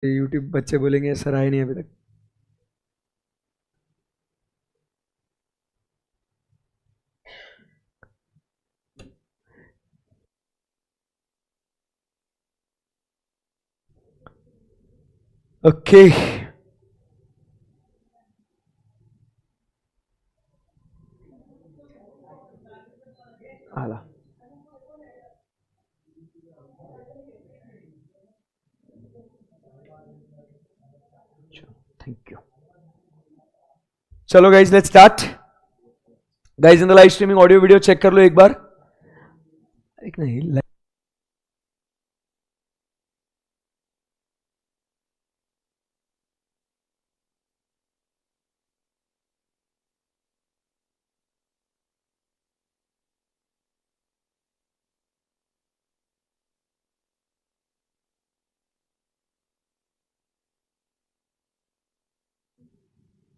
YouTube बच्चे बोलेंगे sir आए नहीं अभी तक। ओके आला थैंक यू। चलो guys let's start. Guys in the live streaming audio video check कर लो एक बार। एक नहीं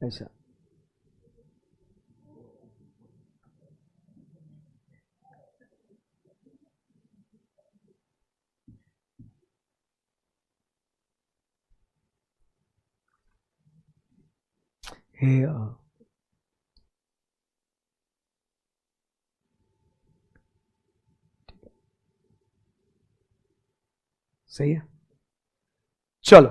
ऐसा है सही है। चलो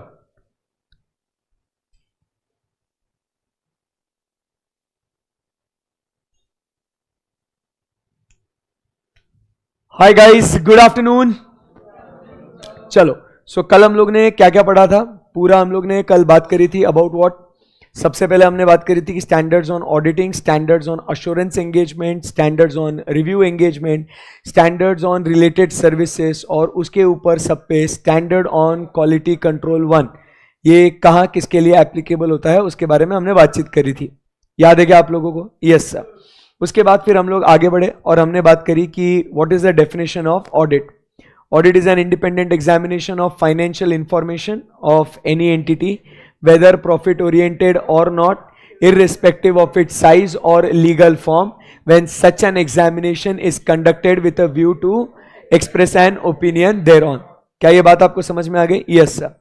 हाय गाइस गुड आफ्टरनून। चलो कल हम लोग ने क्या क्या पढ़ा था पूरा हम लोग ने कल बात करी थी अबाउट व्हाट। सबसे पहले हमने बात करी थी कि standards on auditing, standards on assurance engagement, standards on review engagement, standards on related services और उसके ऊपर सब पे स्टैंडर्ड ऑन क्वालिटी कंट्रोल 1। ये कहाँ किसके लिए एप्लीकेबल होता है उसके बारे में हमने बातचीत करी थी। याद है क्या आप लोगों को? Yes sir. उसके बाद फिर हम लोग आगे बढ़े और हमने बात करी कि what is the definition of audit. Audit is an independent examination of financial information of any entity, whether profit oriented or not, irrespective of its size or legal form, when such an examination is conducted with a view to express an opinion thereon. क्या ये बात आपको समझ में आ गई? Yes sir.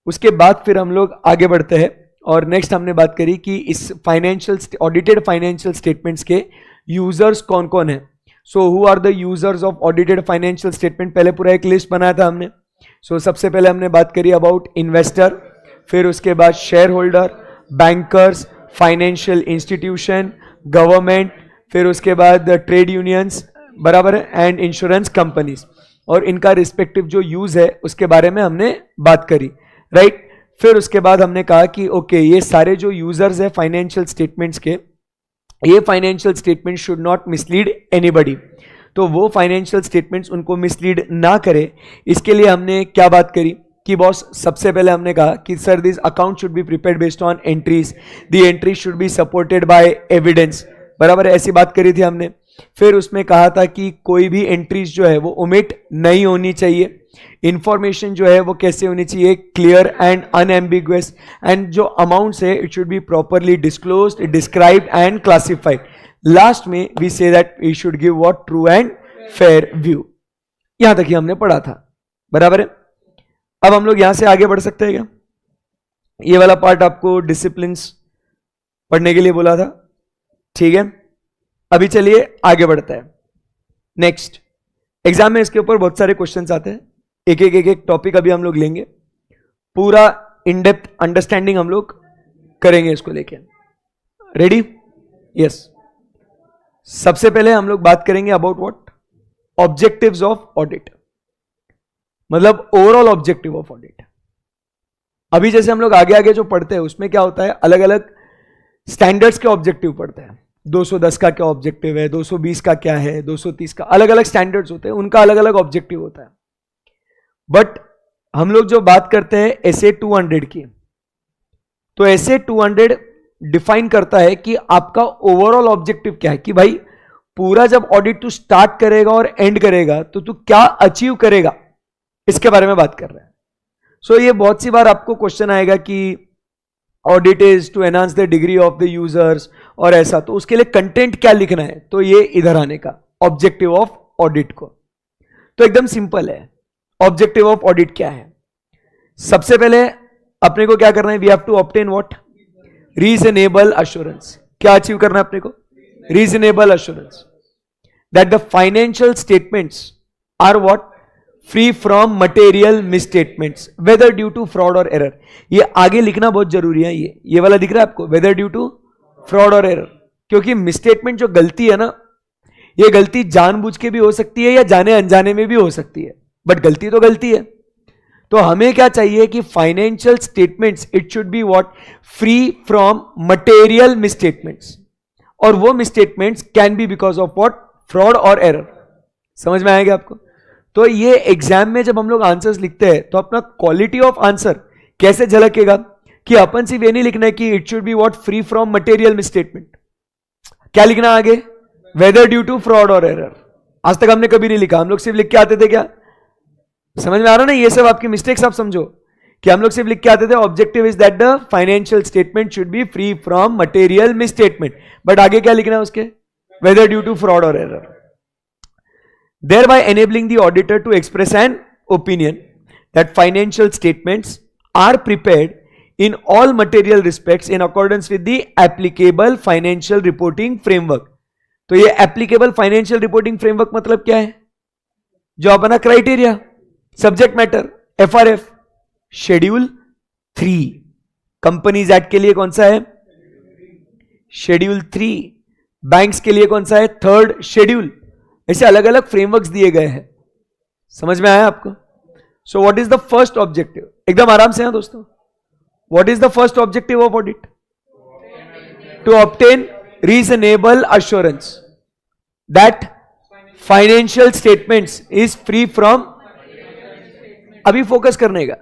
उसके बाद फिर हम लोग आगे बढ़ते हैं और नेक्स्ट हमने बात करी कि इस फाइनेंशियल ऑडिटेड फाइनेंशियल स्टेटमेंट्स के यूजर्स कौन कौन है। So who are the users of audited financial statement, पहले पूरा एक लिस्ट बनाया था हमने। सबसे पहले हमने बात करी अबाउट इन्वेस्टर, फिर उसके बाद share holder, bankers, financial institution, government, फिर उसके बाद ट्रेड यूनियंस, बराबर है, एंड इंश्योरेंस कंपनीज, और इनका रिस्पेक्टिव जो यूज है उसके बारे में हमने बात करी, राइट। फिर उसके बाद हमने कहा कि ओके ये सारे जो यूजर्स है फाइनेंशियल स्टेटमेंट्स के, ये financial statement should not mislead anybody. तो वो फाइनेंशियल स्टेटमेंट्स उनको मिसलीड ना करे, इसके लिए हमने क्या बात करी कि बॉस सबसे पहले हमने कहा कि sir this account should be prepared based on entries, the entries should be supported by evidence, बराबर है, ऐसी बात करी थी हमने। फिर उसमें कहा था कि कोई भी एंट्रीज जो है वो ओमिट नहीं होनी चाहिए, इंफॉर्मेशन जो है वो कैसे होनी चाहिए, क्लियर एंड अनएम्बिगुअस, एंड जो अमाउंट्स है it should be properly disclosed, described and classified. Last में we say that we should give what true and fair view. यहां तक ही हमने पढ़ा था, बराबर है। अब हम लोग यहां से आगे बढ़ सकते हैं क्या? ये वाला पार्ट आपको डिसिप्लिन पढ़ने के लिए बोला था, ठीक है। अभी चलिए आगे बढ़ते हैं। नेक्स्ट एग्जाम में इसके ऊपर बहुत सारे क्वेश्चंस आते हैं, एक एक टॉपिक अभी हम लोग लेंगे, पूरा इन डेप्थ अंडरस्टैंडिंग हम लोग करेंगे इसको लेके। रेडी? यस। सबसे पहले हम लोग बात करेंगे about what objectives of audit, मतलब ओवरऑल ऑब्जेक्टिव ऑफ ऑडिट। अभी जैसे हम लोग आगे आगे जो पढ़ते हैं उसमें क्या होता है, अलग अलग स्टैंडर्ड्स के ऑब्जेक्टिव पढ़ते हैं। 210 का क्या ऑब्जेक्टिव है, 220 का क्या है, 230 का, अलग अलग स्टैंडर्ड्स होते हैं, उनका अलग अलग ऑब्जेक्टिव होता है। बट हम लोग जो बात करते हैं एसए 200 की, तो एसए 200 डिफाइन करता है कि आपका ओवरऑल ऑब्जेक्टिव क्या है, कि भाई पूरा जब ऑडिट तू स्टार्ट करेगा और एंड करेगा तो तू क्या अचीव करेगा, इसके बारे में बात कर रहे हैं। सो ये बहुत सी बार आपको क्वेश्चन आएगा कि audit is to enhance the degree of the users और ऐसा, तो उसके लिए कंटेंट क्या लिखना है, तो ये इधर आने का ऑब्जेक्टिव ऑफ ऑडिट को। तो एकदम सिंपल है, ऑब्जेक्टिव ऑफ ऑडिट क्या है। सबसे पहले अपने को क्या करना है? We have to obtain what? Reasonable assurance. क्या अचीव करना है अपने को? Reasonable assurance that the financial statements are what? Free from material misstatements whether due to fraud और एरर. ये आगे लिखना बहुत जरूरी है. ये वाला दिख रहा है आपको? वेदर ड्यू टू फ्रॉड और एरर. क्योंकि मिसस्टेटमेंट जो गलती है ना, ये गलती जानबूझ के भी हो सकती है या जाने अनजाने में भी हो सकती है, बट गलती तो गलती है. तो हमें क्या चाहिए कि financial statements it should be what? Free from material misstatements. और वो misstatements can be because of what? Fraud और एरर. समझ में आएगा आपको? तो ये एग्जाम में जब हम लोग आंसर्स लिखते हैं तो अपना क्वालिटी ऑफ आंसर कैसे झलकेगा कि अपन सिर्फ ये नहीं लिखना है कि it should be what? Free from material misstatement. क्या लिखना आगे? वेदर ड्यू टू फ्रॉड और एरर. आज तक हमने कभी नहीं लिखा. हम लोग सिर्फ लिख के आते थे. क्या समझ में आ रहा ना? ये सब आपकी मिस्टेक्स आप समझो कि हम लोग सिर्फ लिख के आते थे objective is that the financial statement should be free from material misstatement. But आगे क्या लिखना है उसके? वेदर ड्यू टू फ्रॉड और error. Thereby enabling the auditor to express an opinion that financial statements are prepared in all material respects in accordance with the applicable financial reporting framework. तो ये applicable financial reporting framework मतलब क्या है? जो अपना criteria, subject matter, FRF, schedule 3. Companies act के लिए कौन सा है? शेड्यूल 3. बैंक्स के लिए कौन सा है? 3rd schedule. ऐसे अलग अलग फ्रेमवर्क्स दिए गए हैं. समझ में आया आपको? So what is the first objective? एकदम आराम से. दोस्तों, what is the first objective of audit? To obtain reasonable assurance that financial statements is free from. अभी फोकस करने का.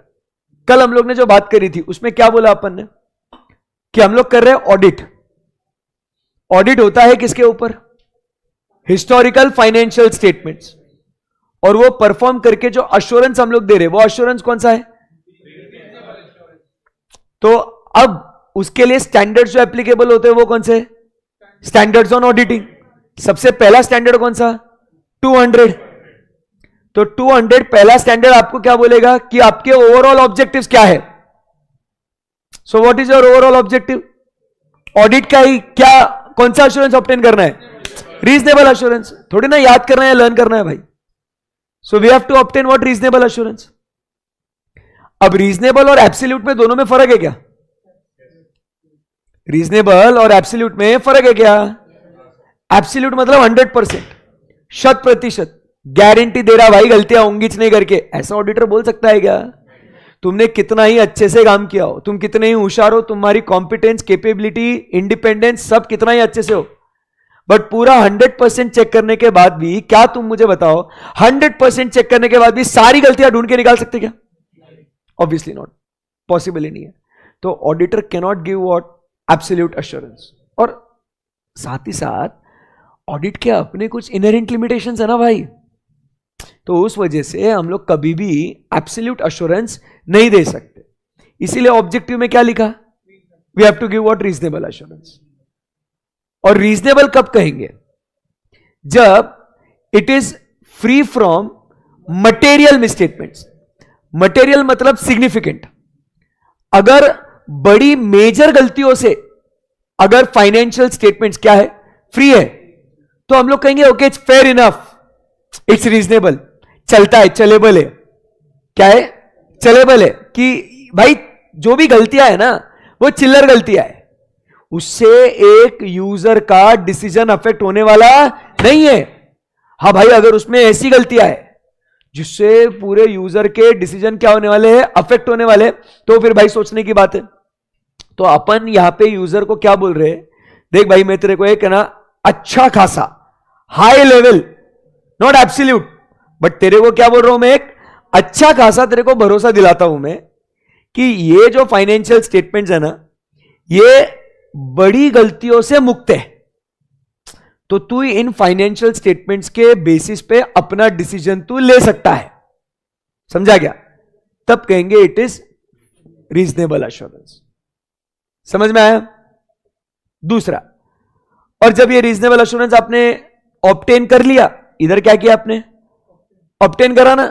कल हम लोग ने जो बात करी थी उसमें क्या बोला अपन ने? कि हम लोग कर रहे हैं ऑडिट. ऑडिट होता है किसके ऊपर? Historical financial statements. और वो परफॉर्म करके जो अश्योरेंस हम लोग दे रहे हैं, वो अश्योरेंस कौन सा है? तो अब उसके लिए स्टैंडर्ड्स जो एप्लीकेबल होते हैं वो कौन से? Standards on auditing. सबसे पहला स्टैंडर्ड कौन सा? 200. तो 200 पहला स्टैंडर्ड आपको क्या बोलेगा कि आपके ओवरऑल ऑब्जेक्टिव्स क्या है? So what is your overall objective? Audit का ही क्या, कौन सा अश्योरेंस ऑब्टेन करना है? Reasonable assurance. थोड़ी ना याद करना है, लर्न करना है भाई. So we have to obtain what? Reasonable assurance. अब रीजनेबल और एब्सोल्यूट में दोनों में फर्क है क्या? रीजनेबल और एब्सोल्यूट में फर्क है क्या? एब्सोल्यूट मतलब 100%, 100% गारंटी दे रहा भाई, गलतियां होंगी नहीं करके. ऐसा ऑडिटर बोल सकता है क्या? तुमने कितना ही अच्छे से काम किया हो, तुम कितने ही होशियार हो, तुम्हारी कॉम्पिटेंस, कैपेबिलिटी, इंडिपेंडेंस सब कितना ही अच्छे से हो, बट पूरा 100% चेक करने के बाद भी, क्या तुम मुझे बताओ, 100% चेक करने के बाद भी सारी गलतियां ढूंढ के निकाल सकते क्या? Obviously not. पॉसिबल ही नहीं है. तो auditor can not give what? Absolute assurance. और साथ ही साथ ऑडिट के अपने कुछ इनहेरेंट लिमिटेशंस है ना भाई. तो उस वजह से हम लोग कभी भी एब्सोल्यूट अश्योरेंस नहीं दे सकते. इसीलिए ऑब्जेक्टिव में क्या लिखा? We have to give what? Reasonable assurance. और रीजनेबल कब कहेंगे? जब it is free from material misstatements. Material मतलब सिग्निफिकेंट. अगर बड़ी मेजर गलतियों से अगर फाइनेंशियल स्टेटमेंट्स क्या है? फ्री है, तो हम लोग कहेंगे okay, it's fair enough, it's reasonable, चलता है, चलेबल है. क्या है? चलेबल है. कि भाई जो भी गलतियां है ना वो चिल्लर गलतियां है, उससे एक यूजर का डिसीजन अफेक्ट होने वाला नहीं है. हाँ भाई, अगर उसमें ऐसी गलतियां है जिससे पूरे यूजर के डिसीजन क्या होने वाले हैं? अफेक्ट होने वाले, तो फिर भाई सोचने की बात है. तो अपन यहां पे यूजर को क्या बोल रहे हैं? देख भाई, मैं तेरे को एक है ना अच्छा खासा high level, not absolute, but तेरे को क्या बोल रहा हूं मैं? एक अच्छा खासा तेरे को भरोसा दिलाता हूं मैं कि ये जो फाइनेंशियल स्टेटमेंट्स है ना, ये बड़ी गलतियों से मुक्त है. तो तू इन फाइनेंशियल स्टेटमेंट्स के बेसिस पे अपना डिसीजन तू ले सकता है. समझा गया? तब कहेंगे इट इज रीजनेबल अश्योरेंस. समझ में आया? दूसरा, और जब ये रीजनेबल अश्योरेंस आपने ऑब्टेन कर लिया, इधर क्या किया आपने? ऑब्टेन करा ना.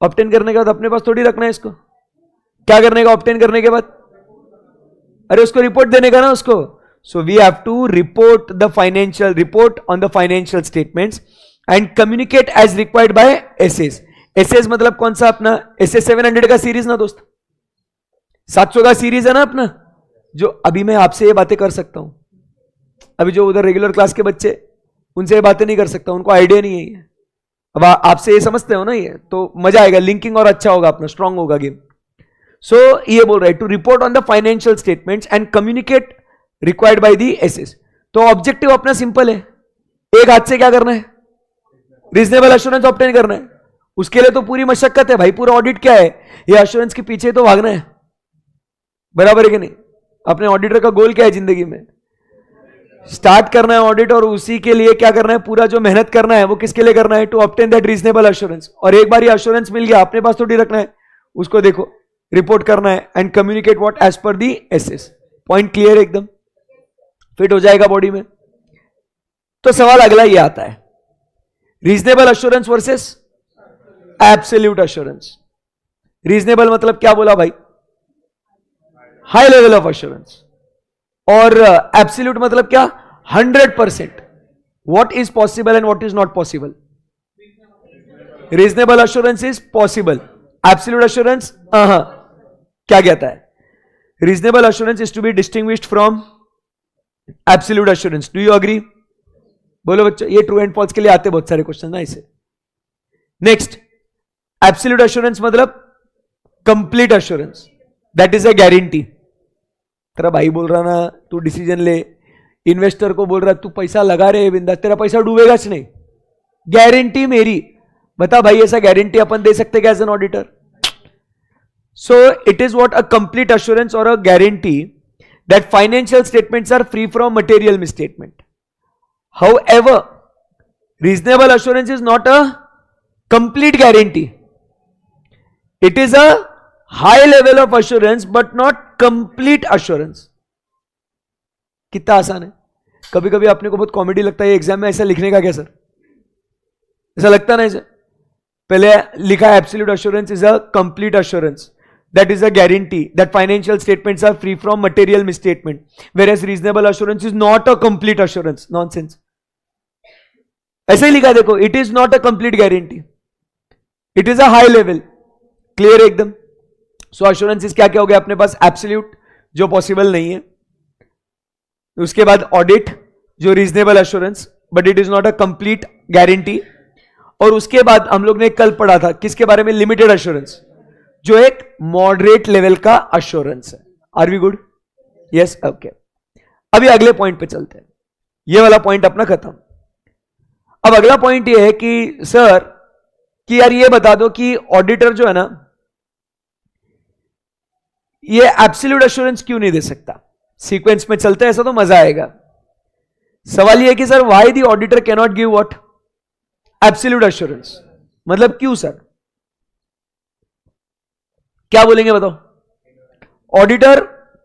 ऑब्टेन करने के बाद अपने पास थोड़ी रखना है इसको, क्या करने का ऑब्टेन करने के बाद? अरे उसको रिपोर्ट देने का ना उसको. So we have to report on the financial statements and communicate as required by SAs. SAs मतलब कौन सा? अपना एसएस 700 का सीरीज ना दोस्त, 700 का सीरीज है ना अपना, जो अभी मैं आपसे ये बातें कर सकता हूं. अभी जो उधर रेगुलर क्लास के बच्चे, उनसे ये बातें नहीं कर सकता, उनको आइडिया नहीं है ये. अब आपसे ये समझते हो ना, ये तो मजा आएगा, लिंकिंग और अच्छा होगा, अपना स्ट्रांग होगा गेम. सो ये बोल रहा है to report on the financial statements and communicate required by the SAs. तो ऑब्जेक्टिव अपना सिंपल है, एक हाथ से क्या करना है? रीजनेबल एश्योरेंस ऑब्टेन करना है. उसके लिए तो पूरी मशक्कत है भाई, पूरा ऑडिट क्या है, ये एश्योरेंस के पीछे तो भागना है. बराबर है कि नहीं? अपने ऑडिटर का गोल क्या है जिंदगी में? स्टार्ट करना है ऑडिट, और उसी के लिए क्या करना है, पूरा जो मेहनत करना है वो किसके लिए करना है? To obtain that reasonable assurance. और एक बार ये एश्योरेंस मिल गया, अपने पास थोड़ी रखना है उसको, देखो रिपोर्ट करना है and communicate what as per the SAs. Point clear, एकदम फिट हो जाएगा बॉडी में. तो सवाल अगला ये आता है, reasonable assurance versus absolute assurance. Reasonable मतलब क्या बोला भाई? High level of assurance. और एब्सोल्यूट मतलब क्या? 100%. What is possible and what is not possible? Reasonable assurance is possible, absolute assurance क्या कहता है? Reasonable assurance is to be distinguished from absolute assurance. Do you agree? बोलो बच्चों, ये true एंड फॉल्स के लिए आते बहुत सारे क्वेश्चन ना इसे. नेक्स्ट, एब्सोल्यूट एश्योरेंस मतलब complete assurance, that is a guarantee. तेरा भाई बोल रहा ना तू डिसीजन ले, इन्वेस्टर को बोल रहा तू पैसा लगा रहे बिंदास, तेरा पैसा डूबेगा नहीं, गारंटी मेरी. बता भाई, ऐसा गारंटी अपन दे सकते क्या as an auditor? So it is what? A complete assurance और a guarantee that financial statements are free from material misstatement. However, reasonable assurance is not a complete guarantee. It is a high level of assurance but not complete assurance. कितना आसान है. कभी कभी आपने को बहुत comedy लगता है एग्जाम में ऐसा लिखने का. क्या सर ऐसा लगता ना? ऐसा पहले लिखा है absolute assurance is a complete assurance, that is a guarantee that financial statements are free from material misstatement, whereas reasonable assurance is not a complete assurance. Nonsense. ऐसे ही लिखा देखो, it is not a complete guarantee, it is a high level. Clear एकदम. सो assurances क्या क्या हो गया अपने पास? absolute जो पॉसिबल नहीं है, उसके बाद ऑडिट जो reasonable assurance but it is not a complete guarantee, और उसके बाद हम लोग ने कल पढ़ा था किसके बारे में? लिमिटेड एश्योरेंस, जो एक मॉडरेट लेवल का एश्योरेंस है. Are we good? Yes, okay. अभी अगले पॉइंट पे चलते हैं. ये वाला पॉइंट अपना खत्म. अब अगला पॉइंट ये है कि सर कि यार ये बता दो कि ऑडिटर जो है ना, ये एब्सोल्यूट एश्योरेंस क्यों नहीं दे सकता? सीक्वेंस में चलते हैं, ऐसा तो मजा आएगा. सवाल ये है कि sir why the auditor can not give what? Absolute assurance. मतलब क्यों सर? क्या बोलेंगे बताओ? ऑडिटर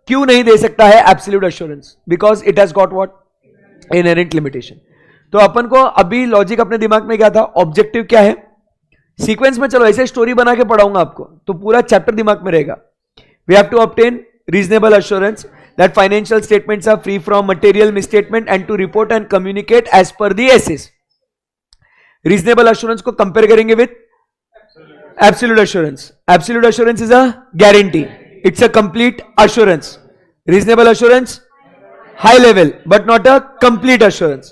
क्यों नहीं दे सकता है absolute assurance? Because it has got what? Inherent limitation. तो अपन को अभी लॉजिक अपने दिमाग में क्या था? ऑब्जेक्टिव क्या है? सीक्वेंस में चलो ऐसे स्टोरी बना के पढ़ाऊंगा आपको तो पूरा चैप्टर दिमाग में रहेगा. We have to obtain reasonable assurance that financial statements are free from material misstatement and to report and communicate as per the SAs. Reasonable assurance को कंपेयर करेंगे with absolute assurance. Absolute assurance is a guarantee, it's a complete assurance. Reasonable assurance high level but not a complete assurance.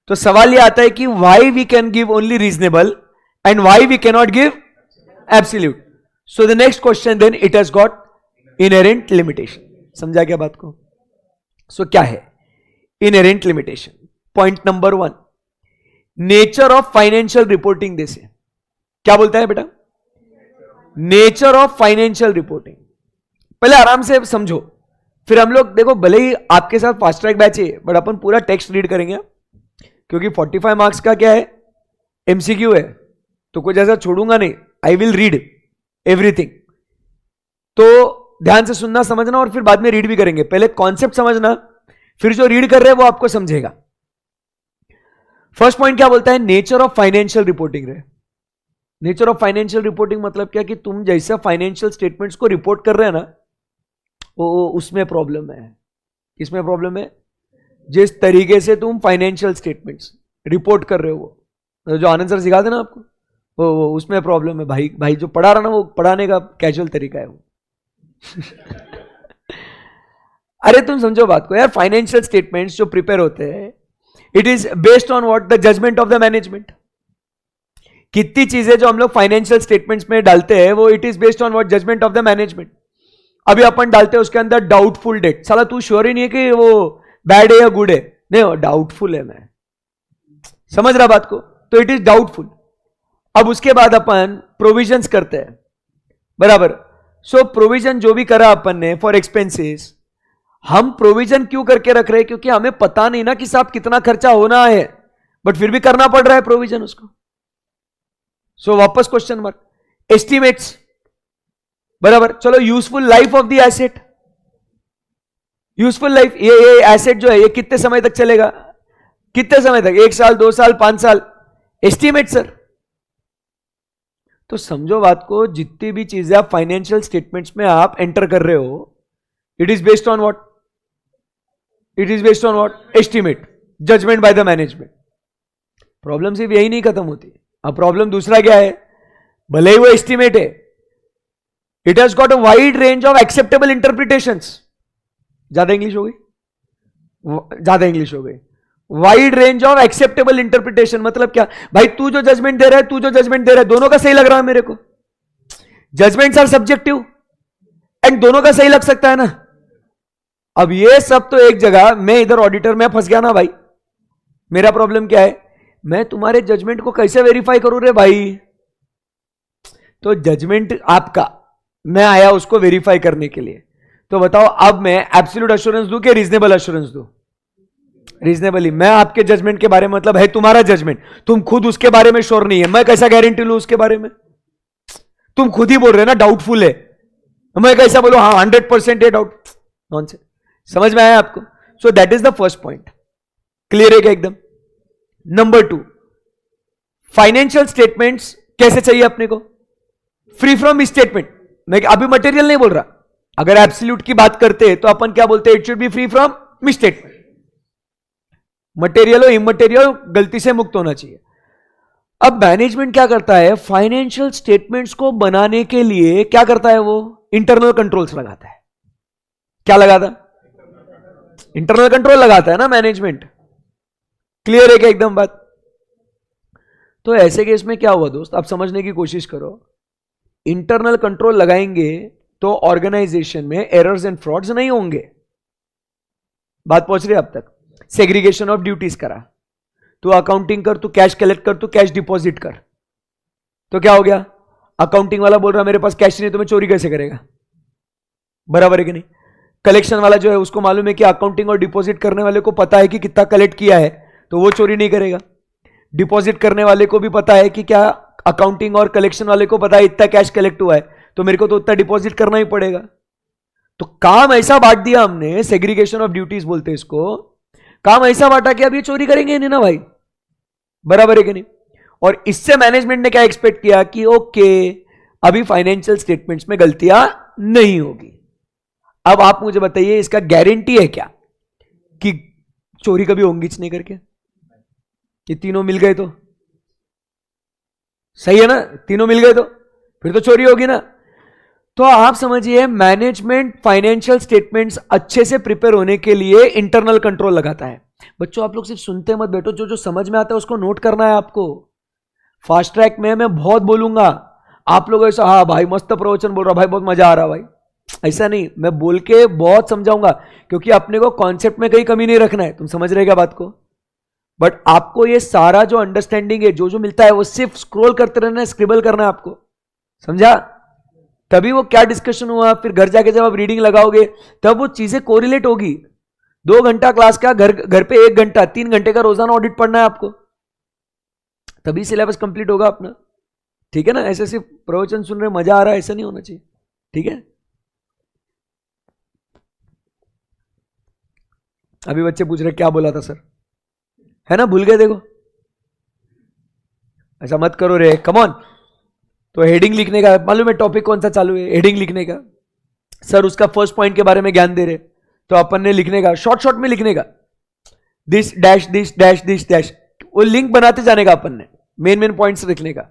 तो सवाल ये आता है कि why we can give only reasonable and why we cannot give absolute. So the next question then, it has got inherent limitation. समझा क्या बात को? So क्या है inherent limitation? Point number 1, nature of financial reporting. this है क्या बोलता है बेटा? Nature of financial reporting. पहले आराम से समझो, फिर हम लोग देखो, भले ही आपके साथ फास्ट ट्रैक बैच है बट अपन पूरा टेक्स्ट रीड करेंगे, क्योंकि 45 मार्क्स का क्या है? एमसीक्यू है, तो कुछ ऐसा छोड़ूंगा नहीं. I will read everything. तो ध्यान से सुनना, समझना, और फिर बाद में रीड भी करेंगे. पहले कॉन्सेप्ट समझना, फिर जो रीड कर रहे हैं वो आपको समझेगा. फर्स्ट पॉइंट क्या बोलता है? Nature of financial reporting. Nature of financial reporting मतलब क्या कि तुम जैसे फाइनेंशियल स्टेटमेंट्स को रिपोर्ट कर रहे हैं ना, वो उसमें प्रॉब्लम है। किसमें प्रॉब्लम है? जिस तरीके से तुम फाइनेंशियल स्टेटमेंट्स रिपोर्ट कर रहे हो, वो जो आनंद सर सिखाते ना आपको, वो उसमें प्रॉब्लम है। भाई भाई जो पढ़ा रहा ना, वो पढ़ाने का कैजुअल तरीका है वो। अरे तुम समझो बात को यार, फाइनेंशियल स्टेटमेंट्स जो प्रिपेयर होते हैं, it is based on what? The judgement of the management. कितनी चीजें जो हम लोग फाइनेंशियल स्टेटमेंट्स में डालते हैं, वो it is based on what? Judgment of the management. अभी अपन डालते हैं उसके अंदर डाउटफुल डेट, साला तू श्योर ही नहीं है कि वो बैड है या गुड है, नहीं वो डाउटफुल है, मैं समझ रहा बात को, तो इट इज डाउटफुल। अब उसके बाद अपन प्रोविजंस करते हैं, बराबर। सो प्रोविजन जो भी करा अपन ने फॉर एक्सपेंसेस, हम प्रोविजन क्यों करके रख रहे हैं? क्योंकि हमें पता नहीं ना कि साहब कितना खर्चा होना है, बट फिर भी करना पड़ रहा है प्रोविजन उसको। सो वापस क्वेश्चन मार्क। एस्टिमेट्स, बराबर। चलो useful life of the asset, useful life, ये एसेट जो है ये कितने समय तक चलेगा, कितने समय तक, 1 साल 2 साल 5 साल, एस्टिमेट सर। तो समझो बात को, जितनी भी चीजें आप फाइनेंशियल स्टेटमेंट्स में आप एंटर कर रहे हो, it is based on what? It is based on what? Estimate, judgment by the management. Problem सिर्फ यही नहीं खत्म होती। अब प्रॉब्लम दूसरा क्या है? भले ही वो एस्टिमेट है, it has got a wide range of acceptable interpretations. ज्यादा इंग्लिश हो गई, ज्यादा इंग्लिश हो गई। Wide range of acceptable interpretation मतलब क्या? भाई तू जो जजमेंट दे रहा है, तू जो जजमेंट दे रहा है, दोनों का सही लग रहा है मेरे को। जजमेंट्स आर सब्जेक्टिव एंड दोनों का सही लग सकता है ना। अब ये सब तो एक जगह, मैं इधर ऑडिटर में फंस गया ना भाई। मेरा प्रॉब्लम क्या है? मैं तुम्हारे जजमेंट को कैसे वेरीफाई करूं रे भाई? तो जजमेंट आपका, मैं आया उसको वेरीफाई करने के लिए, तो बताओ अब मैं एब्सोल्यूट एश्योरेंस दूं कि रीजनेबल एश्योरेंस दूं? रीजनेबली। मैं आपके जजमेंट के बारे में, मतलब है तुम्हारा जजमेंट, तुम खुद उसके बारे में श्योर नहीं है, मैं कैसा गारंटी लूं उसके बारे में? तुम खुद ही बोल रहे ना डाउटफुल है, मैं कैसा बोलूं हाँ 100% है डाउट? नॉनसेंस। समझ में आया आपको? सो that is the first point. Clear है क्या एकदम? नंबर 2, फाइनेंशियल स्टेटमेंट्स कैसे चाहिए अपने को? Free from misstatement. मैं अभी मटेरियल नहीं बोल रहा, अगर एब्सोल्यूट की बात करते हैं तो अपन क्या बोलते हैं? It should B free from misstatement. Material हो इमटेरियल, गलती से मुक्त होना चाहिए। अब मैनेजमेंट क्या करता है? फाइनेंशियल स्टेटमेंट्स को बनाने के लिए क्या करता है? वो इंटरनल कंट्रोल्स लगाता है। क्या लगाता? इंटरनल कंट्रोल लगाता है ना मैनेजमेंट। क्लियर है क्या एकदम बात? तो ऐसे केस में क्या हुआ दोस्त, आप समझने की कोशिश करो। इंटरनल कंट्रोल लगाएंगे तो ऑर्गेनाइजेशन में एरर्स एंड फ्रॉड्स नहीं होंगे। बात पहुंच रही है अब तक? सेग्रीगेशन ऑफ ड्यूटीज करा, तू अकाउंटिंग कर, तू कैश कलेक्ट कर, तू कैश डिपॉजिट कर, तो क्या हो गया? अकाउंटिंग वाला बोल रहा मेरे पास कैश नहीं, तो मैं चोरी कैसे करेगा? बराबर है कि नहीं? कलेक्शन वाला जो है उसको मालूम है कि अकाउंटिंग और डिपॉजिट करने वाले को पता है कि कितना कलेक्ट किया है, तो वो चोरी नहीं करेगा। डिपॉजिट करने वाले को भी पता है कि क्या, अकाउंटिंग और कलेक्शन वाले को पता है इतना कैश कलेक्ट हुआ है, तो मेरे को तो उतना डिपॉजिट करना ही पड़ेगा। तो काम ऐसा बांट दिया हमने, सेग्रीगेशन ऑफ ड्यूटीज बोलते हैं इसको, काम ऐसा बांटा कि अब ये चोरी करेंगे नहीं ना भाई। बराबर है कि नहीं? और इससे मैनेजमेंट ने क्या एक्सपेक्ट किया कि ओके अभी फाइनेंशियल स्टेटमेंट्स में गलतियां नहीं होगी। अब आप मुझे बताइए इसका गारंटी है क्या कि चोरी कभी होंगी नहीं करके? ये तीनों मिल गए तो सही है ना? तीनों मिल गए तो फिर तो चोरी होगी ना। तो आप समझिए मैनेजमेंट फाइनेंशियल स्टेटमेंट्स अच्छे से प्रिपेयर होने के लिए इंटरनल कंट्रोल लगाता है। बच्चों आप लोग सिर्फ सुनते मत बैठो, जो जो समझ में आता है उसको नोट करना है आपको। फास्ट ट्रैक में मैं बहुत बोलूंगा, आप लोग ऐसा हाँ भाई मस्त प्रवचन बोल रहा भाई, बहुत मजा आ रहा भाई, ऐसा नहीं, मैं बोल के बहुत समझाऊंगा, क्योंकि अपने को कॉन्सेप्ट में कहीं कमी नहीं रखना है। तुम समझ रहे क्या बात को? बट आपको ये सारा जो अंडरस्टैंडिंग है, जो जो मिलता है, वो सिर्फ स्क्रॉल करते रहना है, स्क्रिबल करना है आपको। समझा? तभी वो क्या डिस्कशन हुआ, फिर घर जाके जब आप रीडिंग लगाओगे तब वो चीजें कोरिलेट होगी। 2 घंटा क्लास का, घर पे 1 घंटा, 3 घंटे का रोजाना ऑडिट पढ़ना है आपको, तभी सिलेबस कंप्लीट होगा अपना। ठीक है ना? ऐसे सिर्फ प्रवचन सुन रहे मजा आ रहा है ऐसा नहीं होना चाहिए। ठीक है? अभी बच्चे पूछ रहे क्या बोला था सर, है ना? भूल गए? देखो ऐसा मत करो रे, कम ऑन। तो हेडिंग लिखने का मालूम है टॉपिक कौन सा चालू है, हेडिंग लिखने का। सर उसका फर्स्ट पॉइंट के बारे में ज्ञान दे रहे, तो अपन ने लिखने का शॉर्ट शॉर्ट में लिखने का, this dash this dash this dash, वो लिंक बनाते जाने का अपन ने, मेन मेन पॉइंट्स लिखने का,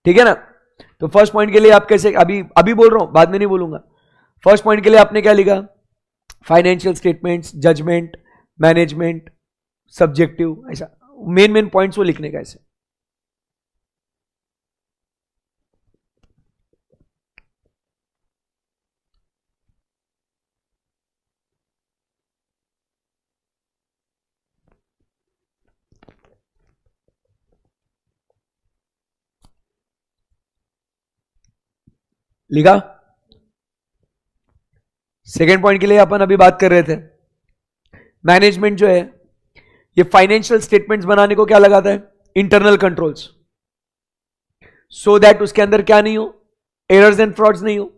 ठीक है ना। तो फर्स्ट पॉइंट के लिए आप कैसे, अभी अभी बोल रहा हूं, बाद में नहीं बोलूंगा। फर्स्ट पॉइंट के लिए आपने क्या लिखा, financial statements, judgment, management, subjective, ऐसा मेन मेन पॉइंट्स वो लिखने का ऐसे। लिखा। सेकेंड पॉइंट के लिए अपन अभी बात कर रहे थे, मैनेजमेंट जो है ये फाइनेंशियल स्टेटमेंट्स बनाने को क्या लगाता है, इंटरनल कंट्रोल्स, सो दैट उसके अंदर क्या नहीं हो, एरर्स एंड फ्रॉड्स नहीं हो।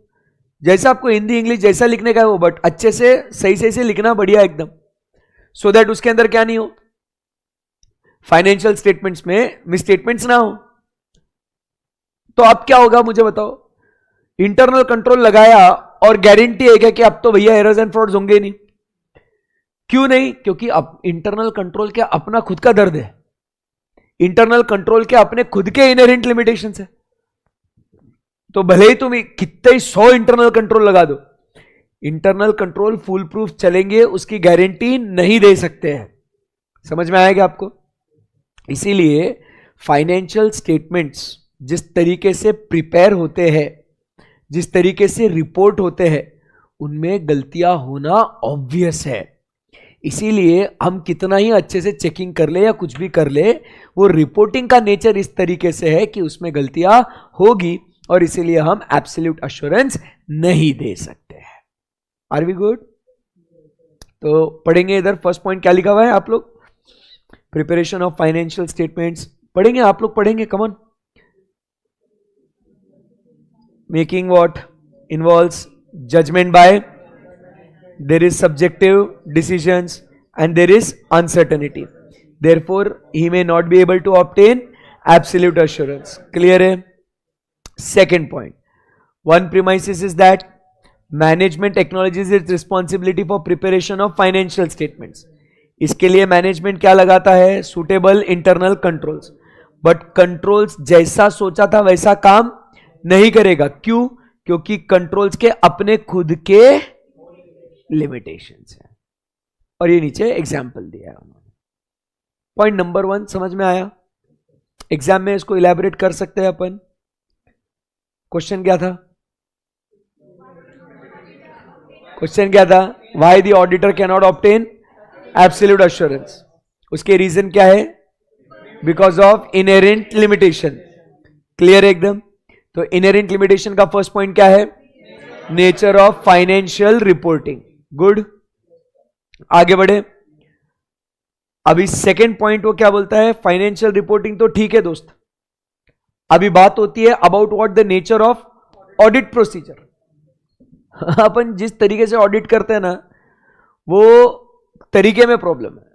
जैसा आपको हिंदी इंग्लिश जैसा लिखने का है वो, बट अच्छे से सही सही से लिखना, बढ़िया एकदम, सो दैट उसके अंदर क्या नहीं हो, फाइनेंशियल स्टेटमेंट्स में मिसस्टेटमेंट्स ना हो। तो अब क्या होगा मुझे बताओ, इंटरनल कंट्रोल लगाया और गारंटी है क्या कि अब तो भैया एरर्स एंड फ्रॉड्स होंगे नहीं। क्यों नहीं, क्योंकि अब इंटरनल कंट्रोल के अपना खुद का दर्द है, इंटरनल कंट्रोल के अपने खुद के इनहेरेंट लिमिटेशंस है। तो भले ही तुम कितने ही 100 इंटरनल कंट्रोल लगा दो, इंटरनल कंट्रोल फुल प्रूफ चलेंगे उसकी गारंटी नहीं दे सकते हैं। समझ में आएगा आपको। इसीलिए फाइनेंशियल स्टेटमेंट्स जिस तरीके से प्रिपेयर होते हैं, जिस तरीके से रिपोर्ट होते हैं, उनमें गलतियां होना ऑब्वियस है। इसीलिए हम कितना ही अच्छे से चेकिंग कर ले या कुछ भी कर ले, वो रिपोर्टिंग का नेचर इस तरीके से है कि उसमें गलतियां होगी, और इसीलिए हम एब्सोल्यूट एश्योरेंस नहीं दे सकते हैं। Are we good. तो पढ़ेंगे इधर फर्स्ट पॉइंट क्या लिखा हुआ है आप लोग, प्रिपरेशन ऑफ फाइनेंशियल स्टेटमेंट्स पढ़ेंगे आप लोग, पढ़ेंगे, come on. Making what involves judgment by, there is subjective decisions and there is uncertainty, therefore he may not be able to obtain absolute assurance. Clear hai? Second point, one premises is that management acknowledges its responsibility for preparation of financial statements. इसके लिए management क्या लगाता है, suitable internal controls, but controls जैसा सोचा था वैसा काम नहीं करेगा। क्यों, क्योंकि कंट्रोल्स के अपने खुद के लिमिटेशंस है, और ये नीचे एग्जाम्पल दिया है उन्होंने। पॉइंट नंबर 1 समझ में आया, एग्जाम में इसको इलैबोरेट कर सकते हैं अपन। क्वेश्चन क्या था, क्वेश्चन क्या था, why the auditor can not obtain absolute assurance. उसके रीजन क्या है, because of inherent limitation. Clear एकदम। तो इनहेरेंट लिमिटेशन का फर्स्ट पॉइंट क्या है, nature of financial reporting. Good, आगे बढ़े। अभी सेकेंड पॉइंट वो क्या बोलता है, फाइनेंशियल रिपोर्टिंग तो ठीक है दोस्त, अभी बात होती है about what the nature of audit procedure. अपन जिस तरीके से ऑडिट करते हैं ना, वो तरीके में प्रॉब्लम है।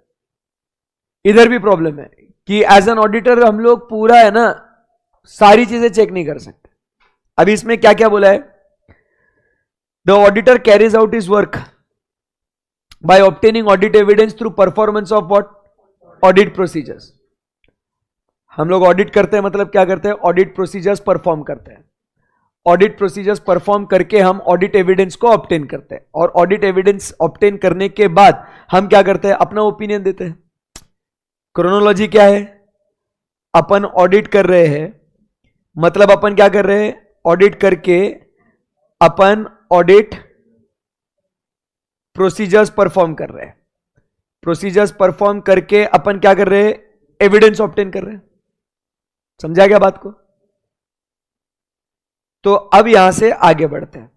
इधर भी प्रॉब्लम है कि एज एन ऑडिटर हम लोग पूरा है ना सारी चीजें चेक नहीं कर सकते। अभी इसमें क्या क्या बोला है, the auditor carries out his work by obtaining audit evidence through performance of what, audit procedures। हम लोग ऑडिट करते हैं, मतलब क्या करते हैं, ऑडिट प्रोसीजर्स परफॉर्म करते हैं। ऑडिट प्रोसीजर्स परफॉर्म करके हम ऑडिट एविडेंस को ऑब्टेन करते हैं, और ऑडिट एविडेंस ऑब्टेन करने के बाद हम क्या करते हैं, अपना ओपिनियन देते हैं। क्रोनोलॉजी क्या है, अपन ऑडिट कर रहे हैं, मतलब अपन क्या कर रहे हैं, ऑडिट करके अपन ऑडिट प्रोसीजर्स परफॉर्म कर रहे हैं, प्रोसीजर्स परफॉर्म करके अपन क्या कर रहे हैं, एविडेंस ऑब्टेन कर रहे हैं। समझा क्या बात को। तो अब यहां से आगे बढ़ते हैं,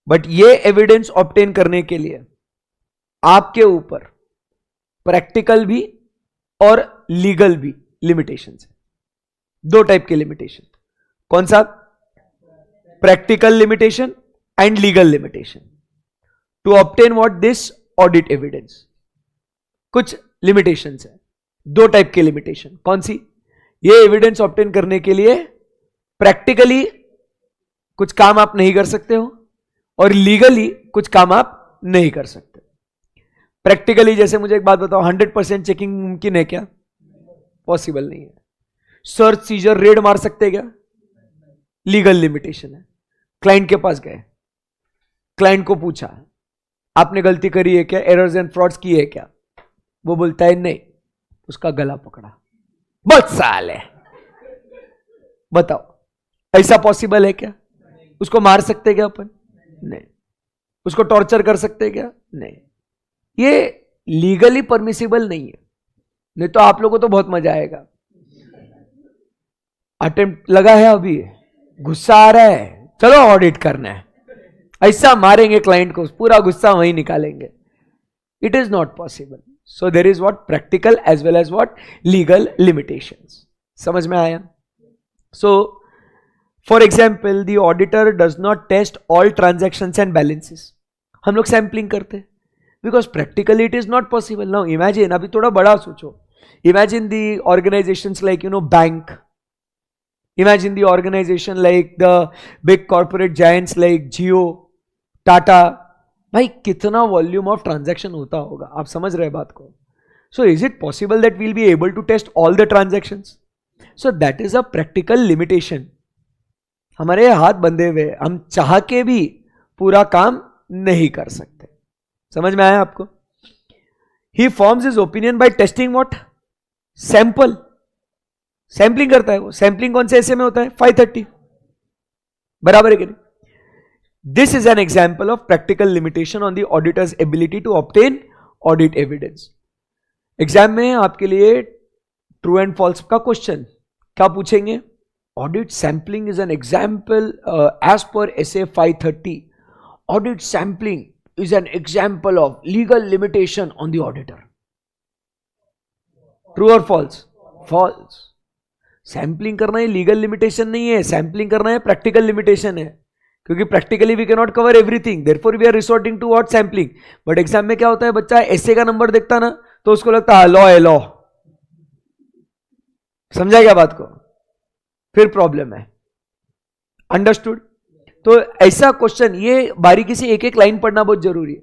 बट ये एविडेंस ऑब्टेन करने के लिए आपके ऊपर प्रैक्टिकल भी और लीगल भी लिमिटेशंस है। दो टाइप के लिमिटेशन, कौन सा, practical limitation and legal limitation to obtain what, this audit evidence. कुछ लिमिटेशंस है, दो टाइप के लिमिटेशन। कौन सी, ये एविडेंस ऑब्टेन करने के लिए प्रैक्टिकली कुछ काम आप नहीं कर सकते हो और लीगली कुछ काम आप नहीं कर सकते। प्रैक्टिकली जैसे मुझे एक बात बताओ, 100% चेकिंग मुमकिन है क्या? पॉसिबल नहीं है। सर्च सीजर रेड मार सकते क्या? लीगल लिमिटेशन है। क्लाइंट के पास गए, क्लाइंट को पूछा आपने गलती करी है क्या, एरर्स एंड फ्रॉड्स किए है क्या? वो बोलता है नहीं, उसका गला पकड़ा, बहुत साल है। बताओ ऐसा पॉसिबल है क्या? उसको मार सकते क्या अपन? नहीं। उसको टॉर्चर कर सकते क्या? नहीं। ये लीगली परमिसिबल नहीं है। नहीं तो आप लोगों को तो बहुत मजा आएगा। अटेम्प्ट लगा है, अभी गुस्सा आ रहा है, चलो ऑडिट करना है, ऐसा मारेंगे क्लाइंट को, पूरा गुस्सा वहीं निकालेंगे। It is not possible. So there is what practical as well as what legal limitations. समझ में आया? So for example the auditor does not test all transactions and balances. हम लोग सैंपलिंग करते हैं because practically it is not possible. Now imagine, अभी थोड़ा बड़ा सोचो, imagine the organisations like bank, imagine the organization like the big corporate giants like Jio, Tata। भाई कितना वॉल्यूम ऑफ ट्रांजैक्शन होता होगा, आप समझ रहे बात को? So is it possible that we'll be able to test all the transactions? So that is a practical limitation. हमारे हाथ बंधे हुए, हम चाह के भी पूरा काम नहीं कर सकते। समझ में आया आपको? He forms his opinion by testing what? Sample. Sampling करता है वो। सैंपलिंग कौन से ऐसे में होता है? 530, बराबर है कि नहीं? This is an example of practical limitation on the auditor's ability to obtain audit evidence. Exam में आपके लिए ट्रू एंड फॉल्स का क्वेश्चन क्या पूछेंगे? Audit sampling is an example as per SA 530। Audit sampling is an example of legal limitation on the auditor. True और फॉल्स? False. Sampling करना ही लीगल लिमिटेशन नहीं है, सैंपलिंग करना है प्रैक्टिकल लिमिटेशन है। क्योंकि practically we can not cover everything, therefore we are resorting to what? Sampling. But exam में क्या होता है, बच्चा ऐसे का नंबर देखता ना तो उसको लगता है लॉ है, लॉ। समझा क्या बात को? फिर प्रॉब्लम है। अंडरस्टूड? तो ऐसा क्वेश्चन, ये बारीकी से एक एक लाइन पढ़ना बहुत जरूरी है,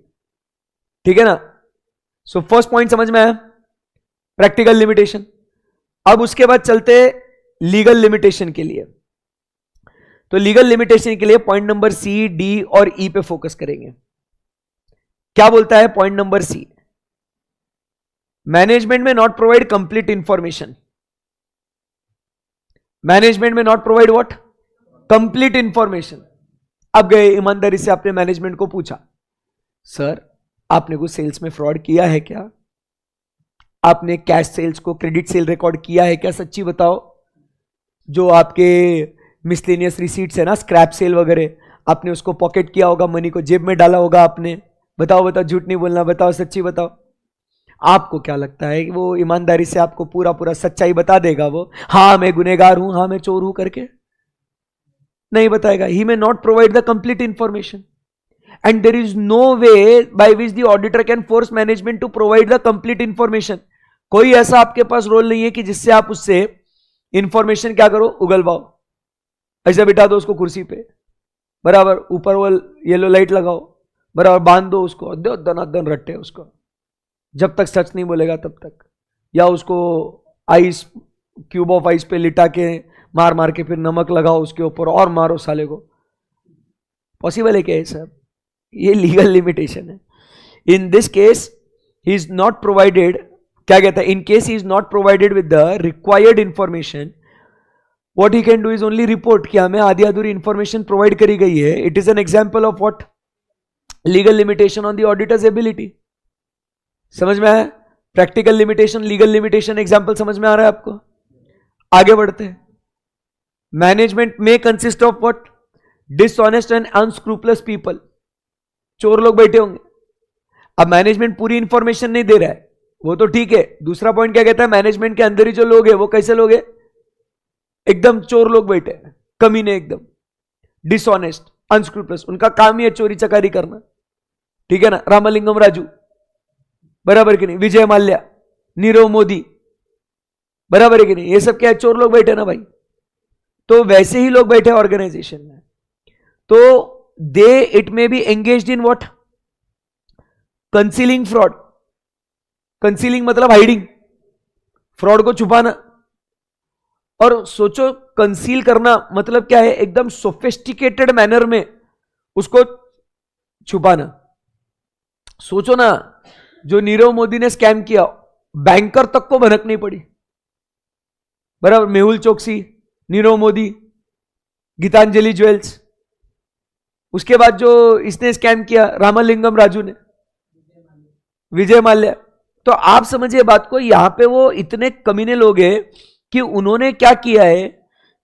ठीक है ना? सो फर्स्ट पॉइंट समझ में आया, प्रैक्टिकल लिमिटेशन। अब उसके बाद चलते लीगल लिमिटेशन के लिए। तो लीगल लिमिटेशन के लिए पॉइंट नंबर C, D और E पे फोकस करेंगे। क्या बोलता है point number C? Management may not provide complete information. Management may not provide what? Complete information. अब गए ईमानदारी से आपने मैनेजमेंट को पूछा, सर आपने कुछ सेल्स में फ्रॉड किया है क्या? आपने कैश सेल्स को क्रेडिट सेल रिकॉर्ड किया है क्या? सच्ची बताओ। जो आपके मिसलेनियस रिसीट्स है ना, स्क्रैप सेल वगैरह, आपने उसको पॉकेट किया होगा, मनी को जेब में डाला होगा आपने। बताओ बताओ, झूठ नहीं बोलना, बताओ सच्ची बताओ। आपको क्या लगता है कि वो ईमानदारी से आपको पूरा पूरा सच्चाई बता देगा? वो हाँ मैं गुनहगार हूं, हाँ मैं चोर हूं करके नहीं बताएगा। He may not provide the complete information and there is no way by which the auditor can force management to provide the complete information. कोई ऐसा आपके पास रोल नहीं है कि जिससे आप उससे इंफॉर्मेशन क्या करो? उगलवाओ। ऐसा बिठा दो उसको कुर्सी पे, बराबर ऊपर वो येलो लाइट लगाओ, बराबर बांध दो उसको, दो दनादन रट्टे उसको, जब तक सच नहीं बोलेगा तब तक। या उसको आइस, क्यूब ऑफ आइस पे लिटा के मार मार के फिर नमक लगाओ उसके ऊपर और मारो साले को। पॉसिबल है क्या ये सब? ये लीगल लिमिटेशन है। In this case he is not provided, क्या कहता है? In case he is not provided with the required information, what he can do is only report कि हमें आधी अधूरी इंफॉर्मेशन प्रोवाइड करी गई है। It is an example of what? Legal limitation on the auditor's ability. समझ में आया? Practical limitation, legal limitation, example समझ में आ रहा है आपको? आगे बढ़ते हैं। Management may consist of what? Dishonest and unscrupulous people. चोर लोग बैठे होंगे। अब मैनेजमेंट पूरी इंफॉर्मेशन नहीं दे रहा है, वो तो ठीक है। दूसरा पॉइंट क्या कहता है? मैनेजमेंट के अंदर ही जो लोग हैं वो कैसे लोग हैं? एकदम चोर लोग बैठे हैं, कमीने, एकदम डिसऑनेस्ट, अनस्क्रूपलस। उनका काम ही है चोरी चकारी करना, ठीक है ना? रामलिंगम राजू, बराबर कि नहीं? विजय माल्या, नीरव मोदी, बराबर है कि नहीं? ये सब क्या है? चोर लोग बैठे ना भाई। तो वैसे ही लोग बैठे ऑर्गेनाइजेशन में, तो they it may be engaged in what, concealing fraud. Concealing मतलब हाइडिंग, फ्रॉड को छुपाना। और सोचो कंसील करना मतलब क्या है, एकदम सोफिस्टिकेटेड मैनर में उसको छुपाना। सोचो ना, जो नीरव मोदी ने स्कैम किया, बैंकर तक को भनक नहीं पड़ी, बराबर। मेहुल चोकसी, नीरव मोदी, गीतांजलि ज्वेल्स, उसके बाद जो इसने स्कैम किया रामलिंगम राजू ने, विजय माल्या। तो आप समझिए बात को, यहां पे वो इतने कमीने लोग हैं कि उन्होंने क्या किया है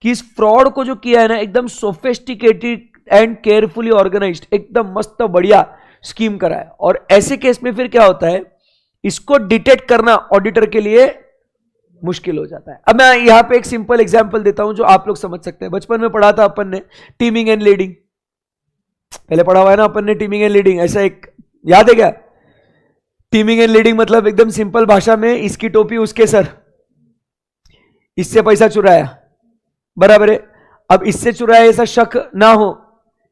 कि इस फ्रॉड को जो किया है ना, एकदम सोफिस्टिकेटेड एंड केयरफुली ऑर्गेनाइज्ड, एकदम मस्त बढ़िया स्कीम करा है। और ऐसे केस में फिर क्या होता है, इसको डिटेक्ट करना ऑडिटर के लिए मुश्किल हो जाता है। अब मैं यहां पे एक सिंपल एग्जांपल देता हूं जो आप लोग समझ सकते हैं। बचपन में पढ़ा था अपन ने टीमिंग एंड लीडिंग, पहले पढ़ा हुआ है ना अपन ने टीमिंग एंड लीडिंग। ऐसा एक याद है क्या? टीमिंग एंड लीडिंग मतलब एकदम सिंपल भाषा में, इसकी टोपी उसके सर, इससे पैसा चुराया, बराबर है। अब इससे चुराया ऐसा शक ना हो,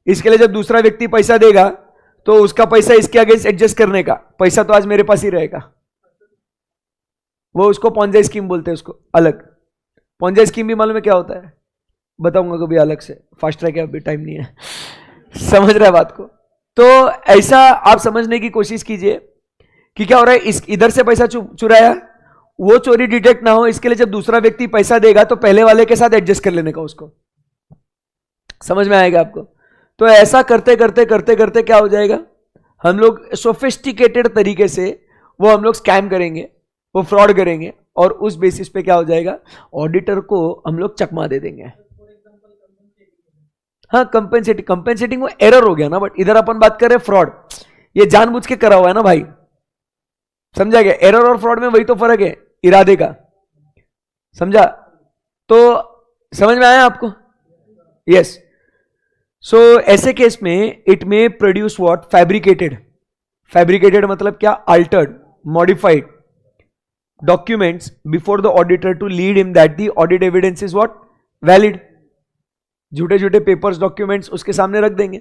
इसके लिए जब दूसरा व्यक्ति पैसा देगा तो उसका पैसा इसके अगेंस्ट एडजस्ट करने का, पैसा तो आज मेरे पास ही रहेगा। वो उसको पॉन्जा स्कीम बोलते हैं, उसको अलग। पॉन्जा स्कीम भी मालूम है क्या होता है? बताऊंगा कभी अलग से, फास्ट ट्रैक है, अभी टाइम नहीं है। समझ रहे बात को? तो ऐसा आप समझने की कोशिश कीजिए कि क्या हो रहा है, इस इधर से पैसा चुराया, वो चोरी डिटेक्ट ना हो इसके लिए जब दूसरा व्यक्ति पैसा देगा तो पहले वाले के साथ एडजस्ट कर लेने का उसको। समझ में आएगा आपको? तो ऐसा करते करते करते करते क्या हो जाएगा, हम लोग सोफिस्टिकेटेड तरीके से वो हम लोग स्कैम करेंगे, वो फ्रॉड करेंगे, और उस बेसिस पे क्या हो जाएगा, ऑडिटर को हम लोग चकमा दे देंगे। हाँ, कंपेंसेटिंग वो एरर हो गया ना, बट इधर अपन बात कर रहे हैं फ्रॉड, ये जानबूझ के करा हुआ है ना भाई। समझा गया? एरर और फ्रॉड में वही तो फर्क है, इरादे का। समझा? तो समझ में आया आपको? यस। सो ऐसे केस में it may produce what, fabricated. Fabricated मतलब क्या? Altered, modified documents before the auditor to lead him that the audit evidence is what, valid. झूठे झूठे पेपर्स, डॉक्यूमेंट्स उसके सामने रख देंगे।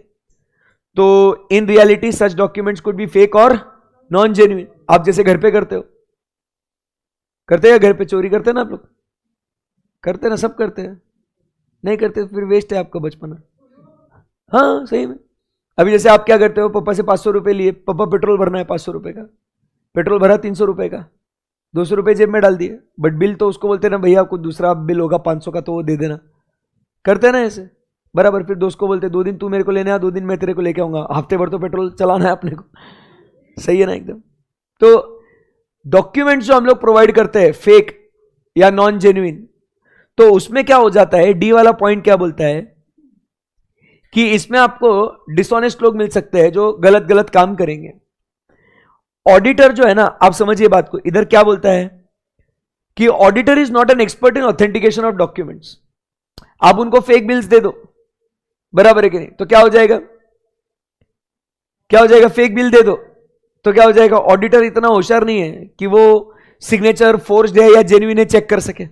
तो in reality such documents could be fake और नॉन जेन्युइन। आप जैसे घर पे करते हो, करते हैं घर पे चोरी करते हैं ना आप लोग? करते हैं ना, सब करते हैं। नहीं करते तो फिर वेस्ट है आपका बचपना। हाँ सही में। अभी जैसे आप क्या करते हो, पापा से 500 रुपए लिए, पापा पेट्रोल भरना है 500 रुपए का, पेट्रोल भरा 300 रुपए का, 200 रुपए जेब में डाल दिए, बट बिल तो उसको बोलते ना भैया कुछ दूसरा बिल होगा 500 का तो वो दे देना। करते हैं ना ऐसे, बराबर। फिर दोस्त को बोलते 2 दिन तू मेरे को लेने आ, 2 दिन मैं तेरे को लेके आऊंगा, हफ्ते भर तो पेट्रोल चलाना है अपने को। सही है ना एकदम? तो डॉक्यूमेंट्स जो हम लोग प्रोवाइड करते हैं फेक या नॉन जेन्युइन, तो उसमें क्या हो जाता है, डी वाला पॉइंट क्या बोलता है कि इसमें आपको डिसऑनेस्ट लोग मिल सकते हैं जो गलत गलत काम करेंगे। ऑडिटर जो है ना, आप समझिए बात को, इधर क्या बोलता है कि auditor is not an expert in authentication of documents. आप उनको फेक बिल्स दे दो, बराबर है कि नहीं? तो क्या हो जाएगा, क्या हो जाएगा, फेक बिल दे दो तो क्या हो जाएगा, ऑडिटर इतना होशियार नहीं है कि वो सिग्नेचर फोर्ज्ड है या जेन्युइन है चेक कर सके।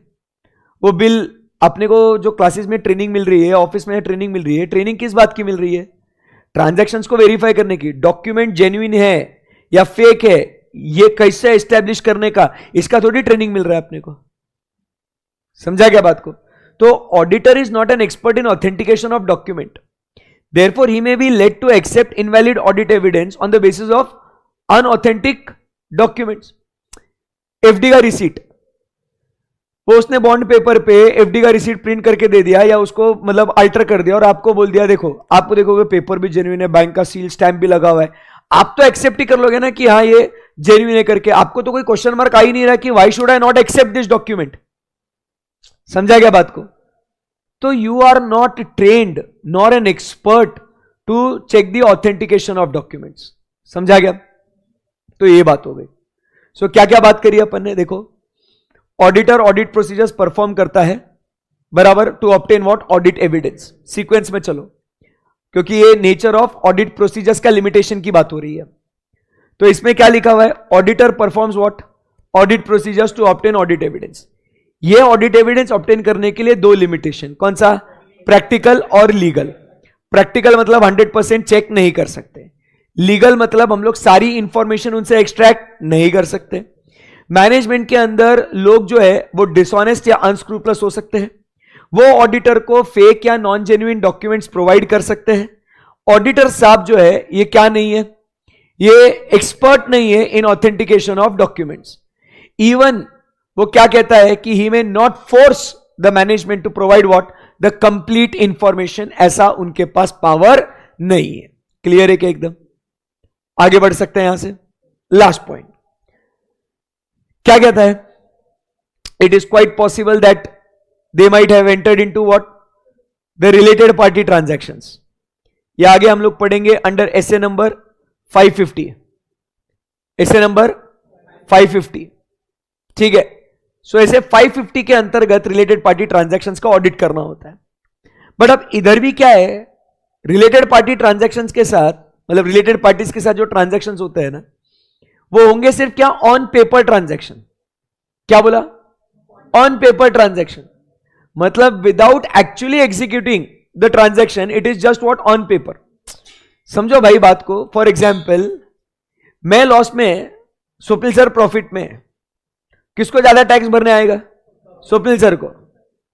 वो बिल अपने को जो क्लासेस में ट्रेनिंग मिल रही है, ऑफिस में ट्रेनिंग मिल रही है, ट्रेनिंग किस बात की मिल रही है, ट्रांजैक्शंस को वेरीफाई करने की। डॉक्यूमेंट जेन्युइन है या फेक है ये कैसे एस्टेब्लिश करने का, इसका थोड़ी ट्रेनिंग मिल रहा है अपने को। समझा क्या बात को? तो auditor is not an expert in authentication of document, therefore he may be led to accept invalid audit evidence on the basis of unauthentic documents. FD का रिसीट, वो उसने बॉन्ड पेपर पे एफडी का रिसीट प्रिंट करके दे दिया या उसको मतलब अल्टर कर दिया और आपको बोल दिया देखो, आपको देखोगे पेपर भी जेन्युइन है, बैंक का सील स्टैंप भी लगा हुआ है, आप तो एक्सेप्ट ही कर लोगे ना कि हाँ ये जेन्युइन है करके। आपको तो कोई क्वेश्चन मार्क आ ही नहीं रहा कि why should I not accept this document. समझा गया बात को? तो you are not trained nor an expert to check the authentication of documents. समझा गया? तो ये बात हो गई। सो क्या क्या बात करी अपन ने, देखो ऑडिटर ऑडिट प्रोसीजर्स परफॉर्म करता है, बराबर, to obtain what, audit evidence. Sequence में चलो, क्योंकि ये नेचर ऑफ ऑडिट प्रोसीजर्स का लिमिटेशन की बात हो रही है। तो इसमें क्या लिखा हुआ है, auditor performs what, audit procedures to obtain audit evidence. ये ऑडिट एविडेंस ऑब्टेन करने के लिए दो लिमिटेशन, कौन सा? प्रैक्टिकल और लीगल। प्रैक्टिकल मतलब 100% चेक नहीं कर सकते, लीगल मतलब हम लोग सारी इंफॉर्मेशन उनसे एक्सट्रैक्ट नहीं कर सकते। मैनेजमेंट के अंदर लोग जो है वो डिसऑनेस्ट या अनस्क्रूपलस हो सकते हैं, वो ऑडिटर को फेक या नॉन जेन्युइन डॉक्यूमेंट्स प्रोवाइड कर सकते हैं। ऑडिटर साहब जो है ये क्या नहीं है, ये एक्सपर्ट नहीं है in authentication of documents. Even वो क्या कहता है कि he may not force the management to provide what the complete information, ऐसा उनके पास पावर नहीं है। क्लियर है कि एकदम? आगे बढ़ सकते हैं यहां से। लास्ट पॉइंट क्या कहता है? It is quite possible that they might have entered into what the related party transactions. ये आगे हम लोग पढ़ेंगे under S A number 550, S A number 550, ठीक है। सो ऐसे 550 के अंतर्गत रिलेटेड पार्टी ट्रांजैक्शंस का ऑडिट करना होता है। बट अब इधर भी क्या है, रिलेटेड पार्टी ट्रांजैक्शंस के साथ, मतलब रिलेटेड पार्टीज के साथ जो ट्रांजैक्शंस होते हैं ना, वो होंगे सिर्फ क्या? On paper transaction. क्या बोला? ऑन पेपर ट्रांजैक्शन, मतलब without actually executing the transaction, it is just what? On paper. समझो भाई बात को। फॉर एग्जाम्पल, मैं लॉस में, स्वप्निल सर प्रॉफिट में, किसको ज्यादा टैक्स भरने आएगा? स्वप्निल सर को।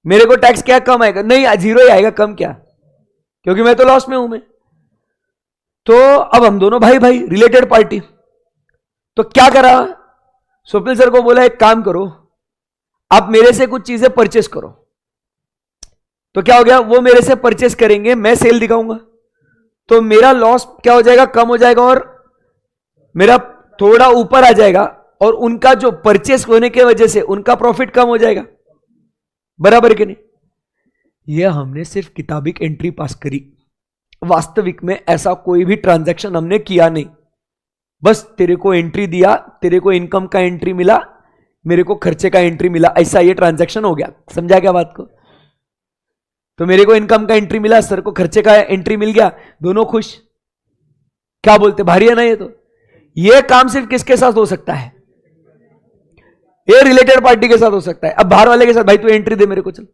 मेरे को टैक्स क्या कम आएगा? नहीं, जीरो ही आएगा, कम क्या, क्योंकि मैं तो लॉस में हूं। मैं तो अब हम दोनों भाई भाई, रिलेटेड पार्टी। तो क्या करा? स्वप्निल सर को बोला एक काम करो, आप मेरे से कुछ चीजें परचेस करो। तो क्या हो गया? वो मेरे से परचेस करेंगे, मैं सेल दिखाऊंगा, तो मेरा लॉस क्या हो जाएगा? कम हो जाएगा, और मेरा थोड़ा ऊपर आ जाएगा, और उनका जो परचेस होने की वजह से उनका प्रॉफिट कम हो जाएगा। बराबर कि नहीं? यह हमने सिर्फ किताबिक एंट्री पास करी, वास्तविक में ऐसा कोई भी ट्रांजैक्शन हमने किया नहीं। बस तेरे को एंट्री दिया, तेरे को इनकम का एंट्री मिला, मेरे को खर्चे का एंट्री मिला, ऐसा ये ट्रांजैक्शन हो गया। समझा क्या बात को? तो मेरे को इनकम का एंट्री मिला, सर को खर्चे का एंट्री मिल गया, दोनों खुश। क्या बोलते? भारी है ना ये? तो ये काम सिर्फ किसके साथ हो सकता है? ये रिलेटेड पार्टी के साथ हो सकता है। अब बाहर वाले के साथ, भाई तू एंट्री दे मेरे को, चल,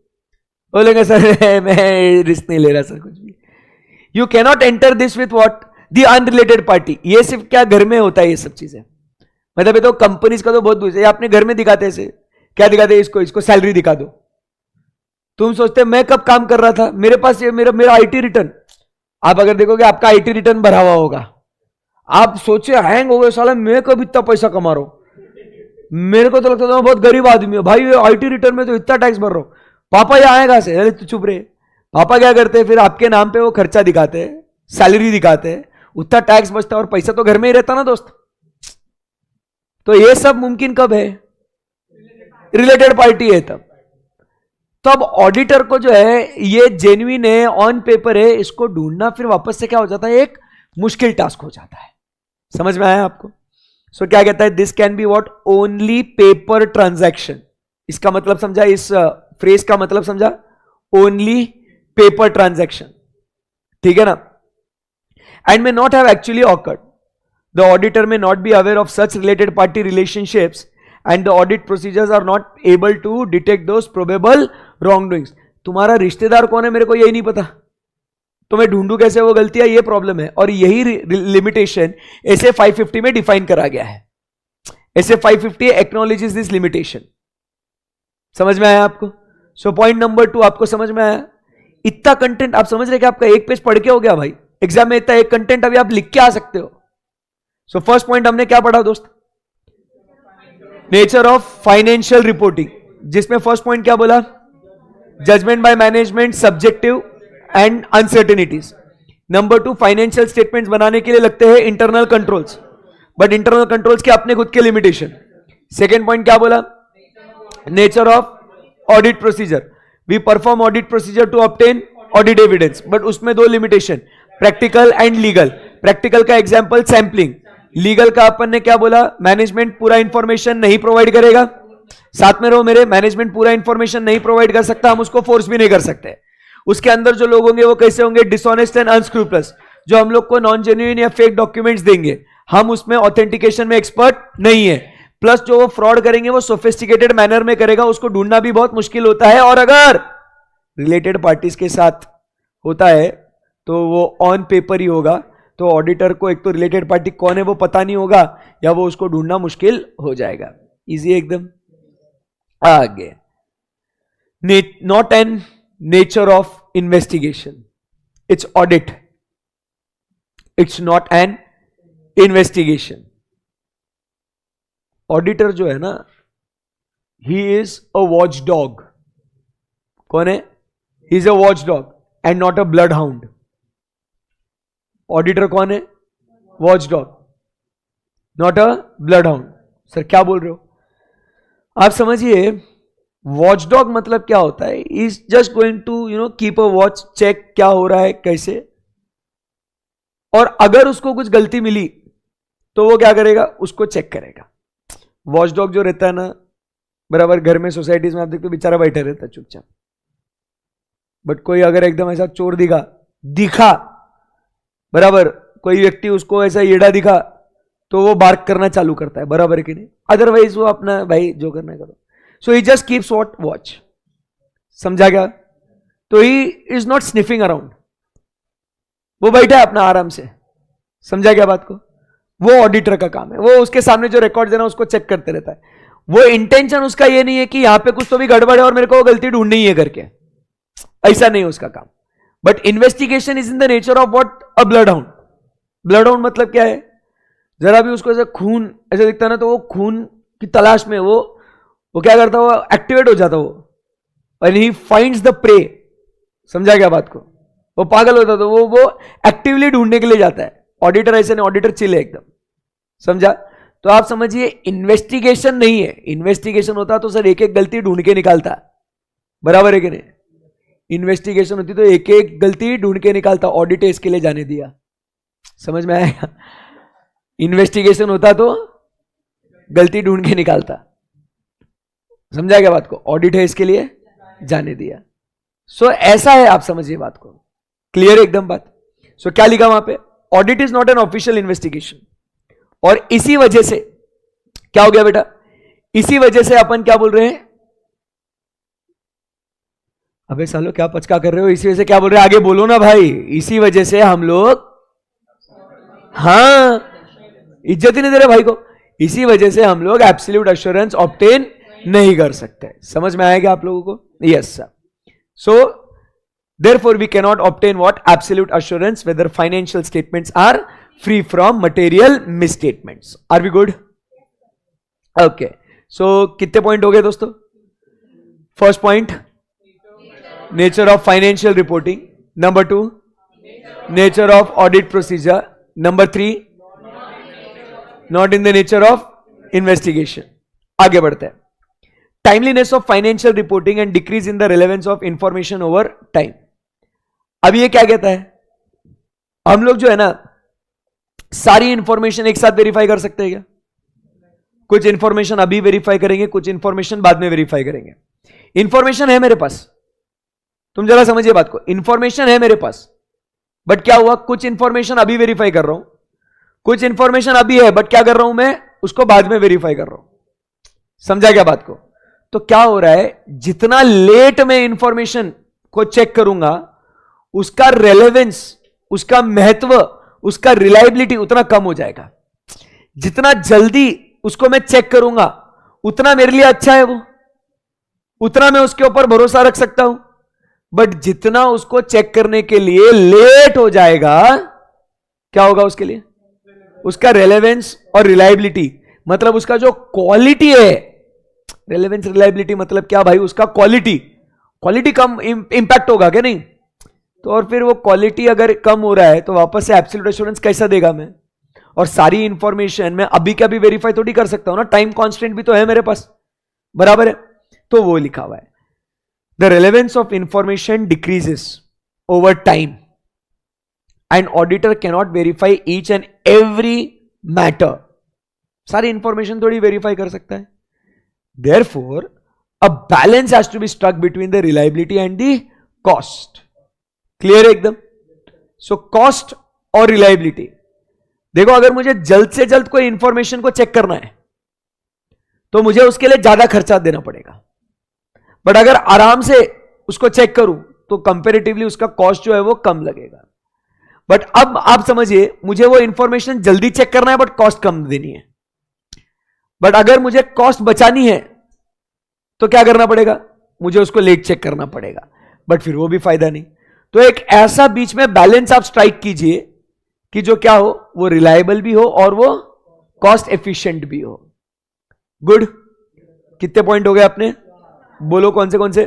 बोलेंगे सर मैं रिस्क नहीं ले रहा सर कुछ भी। You cannot enter this with what? The unrelated party. ये सिर्फ क्या घर में होता है ये सब चीजें? मतलब ये तो कंपनीज का तो बहुत दूर है, अपने घर में दिखाते हैं। क्या दिखाते हैं? इसको सैलरी दिखा दो। तुम सोचते मैं कब काम कर रहा था, मेरे पास ये मेरा आईटी रिटर्न। आप अगर देखोगे आपका आईटी रिटर्न भरा हुआ होगा, आप सोचे हैंग हो गए, साला मैं कब इतना पैसा कमा रहा हूं। मेरे को तो लगता था मैं बहुत गरीब आदमी हूं भाई, आईटी रिटर्न में तो इतना टैक्स भर रहा हूं। पापा ये आएगा से? अरे तू चुप रहे। पापा क्या करते हैं फिर? आपके नाम पे वो खर्चा दिखाते हैं, सैलरी दिखाते हैं, उतना टैक्स बचता है, और पैसा तो घर में ही रहता ना दोस्त। तो ये सब मुमकिन कब है? रिलेटेड पार्टी है तब। तो अब ऑडिटर को जो है ये जेन्युइन है, ऑन पेपर है, इसको ढूंढना फिर वापस से क्या हो जाता है? एक मुश्किल टास्क हो जाता है। समझ में आया आपको? सो क्या कहता है? This can be what? Only paper transaction. इसका मतलब समझा? इस फ्रेज का मतलब समझा? ओनली पेपर ट्रांजैक्शन, ठीक है ना? And may not have actually awkward. The auditor may not be aware of such related party relationships and the audit procedures are not able to detect those probable wrongdoings। तुम्हारा रिश्तेदार कौन है मेरे को यही नहीं पता, तो मैं ढूंढूं कैसे वो गलतियां? ये प्रॉब्लम है, और यही लिमिटेशन ऐसे 550 में डिफाइन करा गया है। ऐसे 550 एक्नॉलेजेस दिस लिमिटेशन। समझ में आया आपको? सो पॉइंट नंबर 2 आपको समझ में आया? इतना कंटेंट आप समझ रहे कि आपका एक पेज पढ़ के हो गया भाई। एग्जाम में इतना एक कंटेंट अभी आप लिख के आ सकते हो। सो फर्स्ट पॉइंट हमने क्या पढ़ा दोस्त? नेचर ऑफ फाइनेंशियल रिपोर्टिंग, जिसमें फर्स्ट पॉइंट क्या बोला? Judgement by management, subjective and uncertainties. Number 2, financial statements बनाने के लिए लगते हैं internal controls, but internal controls के अपने खुद के लिमिटेशन। सेकेंड पॉइंट क्या बोला? Nature of audit procedure, we perform audit procedure to obtain audit evidence, but उसमें दो limitation, practical and legal. Practical का एग्जाम्पल सैंपलिंग, लीगल का अपन ने क्या बोला? मैनेजमेंट पूरा इंफॉर्मेशन नहीं प्रोवाइड करेगा। साथ में रहो मेरे, मैनेजमेंट पूरा इंफॉर्मेशन नहीं प्रोवाइड कर सकता, हम उसको फोर्स भी नहीं कर सकते। उसके अंदर जो लोग होंगे वो कैसे होंगे? डिसऑनेस्ट एंड अनस्क्रूपलस, जो हम लोग को नॉन जेन्युइन या फेक डॉक्यूमेंट्स देंगे। हम उसमें ऑथेंटिकेशन में एक्सपर्ट नहीं है। प्लस जो वो फ्रॉड करेंगे वो सोफिस्टिकेटेड मैनर में करेगा, उसको ढूंढना भी बहुत मुश्किल होता है, और अगर रिलेटेड पार्टीज के साथ होता है तो वो ऑन पेपर ही होगा, तो ऑडिटर को एक तो रिलेटेड पार्टी कौन है वो पता नहीं होगा, या वो उसको ढूंढना मुश्किल हो जाएगा। इजी एकदम। आगे, not an nature of investigation, it's audit, it's not an investigation. Auditor जो है ना, he is a watch dog. कौन है? He is a watch dog and not a blood hound. Auditor कौन है? Watch dog, not a blood hound. Sir क्या बोल रहे हो आप? समझिए, वॉच डॉग मतलब क्या होता है? Is just going to keep a watch, check क्या हो रहा है कैसे, और अगर उसको कुछ गलती मिली तो वो क्या करेगा? उसको चेक करेगा। वॉच डॉग जो रहता है ना, बराबर घर में सोसाइटीज में आप देखते हो बेचारा बैठा रहता है चुपचाप, बट कोई अगर एकदम ऐसा चोर दिखा बराबर, कोई व्यक्ति उसको ऐसा येड़ा दिखा तो वो बार्क करना चालू करता है, बराबर है कि नहीं? अदरवाइज वो अपना भाई जो करना है करो। सो ही जस्ट कीप्स वॉच। समझा क्या? तो he is not sniffing around, वो बैठा है अपना आराम से। समझा क्या बात को? वो ऑडिटर का काम है, वो उसके सामने जो रिकॉर्ड देना उसको चेक करते रहता है। वो इंटेंशन उसका ये नहीं है कि यहां पे कुछ तो भी गड़बड़ है और मेरे को गलती ढूंढनी ही है करके, ऐसा नहीं उसका काम। But investigation is in the nature of what? A blood hound. Blood hound मतलब क्या है? जरा भी उसको ऐसा खून ऐसा दिखता है ना, तो वो खून की तलाश में वो क्या करता है? वो एक्टिवेट हो जाता, वो and he finds the prey. समझा क्या बात को? वो पागल होता तो वो एक्टिवली ढूंढने के लिए जाता है। ऑडिटर ऐसे नहीं, ऑडिटर चिल है एकदम। समझा? तो आप समझिए, इन्वेस्टिगेशन नहीं है। इन्वेस्टिगेशन होता तो सर एक एक गलती ढूंढ के निकालता, बराबर है कि नहीं? इन्वेस्टिगेशन होती तो एक एक गलती ढूंढ के निकालता, ऑडिट इसके लिए जाने दिया। समझ में आएगा? इन्वेस्टिगेशन होता तो गलती ढूंढ के निकालता। समझा क्या बात को? ऑडिट है इसके लिए जाने दिया। सो ऐसा है, आप समझिए बात को। क्लियर एकदम बात? सो क्या लिखा वहां पे? Audit is not an official investigation. और इसी वजह से क्या हो गया बेटा? इसी वजह से अपन क्या बोल रहे हैं? अबे सालो क्या पचका कर रहे हो? इसी वजह से क्या बोल रहे हैं? आगे बोलो ना भाई। इसी वजह से हम लोग, हाँ, इज्जत ही नहीं दे रहे भाई को। इसी वजह से हम लोग एब्सोल्यूट एश्योरेंस ऑब्टेन नहीं कर सकते। समझ में आएगा आप लोगों को? Yes sir. So therefore we cannot obtain what? Absolute assurance whether financial statements are free from material misstatements. Are we good? Okay. So कितने पॉइंट हो गए दोस्तों? First point, nature of financial reporting. Number 2, nature of audit procedure. Number 3, not in the nature of investigation. आगे बढ़ते हैं। Timeliness of financial reporting and decrease in the relevance of information over time. अब ये क्या कहता है? हम लोग जो है ना, सारी इंफॉर्मेशन एक साथ वेरीफाई कर सकते हैं क्या? कुछ इंफॉर्मेशन अभी वेरीफाई करेंगे, कुछ इंफॉर्मेशन बाद में वेरीफाई करेंगे। इंफॉर्मेशन है मेरे पास, तुम जरा समझिए बात को। इंफॉर्मेशन है मेरे पास, बट क्या हुआ? कुछ इंफॉर्मेशन अभी वेरीफाई कर रहा हूं, कुछ इंफॉर्मेशन अभी है, बट क्या कर रहा हूं मैं? उसको बाद में वेरीफाई कर रहा हूं। समझा क्या बात को? तो क्या हो रहा है? जितना लेट में इंफॉर्मेशन को चेक करूंगा, उसका रेलेवेंस, उसका महत्व, उसका रिलायबिलिटी उतना कम हो जाएगा। जितना जल्दी उसको मैं चेक करूंगा, उतना मेरे लिए अच्छा है, वो उतना मैं उसके ऊपर भरोसा रख सकता हूं। बट जितना उसको चेक करने के लिए लेट हो जाएगा, क्या होगा उसके लिए? उसका रेलेवेंस और रिलायबिलिटी, मतलब उसका जो क्वालिटी है, रेलेवेंस रिलायबिलिटी मतलब क्या भाई? उसका क्वालिटी कम इंपैक्ट होगा क्या? नहीं तो और फिर वो क्वालिटी अगर कम हो रहा है तो वापस से एब्सोल्यूट एश्योरेंस कैसा देगा मैं? और सारी इंफॉर्मेशन मैं अभी क्या भी वेरीफाई थोड़ी कर सकता हूं ना, टाइम कांस्टेंट भी तो है मेरे पास, बराबर है? तो वो लिखा हुआ है, the relevance of information decreases over time and auditor cannot verify each and every matter. सारी इंफॉर्मेशन थोड़ी वेरीफाई कर सकता है। Therefore, a balance has to be struck between the reliability and the cost. Clear है एकदम? So cost और reliability. देखो, अगर मुझे जल्द से जल्द कोई इंफॉर्मेशन को चेक करना है तो मुझे उसके लिए ज्यादा खर्चा देना पड़ेगा। बट अगर आराम से उसको चेक करूं तो कंपेरेटिवली उसका कॉस्ट जो है वो कम लगेगा। बट अब आप समझिए, मुझे वो इंफॉर्मेशन जल्दी चेक करना है बट कॉस्ट कम देनी है। बट अगर मुझे कॉस्ट बचानी है तो क्या करना पड़ेगा, मुझे उसको लेट चेक करना पड़ेगा, बट फिर वो भी फायदा नहीं। तो एक ऐसा बीच में बैलेंस आप स्ट्राइक कीजिए कि जो क्या हो, वो रिलायबल भी हो और वो कॉस्ट एफिशिएंट भी हो। गुड, कितने पॉइंट हो गए आपने, बोलो कौन से?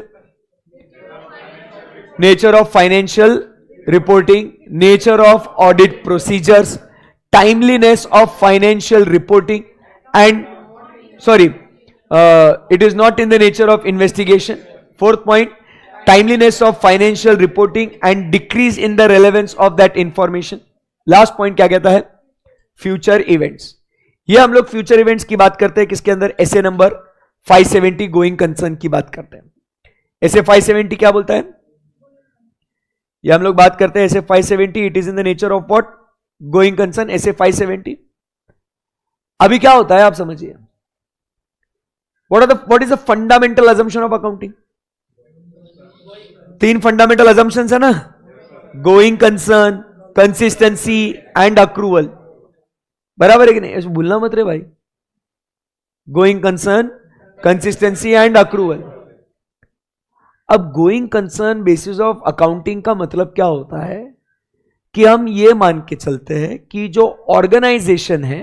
Nature of financial reporting, nature of audit procedures, timeliness of financial reporting and it is not in the nature of investigation. Fourth point, timeliness of financial reporting and decrease in the relevance of that information. Last point क्या कहता है, future events. ये हम लोग future events की बात करते हैं किसके अंदर, essay नंबर 570 going concern की बात करते हैं। essay 570 क्या बोलता है, ये हम लोग बात करते हैं essay 570, it is in the nature of what, going concern, essay 570। अभी क्या होता है आप समझिए, what is the fundamental assumption of accounting? 3 fundamental assumptions है ना, going concern, consistency and accrual। बराबर है कि नहीं, ऐसे भूलना मत रे भाई, going concern, consistency and accrual। अब going concern basis of accounting का मतलब क्या होता है कि हम ये मान के चलते हैं कि जो ऑर्गेनाइजेशन है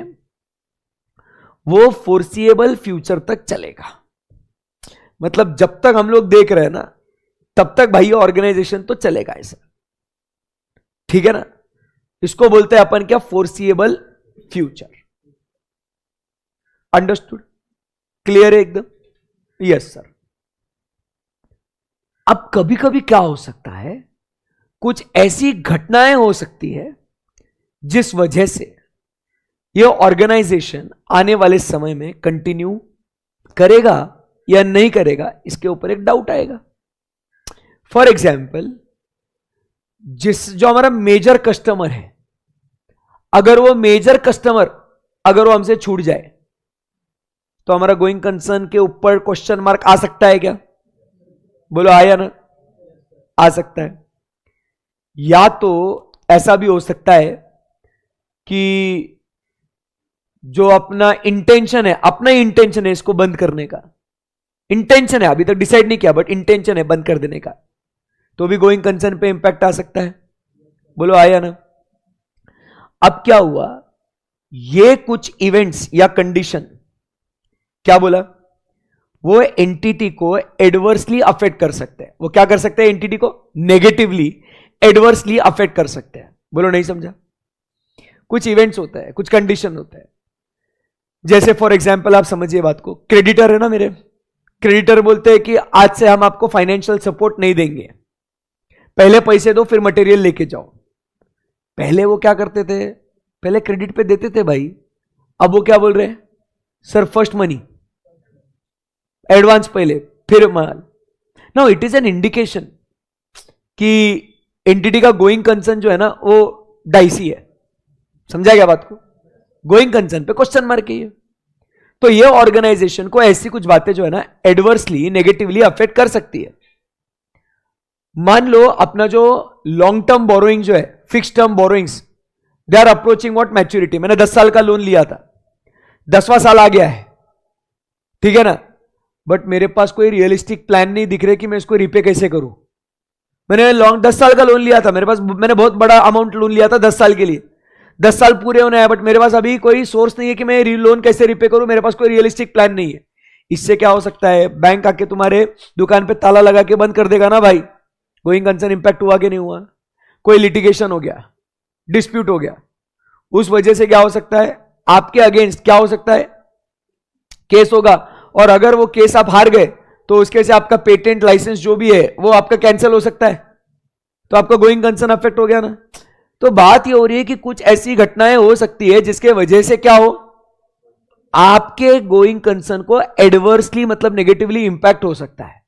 वो फोर्सिएबल फ्यूचर तक चलेगा। मतलब जब तक हम लोग देख रहे हैं ना तब तक भाई ऑर्गेनाइजेशन तो चलेगा ऐसा, ठीक है ना। इसको बोलते हैं अपन क्या, फोर्सिएबल फ्यूचर। अंडरस्टूड, क्लियर है एकदम, यस सर। अब कभी कभी क्या हो सकता है, कुछ ऐसी घटनाएं हो सकती है जिस वजह से यह ऑर्गेनाइजेशन आने वाले समय में कंटिन्यू करेगा या नहीं करेगा, इसके ऊपर एक डाउट आएगा। फॉर एग्जाम्पल, जो हमारा मेजर कस्टमर है, अगर वो मेजर कस्टमर अगर वो हमसे छूट जाए तो हमारा गोइंग कंसर्न के ऊपर क्वेश्चन मार्क आ सकता है क्या, बोलो आया ना, आ सकता है। या तो ऐसा भी हो सकता है कि जो अपना इंटेंशन है इसको बंद करने का, इंटेंशन है, अभी तक डिसाइड नहीं किया बट इंटेंशन है बंद कर देने का, तो भी गोइंग कंसर्न पे इंपैक्ट आ सकता है, बोलो आया ना। अब क्या हुआ, ये कुछ इवेंट्स या कंडीशन, क्या बोला, वो एंटिटी को एडवर्सली अफेक्ट कर सकते हैं। वो क्या कर सकते हैं, एंटिटी को नेगेटिवली एडवर्सली अफेक्ट कर सकते हैं। बोलो नहीं समझा, कुछ इवेंट्स होता है, कुछ कंडीशन होता है। जैसे फॉर एग्जाम्पल आप समझिए बात को, क्रेडिटर है ना मेरे, क्रेडिटर बोलते हैं कि आज से हम आपको फाइनेंशियल सपोर्ट नहीं देंगे, पहले पैसे दो फिर मटेरियल लेके जाओ। पहले वो क्या करते थे, पहले क्रेडिट पे देते थे भाई, अब वो क्या बोल रहे हैं, सर फर्स्ट मनी, एडवांस पहले फिर माल। No, it is an indication कि एंटिटी का गोइंग कंसर्न जो है ना वो डाइसी है। समझा क्या बात को, गोइंग कंसर्न पे क्वेश्चन मार्क है। तो ये ऑर्गेनाइजेशन को ऐसी कुछ बातें जो है ना एडवर्सली नेगेटिवली अफेक्ट कर सकती है। मान लो अपना जो लॉन्ग टर्म बोरोइंग जो है, fix term borrowings, they are approaching what maturity. मैंने 10 साल का लोन लिया था, 10वां साल आ गया है, ठीक है ना, बट मेरे पास कोई रियलिस्टिक प्लान नहीं दिख रहा कि मैं इसको रिपे कैसे करूं। मैंने 10 साल का लोन लिया था, मेरे पास, मैंने बहुत बड़ा अमाउंट लोन लिया था 10 साल के लिए, 10 साल पूरे होने आए, बट मेरे पास अभी कोई सोर्स नहीं है कि मैं लोन कैसे रिपे करूं, मेरे पास कोई रियलिस्टिक प्लान नहीं है। इससे क्या हो सकता है, बैंक आके तुम्हारे दुकान पे ताला लगा के बंद कर देगा ना भाई। गोइंग कंसर्न इंपैक्ट हुआ कि नहीं हुआ, कोई लिटिगेशन हो गया, डिस्प्यूट हो गया, उस वजह से क्या हो सकता है, आपके अगेंस्ट क्या हो सकता है, केस होगा, और अगर वो केस आप हार गए तो उसके से आपका पेटेंट लाइसेंस जो भी है वो आपका कैंसिल हो सकता है, तो आपका गोइंग कंसर्न अफेक्ट हो गया ना। तो बात ये हो रही है कि कुछ ऐसी घटनाएं हो सकती है जिसके वजह से क्या हो, आपके गोइंग कंसर्न को एडवर्सली मतलब नेगेटिवली इंपैक्ट हो सकता है।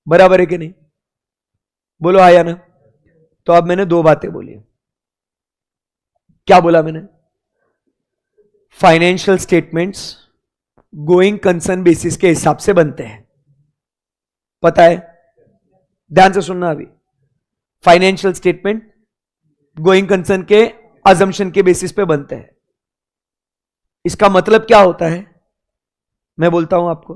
बराबर है कि नहीं, बोलो आया ना। तो अब मैंने 2 बातें बोली, क्या बोला मैंने, financial statements going concern basis के हिसाब से बनते हैं, पता है? ध्यान से सुनना। अभी फाइनेंशियल स्टेटमेंट गोइंग कंसर्न के अजम्पशन के बेसिस पे बनते हैं। इसका मतलब क्या होता है मैं बोलता हूं आपको।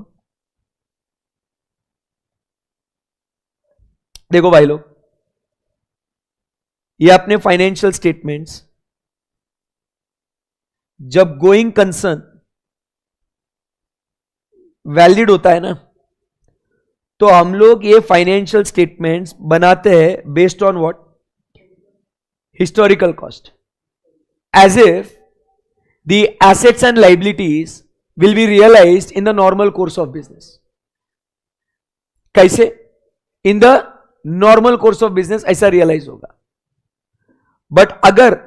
देखो भाई लोग, ये अपने फाइनेंशियल स्टेटमेंट्स जब गोइंग कंसर्न वैलिड होता है ना, तो हम लोग ये फाइनेंशियल स्टेटमेंट्स बनाते हैं based on what? Historical cost, as if the assets and liabilities will be realised in the normal course of business. कैसे? In the normal course of business ऐसा रियलाइज होगा। बट अगर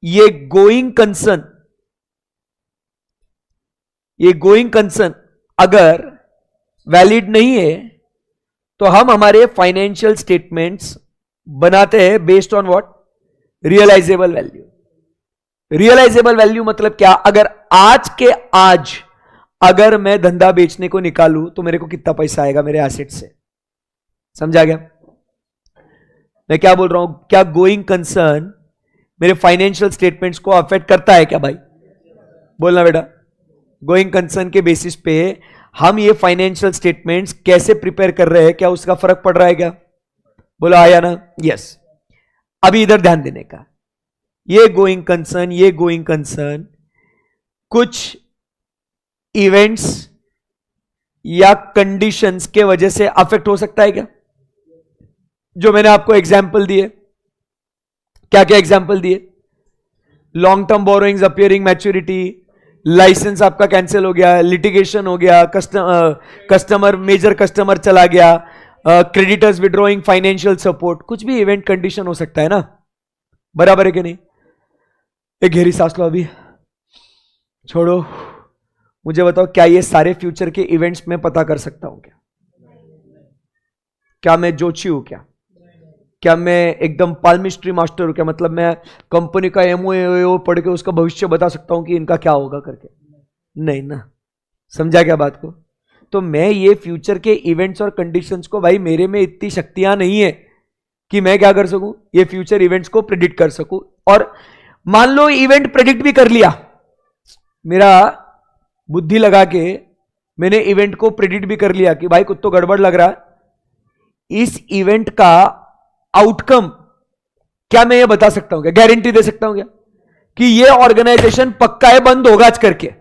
ये गोइंग कंसर्न अगर valid नहीं है, तो हम हमारे फाइनेंशियल स्टेटमेंट्स बनाते हैं based on what? Realisable value. Realisable value मतलब क्या? अगर आज के आज अगर मैं धंधा बेचने को निकालूं तो मेरे को कितना पैसा आएगा मेरे एसेट से? समझा गया मैं क्या बोल रहा हूं? क्या गोइंग कंसर्न मेरे फाइनेंशियल स्टेटमेंट्स को अफेक्ट करता है क्या भाई? बोलना बेटा। गोइंग कंसर्न के बेसिस पे हम ये फाइनेंशियल स्टेटमेंट्स कैसे प्रिपेयर कर रहे हैं, क्या उसका फर्क पड़ रहा है क्या? बोला आया ना? यस। अभी इधर ध्यान देने का, ये गोइंग कंसर्न कुछ इवेंट्स या कंडीशंस के वजह से अफेक्ट हो सकता है क्या? जो मैंने आपको एग्जाम्पल दिए, क्या क्या एग्जाम्पल दिए? Long term borrowings appearing maturity, licence आपका कैंसिल हो गया, लिटिगेशन हो गया, मेजर कस्टमर चला गया, क्रेडिटर्स विड्रॉइंग फाइनेंशियल सपोर्ट, कुछ भी इवेंट कंडीशन हो सकता है ना, बराबर है कि नहीं? एक गहरी सांस लो, अभी छोड़ो। मुझे बताओ, क्या ये सारे फ्यूचर के इवेंट्स में पता कर सकता हूं क्या? क्या मैं जोशी हूं क्या मैं एकदम पाल्मिस्ट्री मास्टर हूं क्या? मतलब मैं कंपनी का एमओ पढ़ के उसका भविष्य बता सकता हूं कि इनका क्या होगा करके? नहीं ना। समझा क्या बात को? तो मैं ये फ्यूचर के इवेंट्स और कंडीशंस को, भाई मेरे में इतनी शक्तियां नहीं है कि मैं क्या कर सकूं, ये फ्यूचर इवेंट्स को प्रेडिक्ट कर सकूं। और मान लो इवेंट प्रेडिक्ट भी कर लिया, मेरा बुद्धि लगा के मैंने इवेंट को प्रेडिक्ट भी कर लिया कि भाई कुछ तो गड़बड़ लग रहा है, इस इवेंट का आउटकम क्या मैं ये बता सकता हूं क्या? गारंटी दे सकता हूं क्या कि ये ऑर्गेनाइजेशन पक्का है बंद होगा आज करके?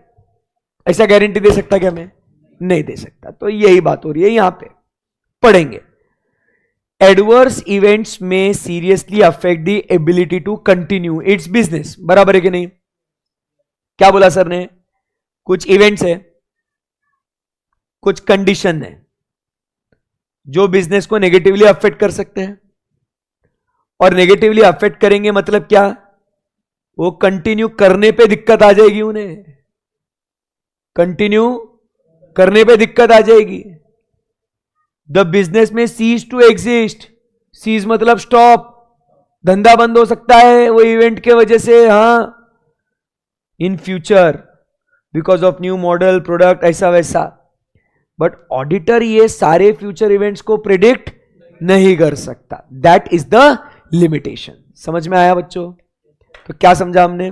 ऐसा गारंटी दे सकता क्या मैं? नहीं दे सकता। तो यही बात हो रही है, यहां पे पढ़ेंगे। एडवर्स इवेंट्स में seriously affect the ability to continue its business, बराबर है कि नहीं? क्या बोला सर ने? कुछ इवेंट्स है, कुछ कंडीशन है जो बिजनेस को नेगेटिवली अफेक्ट कर सकते हैं, और नेगेटिवली अफेक्ट करेंगे मतलब क्या? वो कंटिन्यू करने पे दिक्कत आ जाएगी, उन्हें कंटिन्यू करने पे दिक्कत आ जाएगी। द बिजनेस में सीज टू एग्जिस्ट, सीज मतलब स्टॉप, धंधा बंद हो सकता है वो इवेंट के वजह से। हां, in future because of new model product, ऐसा वैसा। बट ऑडिटर ये सारे फ्यूचर इवेंट्स को प्रिडिक्ट नहीं कर सकता। That is the limitation. समझ में आया बच्चों? तो क्या समझा हमने?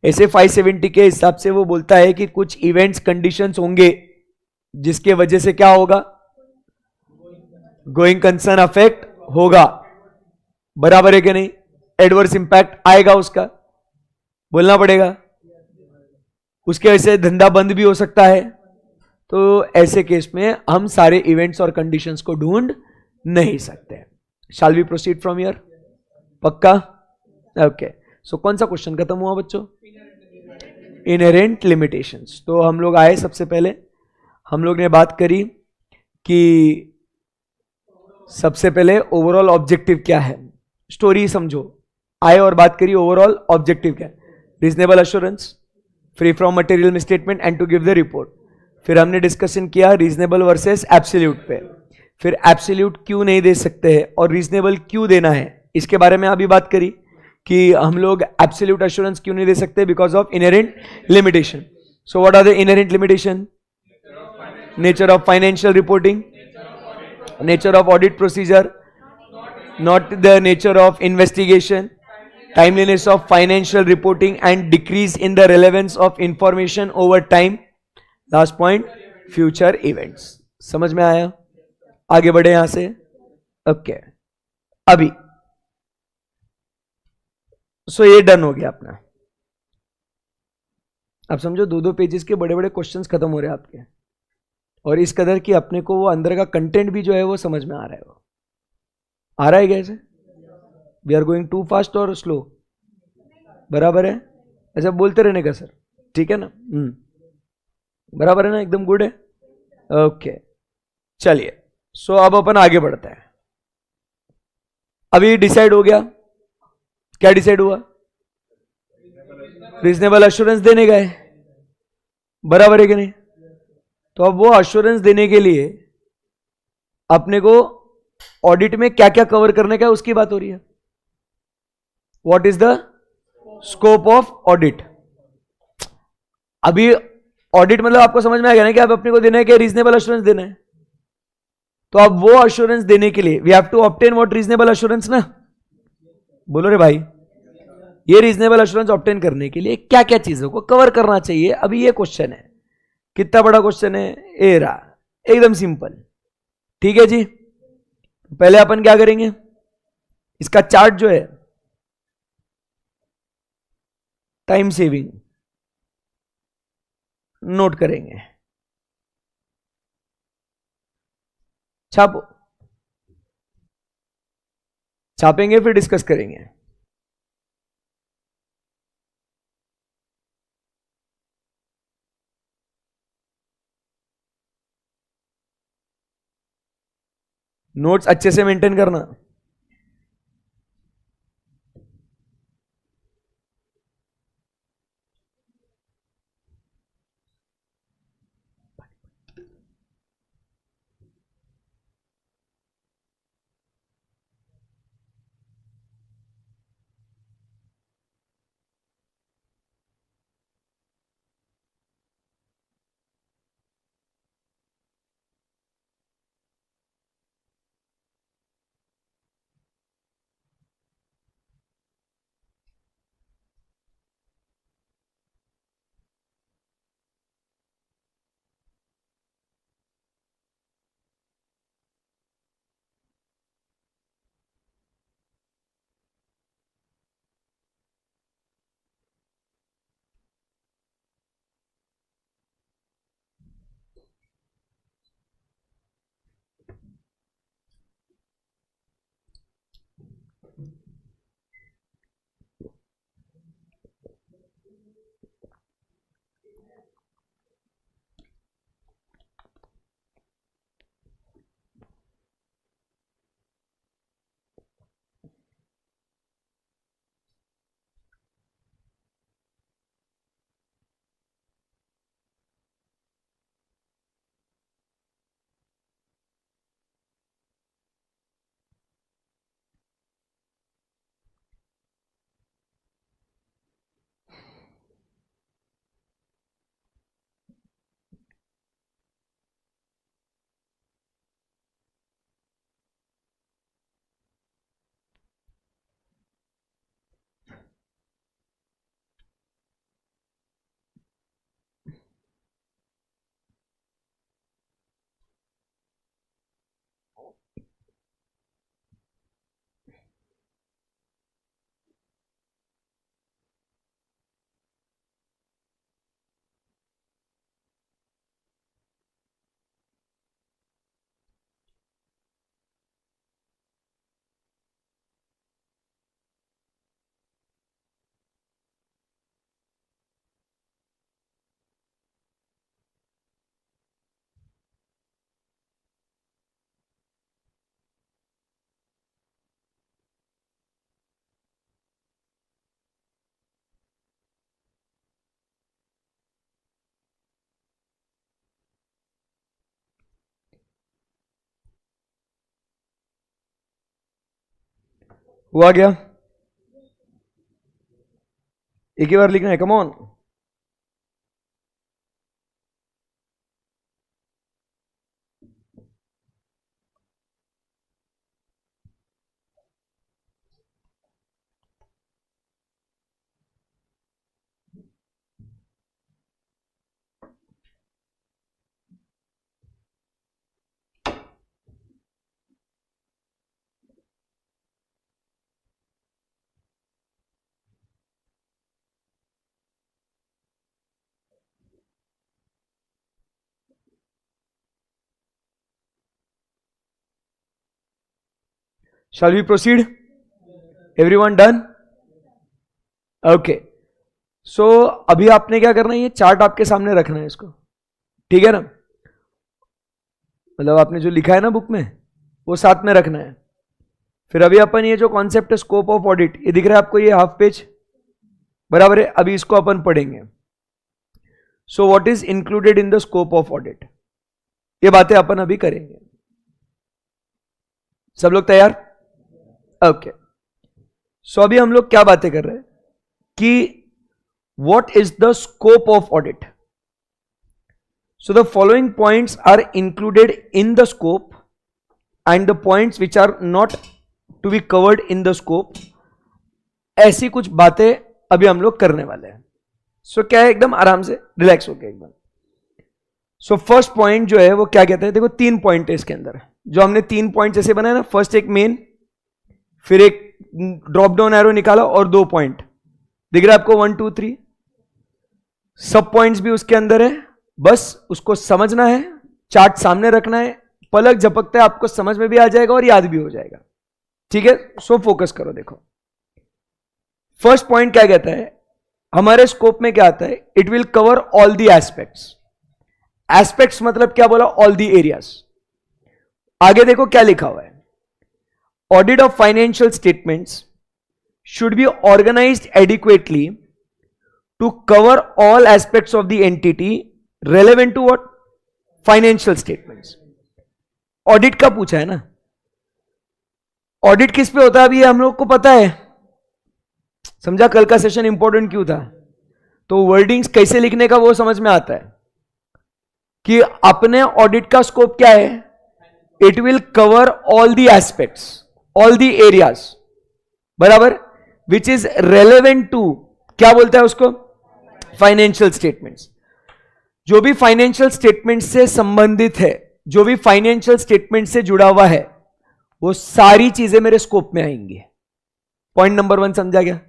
ऐसे 570 के हिसाब से वो बोलता है कि कुछ इवेंट्स कंडीशंस होंगे जिसके वजह से क्या होगा? गोइंग कंसर्न अफेक्ट होगा, बराबर है कि नहीं? एडवर्स इंपैक्ट आएगा उसका, बोलना पड़ेगा। उसके वजह से धंधा बंद भी हो सकता है। तो ऐसे केस में हम सारे इवेंट्स और कंडीशंस को ढूंढ नहीं सकते। Shall we proceed from here? पक्का? ओके। सो कौन सा क्वेश्चन खत्म हुआ बच्चों? Inherent limitations. तो हम लोग आए, सबसे पहले हम लोग ने बात करी कि सबसे पहले ओवरऑल ऑब्जेक्टिव क्या है, स्टोरी समझो। आए और बात करी ओवरऑल ऑब्जेक्टिव क्या है? Reasonable assurance, free from material misstatement and to give the report. फिर हमने डिस्कशन किया रीजनेबल वर्सेस एब्सोल्यूट पे। फिर एब्सोल्यूट क्यों नहीं दे सकते हैं और रीजनेबल क्यों देना है, इसके बारे में अभी बात करी कि हम लोग एब्सोल्यूट एश्योरेंस क्यों नहीं दे सकते, because of inherent limitation. So what are the inherent limitation? Nature of financial reporting, nature of audit procedure, not the nature of investigation, timeliness of financial reporting and decrease in the relevance of information over time. Last point, future events. समझ में आया? आगे बढ़े यहां से. Okay अभी सो ये done हो गया अपना. अब समझो दो दो पेजेस के बड़े बड़े क्वेश्चंस खत्म हो रहे हैं आपके, और इस कदर कि अपने को वो अंदर का कंटेंट भी जो है वो समझ में आ रहा है. वो आ रहा है कैसे? We are going to fast और स्लो? बराबर है? ऐसा बोलते रहने का सर, ठीक है ना? बराबर है ना? एकदम गुड है. ओके चलिए, सो अब अपन आगे बढ़ते हैं. अभी डिसाइड हो गया. क्या डिसाइड हुआ? रीजनेबल अश्योरेंस देने गए, बराबर है कि नहीं? तो अब वो अश्योरेंस देने के लिए अपने को ऑडिट में क्या क्या कवर करने का है उसकी बात हो रही है. What is the scope of audit? अभी ऑडिट मतलब आपको समझ में आ गया ना कि अब अपने को देना है कि रीजनेबल अश्योरेंस देना है. तो अब वो अश्योरेंस देने के लिए we have to obtain what? Reasonable assurance ना. बोलो रे भाई, ये रीजनेबल अश्योरेंस ऑब्टेन करने के लिए क्या क्या चीजों को कवर करना चाहिए? अभी ये क्वेश्चन है. कितना बड़ा क्वेश्चन है? ए रहा, एकदम सिंपल. ठीक है जी. पहले अपन क्या करेंगे, इसका चार्ट जो है टाइम सेविंग नोट करेंगे. छापो, छापेंगे फिर डिस्कस करेंगे. नोट्स अच्छे से मेंटेन करना. हुआ क्या? एक ही बार लिखना है, come on. Shall we proceed? Everyone done? Okay. So अभी आपने क्या करना है, ये चार्ट आपके सामने रखना है इसको, ठीक है ना? मतलब आपने जो लिखा है ना बुक में वो साथ में रखना है. फिर अभी अपन ये जो कॉन्सेप्ट है स्कोप ऑफ ऑडिट, ये दिख रहा है आपको, ये हाफ पेज बराबर है. अभी इसको अपन पढ़ेंगे. सो what is included in the scope of audit, ये बातें अपन अभी करेंगे. सब लोग तैयार? ओके. सो अभी हम लोग क्या बातें कर रहे हैं कि what is the scope of audit. So the following points are included in the scope and the points which are not to be covered in the scope. ऐसी कुछ बातें अभी हम लोग करने वाले हैं. सो क्या है, एकदम आराम से रिलैक्स होके एकदम. सो फर्स्ट पॉइंट जो है वो क्या कहते हैं, देखो 3 पॉइंट है इसके अंदर, जो हमने 3 पॉइंट ऐसे बनाए ना. फर्स्ट एक मेन, फिर एक ड्रॉप डाउन एरो निकाला और 2 पॉइंट दिख रहा है आपको, 1 2 3. सब पॉइंट्स भी उसके अंदर है, बस उसको समझना है, चार्ट सामने रखना है, पलक झपकता है आपको समझ में भी आ जाएगा और याद भी हो जाएगा, ठीक है? सो फोकस करो. देखो फर्स्ट पॉइंट क्या कहता है, हमारे स्कोप में क्या आता है, it will cover all the aspects. Aspects मतलब क्या बोला, ऑल द एरियाज. आगे देखो क्या लिखा हुआ है, audit of financial statements should be organised adequately to cover all aspects of the entity relevant to what? Financial statements. Audit का पूछा है ना, ऑडिट किस पे होता है अभी हम लोग को पता है. समझा कल का सेशन इंपॉर्टेंट क्यों था? तो वर्डिंग्स कैसे लिखने का वो समझ में आता है कि अपने ऑडिट का स्कोप क्या है. It will cover all the aspects, all the areas, बराबर, विच इज रेलेवेंट टू, क्या बोलता है उसको, फाइनेंशियल स्टेटमेंट्स. जो भी फाइनेंशियल स्टेटमेंट से संबंधित है, जो भी फाइनेंशियल स्टेटमेंट से जुड़ा हुआ है, वो सारी चीजें मेरे स्कोप में आएंगी. पॉइंट नंबर 1 समझा गया?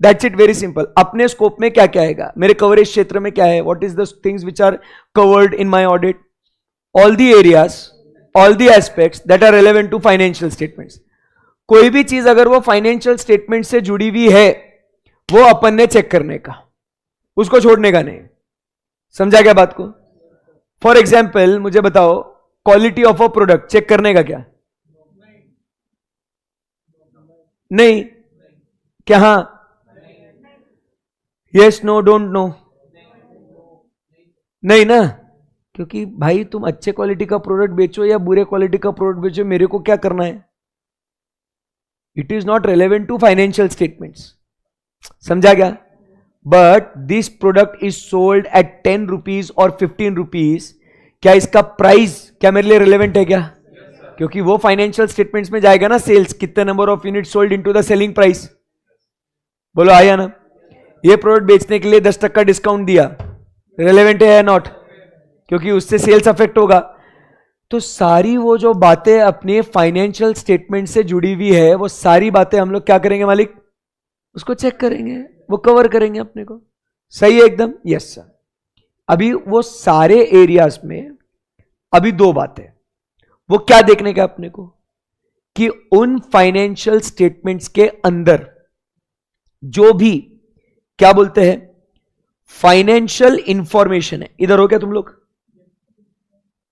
That's it, very simple. अपने स्कोप में क्या क्या आएगा, मेरे कवरेज क्षेत्र में क्या है, what is the things which are covered in my audit, all the areas, all the aspects that are relevant to financial statements. कोई भी चीज अगर वो फाइनेंशियल स्टेटमेंट से जुड़ी हुई है, वो अपन ने चेक करने का, उसको छोड़ने का नहीं. समझा क्या बात को? फॉर एग्जाम्पल मुझे बताओ, quality of a product check करने का क्या? नहीं. क्या? हां, यस, नो, डोंट नो, नहीं ना. क्योंकि भाई तुम अच्छे क्वालिटी का प्रोडक्ट बेचो या बुरे क्वालिटी का प्रोडक्ट बेचो, मेरे को क्या करना है? It is not relevant to financial statements. समझा क्या? But this product is sold at 10 rupees और 15 रुपीज, क्या इसका प्राइस क्या मेरे लिए रिलेवेंट है क्या? क्योंकि वो फाइनेंशियल स्टेटमेंट्स में जाएगा ना, सेल्स, कितने number of unit sold into the selling price. बोलो आया ना? ये प्रोडक्ट बेचने के लिए 10% डिस्काउंट दिया, रिलेवेंट है या नॉट? क्योंकि उससे सेल्स अफेक्ट होगा. तो सारी वो जो बातें अपने फाइनेंशियल स्टेटमेंट से जुड़ी हुई है, वो सारी बातें हम लोग क्या करेंगे मालिक, उसको चेक करेंगे, वो कवर करेंगे अपने को. सही है एकदम? Yes sir. अभी वो सारे एरियाज में अभी 2 बातें, वो क्या देखने का अपने को, कि उन फाइनेंशियल स्टेटमेंट्स के अंदर जो भी क्या बोलते हैं फाइनेंशियल इंफॉर्मेशन है. इधर हो क्या तुम लोग?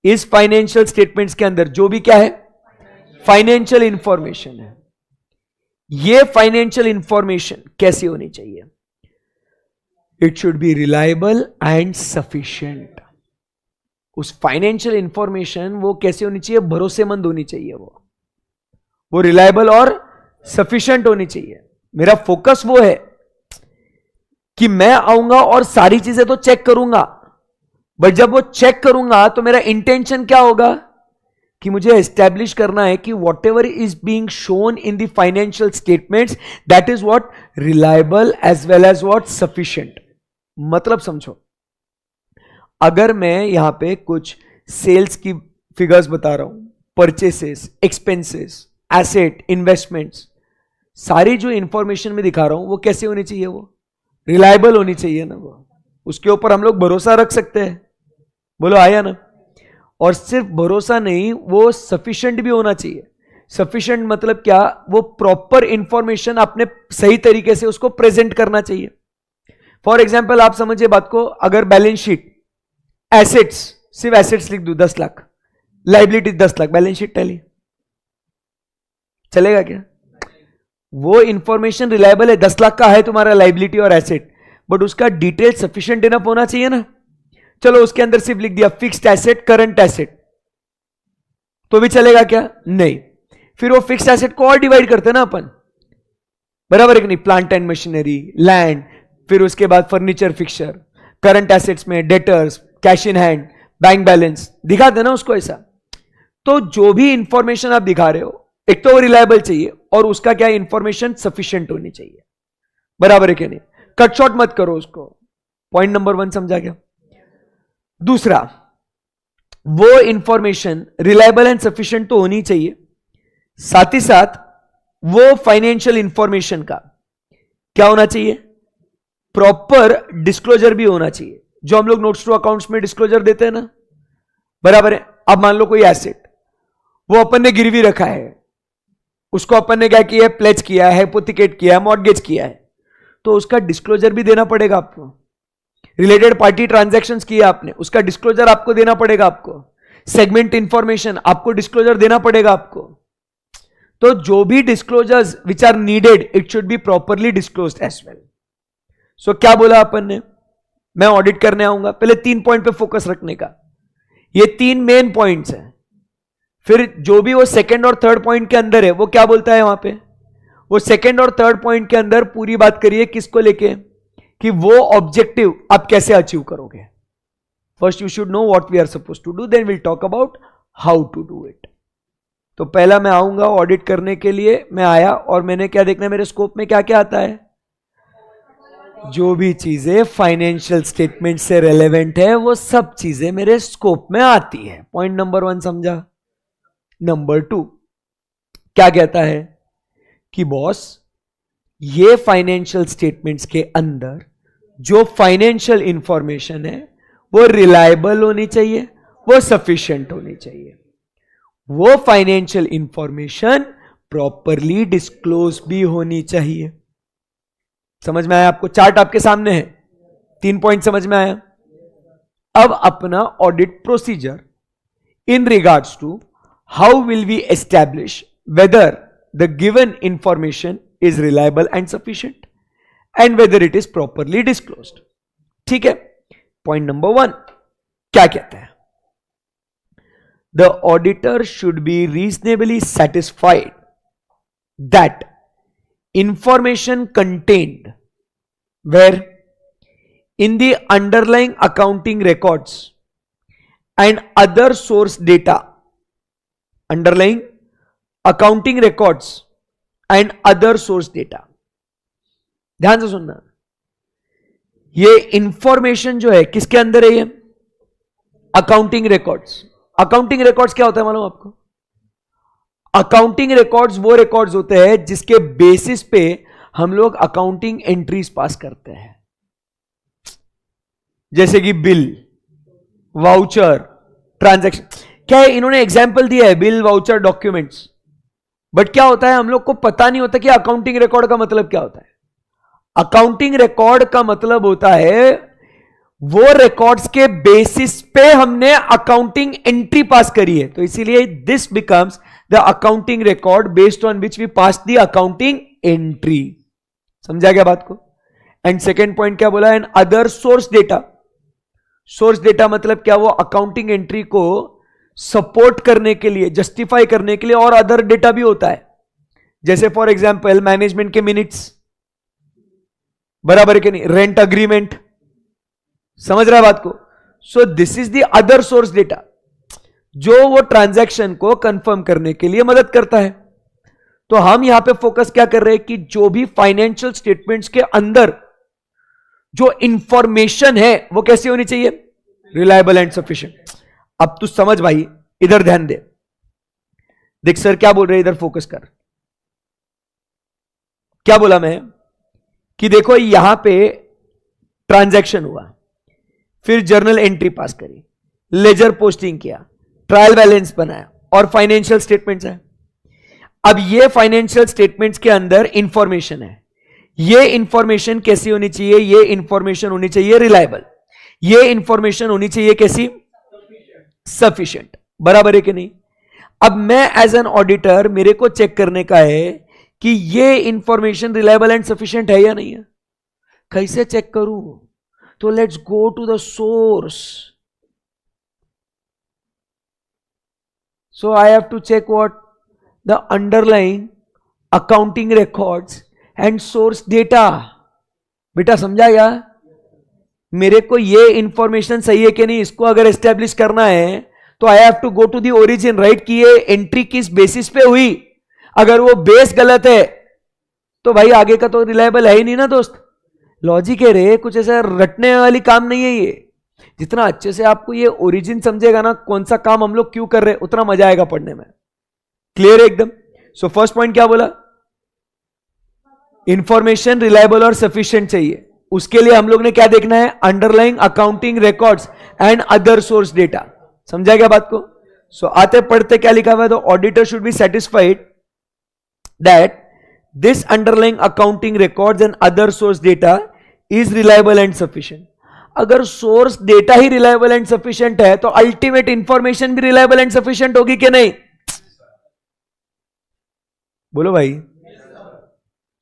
इस फाइनेंशियल स्टेटमेंट्स के अंदर जो भी क्या है फाइनेंशियल इंफॉर्मेशन है, ये फाइनेंशियल इंफॉर्मेशन कैसी होनी चाहिए? It should B reliable and sufficient. उस फाइनेंशियल इंफॉर्मेशन वो कैसी होनी चाहिए? भरोसेमंद होनी चाहिए, वो रिलायबल और सफिशिएंट होनी चाहिए. मेरा फोकस वो है कि मैं आऊंगा और सारी चीजें तो चेक करूंगा, बट जब वो चेक करूंगा तो मेरा इंटेंशन क्या होगा कि मुझे एस्टैब्लिश करना है कि whatever is being shown in the financial statements that is what reliable as well as what sufficient. मतलब समझो, अगर मैं यहां पे कुछ सेल्स की फिगर्स बता रहा हूं, परचेसेस, एक्सपेंसेस, एसेट, इन्वेस्टमेंट्स, सारी जो इंफॉर्मेशन में दिखा रहा हूं वो कैसे होनी चाहिए? वो रिलायबल होनी चाहिए ना, वो उसके ऊपर हम लोग भरोसा रख सकते हैं. बोलो आया ना? और सिर्फ भरोसा नहीं, वो सफिशिएंट भी होना चाहिए. सफिशिएंट मतलब क्या, वो प्रॉपर इंफॉर्मेशन आपने सही तरीके से उसको प्रेजेंट करना चाहिए। फॉर एग्जाम्पल आप समझिए बात को, अगर बैलेंस शीट एसेट्स, सिर्फ एसेट्स लिख दूं 10 lakh, liability 10 lakh, balance sheet tally, चलेगा क्या? वो इंफॉर्मेशन रिलायबल है, 10 लाख का है तुम्हारा लाइबिलिटी और एसेट, बट उसका डिटेल सफिशिएंट इनफ होना चाहिए ना। चलो उसके अंदर सिर्फ लिख दिया फिक्स्ड एसेट, करंट एसेट, तो भी चलेगा क्या? नहीं। फिर वो फिक्स्ड एसेट को और डिवाइड करते ना अपन, बराबर है कि नहीं? प्लांट एंड मशीनरी, लैंड, फिर उसके बाद फर्नीचर फिक्सचर, करंट एसेट्स में debtors, cash in hand, bank balance, दिखा देना उसको ऐसा। तो जो भी इंफॉर्मेशन आप दिखा रहे हो, एक तो वो रिलायबल चाहिए और उसका क्या इंफॉर्मेशन सफिशिएंट होनी चाहिए, बराबर है कि नहीं? कट शॉर्ट मत करो उसको। पॉइंट नंबर 1 समझा क्या? दूसरा, वो इंफॉर्मेशन रिलायबल एंड सफिशिएंट तो होनी चाहिए, साथ ही साथ वो फाइनेंशियल इंफॉर्मेशन का क्या होना चाहिए? प्रॉपर डिस्क्लोजर भी होना चाहिए, जो हम लोग नोट्स टू अकाउंट्स में डिस्क्लोजर देते हैं ना, बराबर है। अब मान लो कोई एसेट वो अपन ने गिरवी रखा है, उसको अपन ने क्या किया है? प्लेज किया है, हिपोथिकेट किया है, मॉर्गेज किया है, तो उसका डिस्क्लोजर भी देना पड़ेगा आपको। रिलेटेड पार्टी ट्रांजैक्शंस किए आपने, उसका डिस्क्लोजर आपको देना पड़ेगा आपको। सेगमेंट इंफॉर्मेशन आपको डिस्क्लोजर देना पड़ेगा आपको। तो जो भी disclosures which are needed, it should be properly disclosed as well. So क्या बोला अपन ने? मैं ऑडिट करने आऊंगा, पहले 3 पॉइंट पे फोकस रखने का, ये 3 मेन पॉइंट्स हैं। फिर जो भी वो सेकंड और थर्ड पॉइंट के अंदर है, वो क्या बोलता है वहां पे? वो सेकंड और थर्ड पॉइंट के अंदर पूरी बात करिए किसको लेके, कि वो ऑब्जेक्टिव आप कैसे अचीव करोगे। First you should know what we are suppose to do, then will talk about how to do it. तो पहला मैं आऊंगा ऑडिट करने के लिए, मैं आया और मैंने क्या देखना है, मेरे स्कोप में क्या क्या आता है? जो भी चीजें फाइनेंशियल स्टेटमेंट से रेलेवेंट है, वो सब चीजें मेरे स्कोप में आती है। पॉइंट नंबर 1 समझा। नंबर 2 क्या कहता है कि बॉस, ये फाइनेंशियल स्टेटमेंट्स के अंदर जो फाइनेंशियल इंफॉर्मेशन है वो रिलायबल होनी चाहिए, वो सफिशिएंट होनी चाहिए, वो फाइनेंशियल इंफॉर्मेशन प्रॉपरली डिस्क्लोज भी होनी चाहिए। समझ में आया आपको? चार्ट आपके सामने है, 3 पॉइंट समझ में आया। अब अपना audit procedure in regards to how will we establish whether the given information is reliable and sufficient and whether it is properly disclosed। ठीक है। पॉइंट नंबर 1 क्या कहता है? The auditor should be reasonably satisfied that information contained where in the underlying accounting records and other source data, underlying accounting records and other source data, ध्यान से सुनना, ये information जो है किसके अंदर है? ये अकाउंटिंग रिकॉर्ड्स। अकाउंटिंग रिकॉर्ड्स क्या होता है मालूम आपको? अकाउंटिंग रिकॉर्ड्स वो रिकॉर्ड्स होते हैं जिसके बेसिस पे हम लोग अकाउंटिंग एंट्रीज पास करते हैं, जैसे कि बिल, वाउचर, ट्रांजैक्शन। क्या है? इन्होंने एग्जाम्पल दिया है, बिल, वाउचर, डॉक्यूमेंट्स, बट क्या होता है हम लोग को पता नहीं होता कि अकाउंटिंग रिकॉर्ड का मतलब क्या होता है। अकाउंटिंग रिकॉर्ड का मतलब होता है वो रिकॉर्ड्स के बेसिस पे हमने अकाउंटिंग एंट्री पास करी है, तो इसीलिए this becomes the accounting record based on which we pass the accounting entry. समझा गया बात को? एंड सेकेंड पॉइंट क्या बोला? And other source data. Source data मतलब क्या? वो अकाउंटिंग एंट्री को सपोर्ट करने के लिए, जस्टिफाई करने के लिए और अदर डेटा भी होता है, जैसे फॉर एग्जांपल मैनेजमेंट के मिनट्स, बराबर है कि नहीं? रेंट अग्रीमेंट, समझ रहा है बात को? So this is the other source data जो वो ट्रांजैक्शन को कंफर्म करने के लिए मदद करता है। तो हम यहां पे फोकस क्या कर रहे हैं कि जो भी फाइनेंशियल स्टेटमेंट्स के अंदर जो इंफॉर्मेशन है वो कैसी होनी चाहिए? Reliable and sufficient. अब तू समझ भाई, इधर ध्यान दे, देख सर क्या बोल रहे हैं, इधर फोकस कर। क्या बोला मैं? कि देखो यहां पे ट्रांजैक्शन हुआ, फिर जर्नल एंट्री पास करी, लेजर पोस्टिंग किया, ट्रायल बैलेंस बनाया और फाइनेंशियल स्टेटमेंट्स है। अब ये फाइनेंशियल स्टेटमेंट्स के अंदर इंफॉर्मेशन है, ये इंफॉर्मेशन कैसी होनी चाहिए? ये इंफॉर्मेशन होनी चाहिए रिलायबल, ये इंफॉर्मेशन होनी चाहिए कैसी? सफिशिएंट। बराबर है कि नहीं? अब मैं एज एन ऑडिटर, मेरे को चेक करने का है कि ये इंफॉर्मेशन रिलायबल एंड सफिशिएंट है या नहीं है। कैसे चेक करूं? तो let's go to the source. So I have to check what? The underlying accounting records and source data. बेटा समझा गया? मेरे को ये इंफॉर्मेशन सही है कि नहीं, इसको अगर एस्टेब्लिश करना है तो I have to go to the origin, right? कि ये एंट्री किस बेसिस पे हुई। अगर वो बेस गलत है तो भाई आगे का तो रिलायबल है ही नहीं ना दोस्त। लॉजिक है रे, कुछ ऐसा रटने वाली काम नहीं है ये। जितना अच्छे से आपको ये ओरिजिन समझेगा ना, कौन सा काम हम लोग क्यों कर रहे हैं, उतना मजा आएगा पढ़ने में। क्लियर है एकदम? सो फर्स्ट पॉइंट क्या बोला? इंफॉर्मेशन रिलायबल और सफिशिएंट चाहिए। उसके लिए हम लोग ने क्या देखना है? Underlying accounting records and other source data. समझा क्या बात को? सो आते पढ़ते क्या लिखा हुआ है? तो auditor should be satisfied that this underlying accounting records and other source data is reliable and sufficient. अगर सोर्स डेटा ही रिलायबल एंड सफिशिएंट है तो अल्टीमेट इंफॉर्मेशन भी रिलायबल एंड सफिशिएंट होगी कि नहीं? बोलो भाई।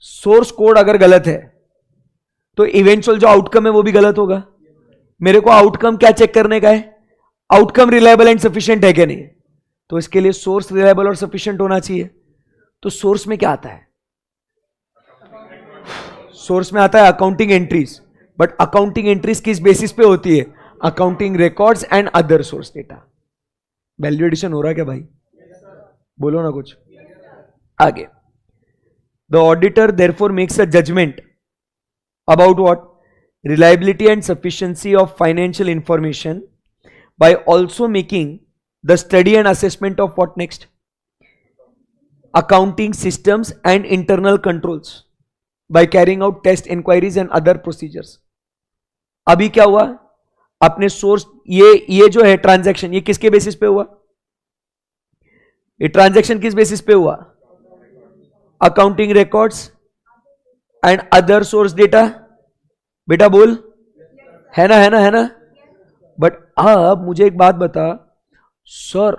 सोर्स कोड अगर गलत है तो इवेंचुअल जो आउटकम है वो भी गलत होगा। मेरे को आउटकम क्या चेक करने का है? आउटकम रिलायबल एंड सफिशिएंट है कि नहीं? तो इसके लिए सोर्स रिलायबल और सफिशिएंट होना चाहिए। तो सोर्स में क्या आता है? सोर्स में आता है accounting entries. But accounting entries किस बेसिस पे होती है? Accounting records and other source data. Value addition हो रहा है क्या भाई? बोलो ना कुछ। आगे, the auditor therefore makes a judgement about what? Reliability and sufficiency of financial information by also making the study and assessment of what next? Accounting systems and internal controls by carrying out test inquiries and other procedures. अभी क्या हुआ? अपने source, ये जो है transaction, ये किसके basis पे हुआ? ये ट्रांजैक्शन किस बेसिस पे हुआ? Accounting records and other source data. बेटा बोल, है ना, है ना, है ना? बट अब मुझे एक बात बता सर,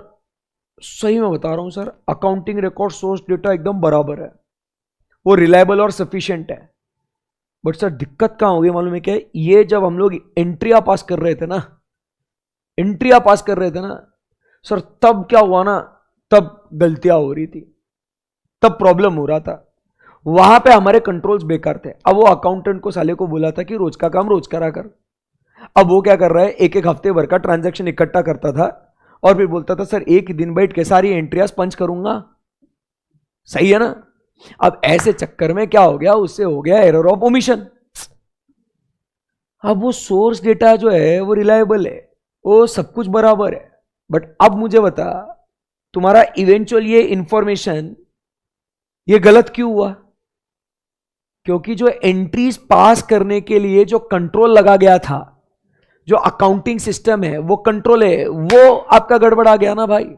सही में बता रहा हूं sir, accounting record source data एकदम बराबर है, वो रिलायबल और सफिशिएंट है। बट सर दिक्कत कहां होगी मालूम है क्या? ये जब हम लोग एंट्रिया पास कर रहे थे ना, एंट्रिया पास कर रहे थे ना सर, तब क्या हुआ ना, तब गलतियां हो रही थी, तब प्रॉब्लम हो रहा था, वहां पे हमारे कंट्रोल्स बेकार थे। अब वो अकाउंटेंट को साले को बोला था कि रोज का काम रोज करा कर। अब वो क्या कर रहा है? एक एक हफ्ते भर का ट्रांजैक्शन इकट्ठा करता था और फिर बोलता था सर एक दिन बैठ के सारी एंट्रियां पंच करूंगा। सही है ना? अब ऐसे चक्कर में क्या हो गया? उससे हो गया एरर ऑफ ओमिशन। अब वो सोर्स डेटा जो है वो रिलायबल है, वो सब कुछ बराबर है, बट अब मुझे बता तुम्हारा इवेंचुअल ये इंफॉर्मेशन ये गलत क्यों हुआ? क्योंकि जो एंट्रीज पास करने के लिए जो कंट्रोल लगा गया था, जो अकाउंटिंग सिस्टम है वो कंट्रोल है, वो आपका गड़बड़ा गया ना भाई।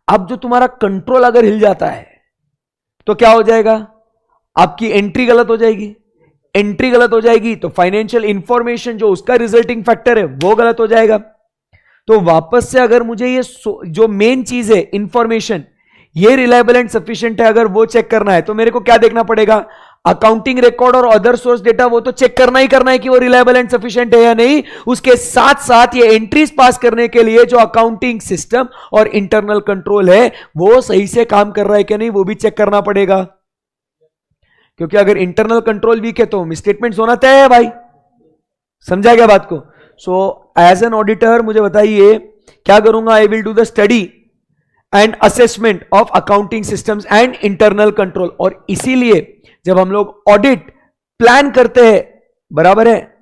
अब जो तुम्हारा कंट्रोल अगर हिल जाता है तो क्या हो जाएगा? आपकी एंट्री गलत हो जाएगी। एंट्री गलत हो जाएगी तो फाइनेंशियल इंफॉर्मेशन जो उसका रिजल्टिंग फैक्टर है वो गलत हो जाएगा। तो वापस से अगर मुझे ये जो मेन चीज है इंफॉर्मेशन, ये रिलायबल एंड सफिशिएंट है, अगर वो चेक करना है तो मेरे को क्या देखना पड़ेगा? अकाउंटिंग रिकॉर्ड और अदर सोर्स डेटा, वो तो चेक करना ही करना है कि वो रिलायबल एंड सफिशिएंट है या नहीं। उसके साथ साथ ये एंट्रीज पास करने के लिए जो अकाउंटिंग सिस्टम और इंटरनल कंट्रोल है वो सही से काम कर रहा है कि नहीं, वो भी चेक करना पड़ेगा। क्योंकि अगर इंटरनल कंट्रोल वीक है तो मिसस्टेटमेंट्स होना तय है भाई। समझा क्या बात को? सो एज एन ऑडिटर मुझे बताइए क्या करूंगा? I will do the study and assessment of accounting systems and internal control. और इसीलिए जब हम लोग ऑडिट प्लान करते हैं, बराबर है,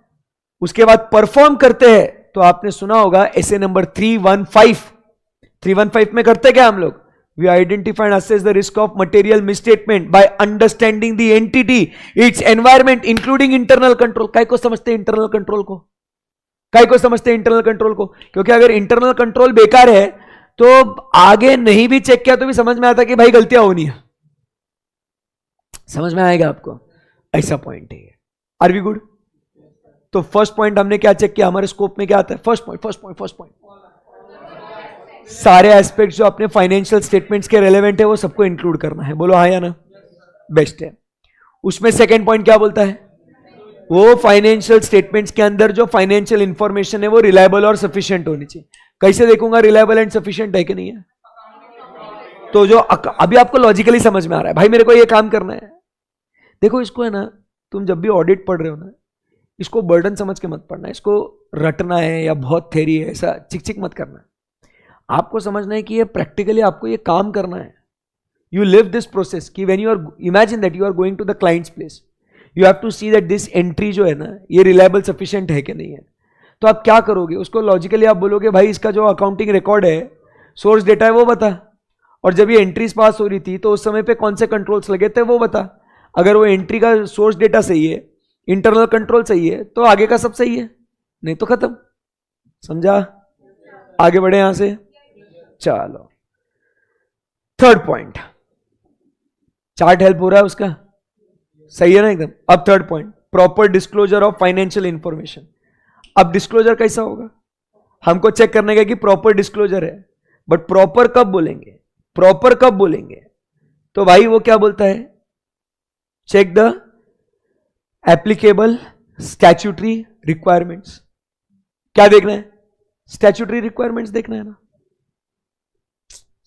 उसके बाद परफॉर्म करते हैं, तो आपने सुना होगा एसे नंबर 315 में करते क्या हम लोग? We identify and assess the risk of material misstatement by understanding the entity, its environment including internal control. काय को समझते हैं इंटरनल कंट्रोल को? काय को समझते हैं इंटरनल कंट्रोल को? क्योंकि अगर इंटरनल कंट्रोल बेकार है तो आगे नहीं भी चेक किया तो भी समझ में आता कि भाई गलतियां होनी है। समझ में आएगा आपको? ऐसा पॉइंट है। Are we good? तो फर्स्ट पॉइंट हमने क्या चेक किया, हमारे स्कोप में क्या आता है? फर्स्ट पॉइंट सारे एस्पेक्ट्स जो अपने फाइनेंशियल स्टेटमेंट्स के रेलेवेंट है वो सबको इंक्लूड करना है। बोलो हाँ या ना? बेस्ट है। उसमें सेकंड पॉइंट क्या बोलता है? वो फाइनेंशियल स्टेटमेंट्स के अंदर जो फाइनेंशियल इंफॉर्मेशन है वो रिलायबल और सफिशिएंट होनी चाहिए। कैसे देखूंगा रिलायबल एंड सफिशिएंट है कि नहीं है? तो जो अभी आपको लॉजिकली समझ में आ रहा है, भाई मेरे को ये काम करना है। देखो इसको है ना, तुम जब भी ऑडिट पढ़ रहे हो ना, इसको बर्डन समझ के मत पढ़ना, इसको रटना है या बहुत थेरी है ऐसा चिक चिक मत करना है। आपको समझना है कि ये प्रैक्टिकली आपको ये काम करना है। यू लिव दिस प्रोसेस कि when you are, imagine that you are going to the client's place, you have to see that this entry जो है ना ये रिलायबल सफिशिएंट है कि नहीं है। तो आप क्या करोगे, उसको लॉजिकली आप बोलोगे भाई इसका जो अकाउंटिंग रिकॉर्ड है, सोर्स डेटा है वो बता, और जब ये एंट्रीज पास हो रही थी तो उस समय पे कौन से कंट्रोल्स लगे थे वो बता। अगर वो एंट्री का सोर्स डेटा सही है, इंटरनल कंट्रोल सही है, तो आगे का सब सही है, नहीं तो खत्म। समझा? आगे बढ़े यहां से। चलो थर्ड पॉइंट, चार्ट हेल्प हो रहा है उसका? सही है ना एकदम? अब third point, proper disclosure of financial information. अब डिस्क्लोजर कैसा होगा, हमको चेक करने का कि प्रॉपर डिस्क्लोजर है, बट प्रॉपर कब बोलेंगे, प्रॉपर कब बोलेंगे? तो भाई वो क्या बोलता है, check the applicable statutory requirements. क्या देखना है? स्टैट्यूटरी रिक्वायरमेंट्स देखना है ना।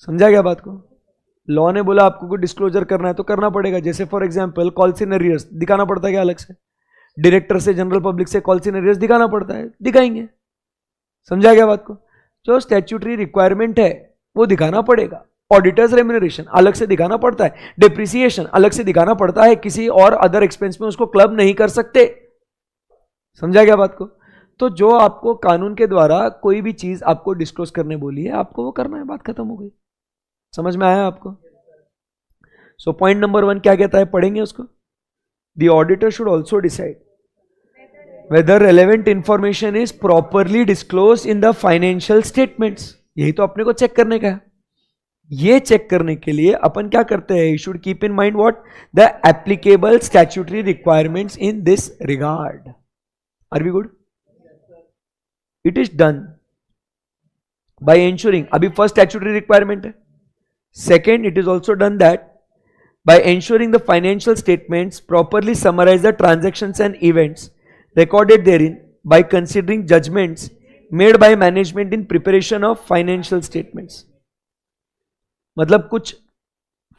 समझा क्या बात को? लॉ ने बोला आपको कोई डिस्क्लोजर करना है तो करना पड़ेगा। जैसे for example calls in arrears दिखाना पड़ता है क्या अलग से? डायरेक्टर से जनरल पब्लिक से कॉल्स इन अरियर्स दिखाना पड़ता है, दिखाएंगे। समझा क्या बात को? जो स्टैट्यूटरी रिक्वायरमेंट है वो दिखाना पड़ेगा। ऑडिटर्स रेम्यूनरेशन अलग से दिखाना पड़ता है, डिप्रिसिएशन अलग से दिखाना पड़ता है, किसी और अदर एक्सपेंस में उसको क्लब नहीं कर सकते। समझा क्या बात को? तो जो आपको कानून के द्वारा कोई भी चीज आपको डिस्क्लोज करने बोली है, आपको वो करना है, बात खत्म हो गई। समझ में आया आपको? सो पॉइंट नंबर 1 क्या कहता है, पढ़ेंगे उसको। The auditor should also decide whether relevant information is properly disclosed in the financial statements। यही तो अपने को चेक करने का है। ये चेक करने के लिए अपन क्या करते हैं, you should keep in mind what the applicable statutory requirements in this regard। Are we good? It is done by ensuring, अभी first statutory requirement है। Second, it is also done that by ensuring the financial statements properly summarize the transactions and events recorded therein by considering judgments made by management in preparation of financial statements। मतलब कुछ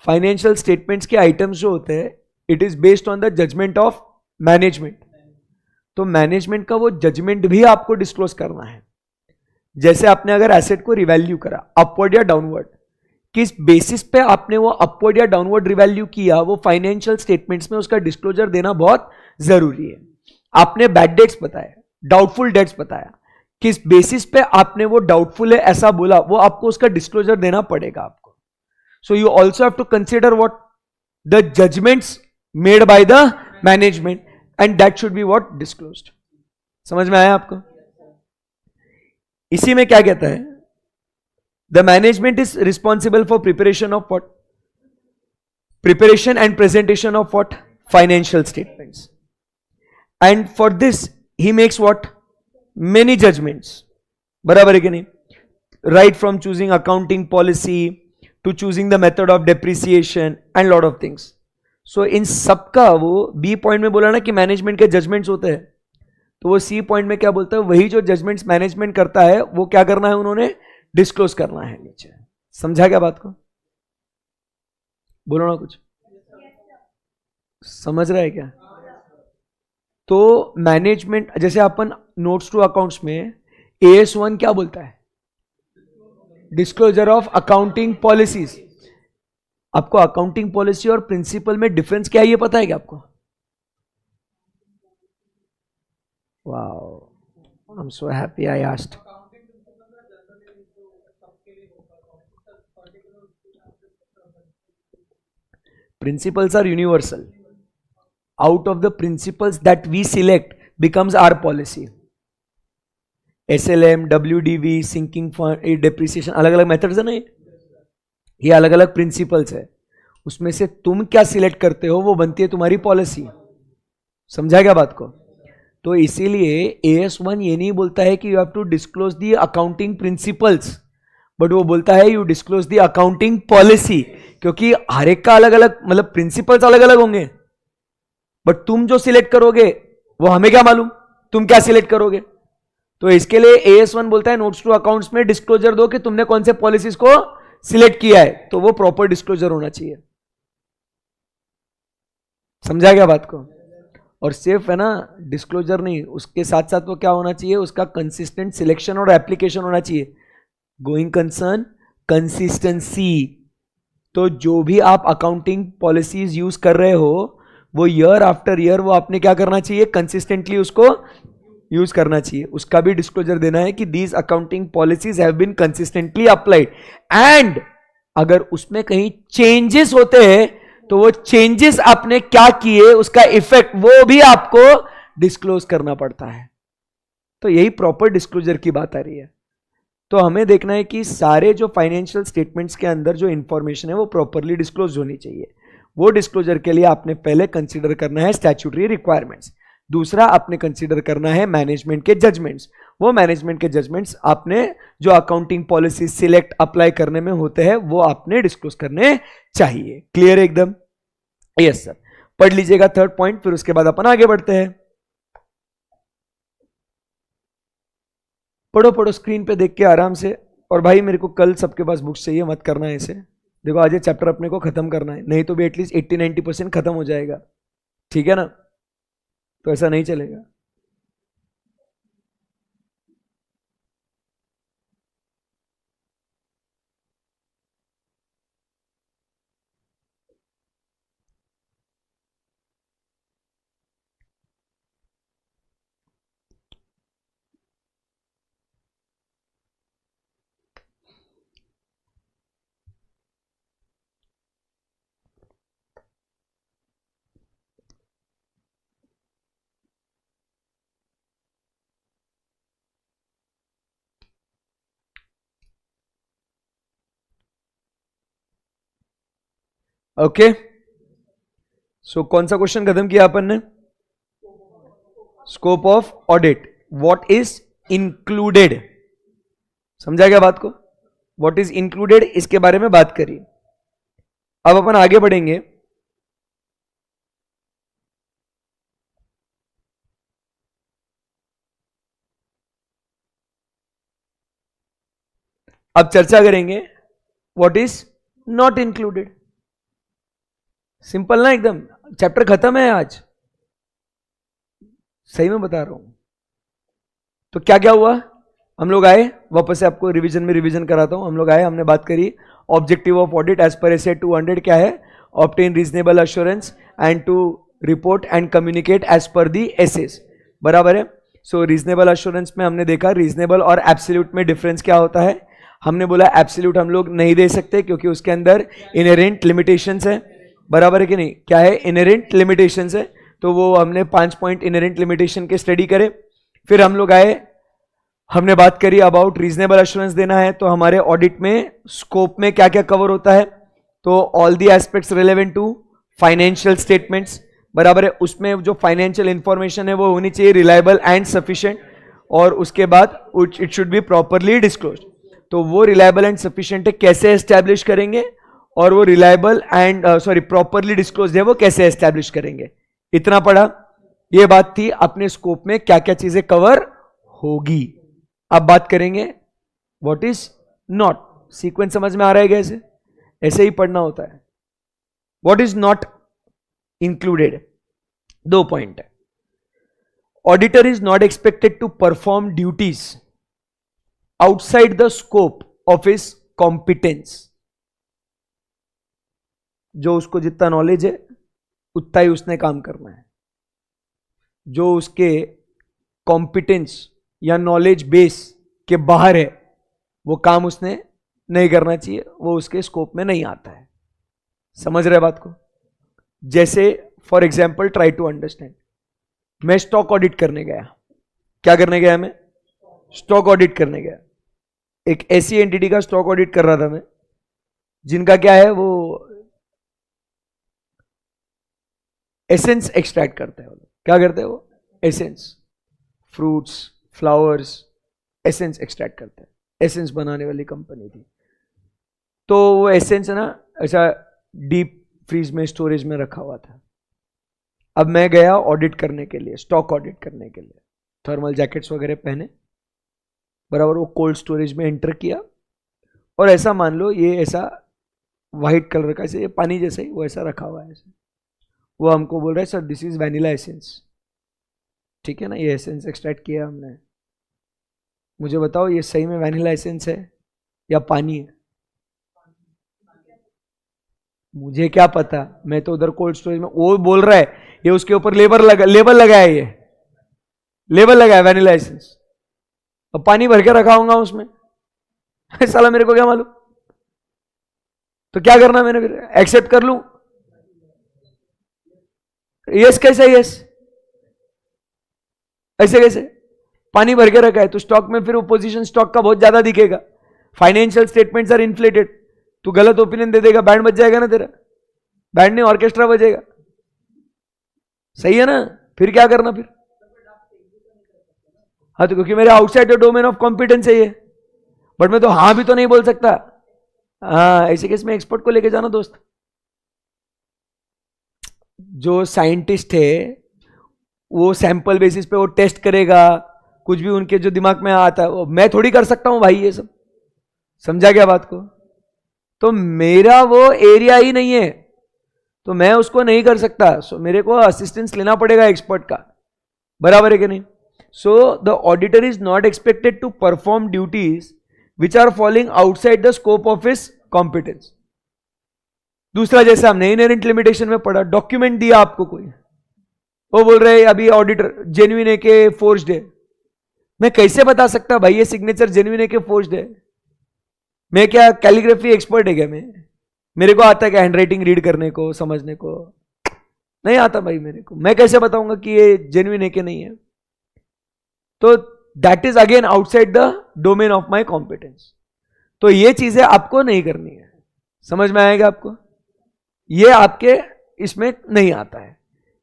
financial statements के items जो होते हैं, it is based on the judgement of management. तो management का वो judgement भी आपको डिस्क्लोज करना है। जैसे आपने अगर एसेट को रिवैल्यू करा अपवर्ड या डाउनवर्ड, किस बेसिस पे आपने वो अपवर्ड या डाउनवर्ड रिवैल्यू किया, वो फाइनेंशियल स्टेटमेंट्स में उसका डिस्क्लोजर देना बहुत जरूरी है। आपने बैड डेट्स बताया, डाउटफुल डेट्स बताया, किस बेसिस पे आपने वो डाउटफुल है ऐसा बोला, वो आपको उसका डिस्क्लोजर देना पड़ेगा आपको। So you also have to consider what the judgements made by the management and that should be what disclosed. समझ में आया आपको? इसी में क्या कहता है, the management is responsible for preparation of what, preparation and presentation of what, financial statements. And for this he makes what, many judgments। बराबर है कि नहीं? Right from choosing accounting policy to choosing the method of depreciation and lot of things। So इन सबका वो B point में बोला ना कि मैनेजमेंट के जजमेंट्स होते हैं, तो वो C पॉइंट में क्या बोलता है, वही जो जजमेंट्स मैनेजमेंट करता है वो क्या करना है, उन्होंने डिस्क्लोज करना है नीचे। समझा क्या बात को? बोलो ना कुछ, समझ रहा है क्या? तो मैनेजमेंट, जैसे अपन नोट्स टू अकाउंट्स में AS1 क्या बोलता है, डिस्क्लोजर ऑफ अकाउंटिंग पॉलिसीज। आपको अकाउंटिंग पॉलिसी और प्रिंसिपल में डिफरेंस क्या है ये पता है क्या आपको? Wow, I am so happy I asked. Principles are universal. Out of the principles that we select becomes our policy। SLM, WDV, sinking fund, depreciation, अलग अलग मेथड्स है ना, ये अलग अलग प्रिंसिपल्स है। उसमें से तुम क्या सिलेक्ट करते हो वो बनती है तुम्हारी पॉलिसी। समझा क्या बात को? तो इसीलिए AS1 ये नहीं बोलता है कि you have to disclose the accounting principles, but वो बोलता है you disclose the accounting policy, क्योंकि हर एक का अलग अलग मतलब प्रिंसिपल्स अलग अलग होंगे, बट तुम जो सिलेक्ट करोगे वो हमें क्या मालूम तुम क्या सिलेक्ट करोगे। तो इसके लिए AS1 बोलता है नोट्स टू अकाउंट्स में डिस्क्लोजर दो कि तुमने कौन से पॉलिसीज को सिलेक्ट किया है, तो वो प्रॉपर डिस्क्लोजर होना चाहिए। समझा क्या बात को? और सिर्फ है ना डिस्क्लोजर नहीं, उसके साथ साथ वो क्या होना चाहिए, उसका कंसिस्टेंट सिलेक्शन और एप्लीकेशन होना चाहिए। Going concern consistency. तो जो भी आप अकाउंटिंग पॉलिसीज यूज कर रहे हो वो ईयर आफ्टर ईयर वो आपने क्या करना चाहिए, कंसिस्टेंटली उसको यूज करना चाहिए। उसका भी डिस्क्लोजर देना है कि these accounting policies have been consistently applied, and अगर उसमें कहीं चेंजेस होते हैं तो वो चेंजेस आपने क्या किए उसका इफेक्ट वो भी आपको डिस्क्लोज करना पड़ता है। तो यही प्रॉपर डिस्क्लोजर की बात आ रही है। तो हमें देखना है कि सारे जो फाइनेंशियल स्टेटमेंट्स के अंदर जो इंफॉर्मेशन है वो प्रॉपरली डिस्क्लोज होनी चाहिए। वो डिस्क्लोजर के लिए आपने पहले कंसीडर करना है स्टैट्यूटरी रिक्वायरमेंट्स, दूसरा आपने कंसीडर करना है मैनेजमेंट के जजमेंट्स। वो मैनेजमेंट के जजमेंट्स आपने जो अकाउंटिंग पॉलिसी सिलेक्ट अप्लाई करने में होते हैं वो आपने डिस्क्लोज करने चाहिए। क्लियर एकदम? Yes sir. पढ़ लीजिएगा थर्ड पॉइंट, फिर उसके बाद अपन आगे बढ़ते हैं। पढ़ो पढ़ो स्क्रीन पे देख के आराम से। और भाई मेरे को कल सबके पास बुक्स चाहिए, मत करना है इसे। देखो आज ये चैप्टर अपने को खत्म करना है, नहीं तो भी एटलीस्ट 80-90% खत्म हो जाएगा, ठीक है ना? तो ऐसा नहीं चलेगा। ओके, सो कौन सा क्वेश्चन खत्म किया अपन ने? Scope of audit, what is included. समझा क्या बात को? व्हाट इज इंक्लूडेड इसके बारे में बात करिए। अब अपन आगे बढ़ेंगे। अब चर्चा करेंगे what is not included. Simple ना एकदम, चैप्टर खत्म है आज, सही में बता रहा हूं। तो क्या क्या हुआ, हम लोग आए, वापस से आपको रिवीजन में रिवीजन कराता हूं। हम लोग आए, हमने बात करी objective of audit as per एसे 200 क्या है, obtain reasonable assurance and to report and communicate as per the assess, बराबर है। सो रीजनेबल अश्योरेंस में हमने देखा रीजनेबल और एब्सोल्यूट में डिफरेंस क्या होता है। हमने बोला एब्सोल्यूट हम लोग नहीं दे सकते क्योंकि उसके अंदर इनहेरेंट लिमिटेशंस है, बराबर है कि नहीं? क्या है? इनहेरेंट लिमिटेशंस है। तो वो हमने 5 पॉइंट इनहेरेंट लिमिटेशन के स्टडी करे। फिर हम लोग आए, हमने बात करी अबाउट रीजनेबल एश्योरेंस देना है तो हमारे ऑडिट में स्कोप में क्या क्या कवर होता है। तो all the aspects relevant to financial statements, बराबर है। उसमें जो फाइनेंशियल इंफॉर्मेशन है वो होनी चाहिए रिलायबल एंड सफिशिएंट, और उसके बाद it should be properly disclosed. तो वो रिलायबल एंड सफिशिएंट है कैसे एस्टैब्लिश करेंगे, और वो रिलायबल एंड प्रॉपरली डिस्क्लोज है वो कैसे एस्टैब्लिश करेंगे। इतना पढ़ा, ये बात थी अपने स्कोप में क्या क्या चीजें कवर होगी। अब बात करेंगे व्हाट इज नॉट। सीक्वेंस समझ में आ रहा है कैसे? ऐसे ही पढ़ना होता है। What is not included, 2 point है। Auditor is not expected to perform duties outside the scope of his competence. जो उसको जितना नॉलेज है उतना ही उसने काम करना है। जो उसके कॉम्पिटेंस या नॉलेज बेस के बाहर है वो काम उसने नहीं करना चाहिए, वो उसके स्कोप में नहीं आता है। समझ रहे बात को? जैसे for example try to understand, मैं स्टॉक ऑडिट करने गया। क्या करने गया? मैं स्टॉक ऑडिट करने गया। एक ऐसी एंटिटी का स्टॉक ऑडिट कर रहा था मैं जिनका क्या है, वो एसेंस एक्सट्रैक्ट करते हैं वो लोग। क्या करते हैं वो? Essence, fruits, flowers, essence extract करते हैं। एसेंस बनाने वाली कंपनी थी। तो वो एसेंस है ना ऐसा डीप फ्रीज में स्टोरेज में रखा हुआ था। अब मैं गया ऑडिट करने के लिए, स्टॉक ऑडिट करने के लिए, थर्मल जैकेट्स वगैरह पहने, बराबर वो कोल्ड स्टोरेज में एंटर किया, और ऐसा मान लो ये ऐसा वाइट कलर का, ऐसे ये पानी जैसा ही वो ऐसा रखा हुआ है ऐसे। वो हमको बोल रहा है sir this is vanilla essence. ठीक है ना, ये एसेंस एक्सट्रैक्ट किया हमने, मुझे बताओ ये सही में वैनिला एसेंस है या पानी है? मुझे क्या पता, मैं तो उधर कोल्ड स्टोरेज में, वो बोल रहा है ये उसके ऊपर लेबल लगा है, ये लेबल लगा है वैनिला एसेंस, अब पानी भर के रखा होगा उसमें। साला मेरे को क्या मालूम? तो क्या करना मैंने फिर? एक्सेप्ट कर लूं? यस कैसे यस? ऐसे कैसे? पानी भर के रखा है तो स्टॉक में फिर पोजीशन स्टॉक का बहुत ज्यादा दिखेगा, फाइनेंशियल स्टेटमेंट्स आर इन्फ्लेटेड, तू गलत ओपिनियन दे देगा, बैंड बज जाएगा ना तेरा, बैंड नहीं ऑर्केस्ट्रा बजेगा। सही है ना? फिर क्या करना फिर? हाँ तो क्योंकि मेरे outside the domain of competence है ये, बट मैं तो हाँ भी तो नहीं बोल सकता। हाँ ऐसे केस में एक्सपर्ट को लेके जाना दोस्त। जो साइंटिस्ट है वो सैंपल बेसिस पे वो टेस्ट करेगा, कुछ भी उनके जो दिमाग में आता है वो मैं थोड़ी कर सकता हूं भाई ये सब। समझा क्या बात को? तो मेरा वो एरिया ही नहीं है तो मैं उसको नहीं कर सकता, सो मेरे को असिस्टेंस लेना पड़ेगा एक्सपर्ट का, बराबर है कि नहीं? So the auditor is not expected to perform duties which are falling outside the scope of his competence. दूसरा जैसे हमने इनहेरेंट लिमिटेशन में पढ़ा, डॉक्यूमेंट दिया आपको कोई, वो बोल रहे अभी ऑडिटर जेन्युइन है के फोर्ज्ड है, मैं कैसे बता सकता भाई ये सिग्नेचर जेन्युइन है के फोर्ज्ड है? मैं क्या कैलीग्राफी एक्सपर्ट है क्या? मेरे को आता है क्या हैंडराइटिंग रीड करने को, समझने को? नहीं आता भाई मेरे को, मैं कैसे बताऊंगा कि ये जेन्युइन है कि नहीं है? तो that is again outside the domain of my competence. तो ये चीजें आपको नहीं करनी है, समझ में आएगा आपको? ये आपके इसमें नहीं आता है।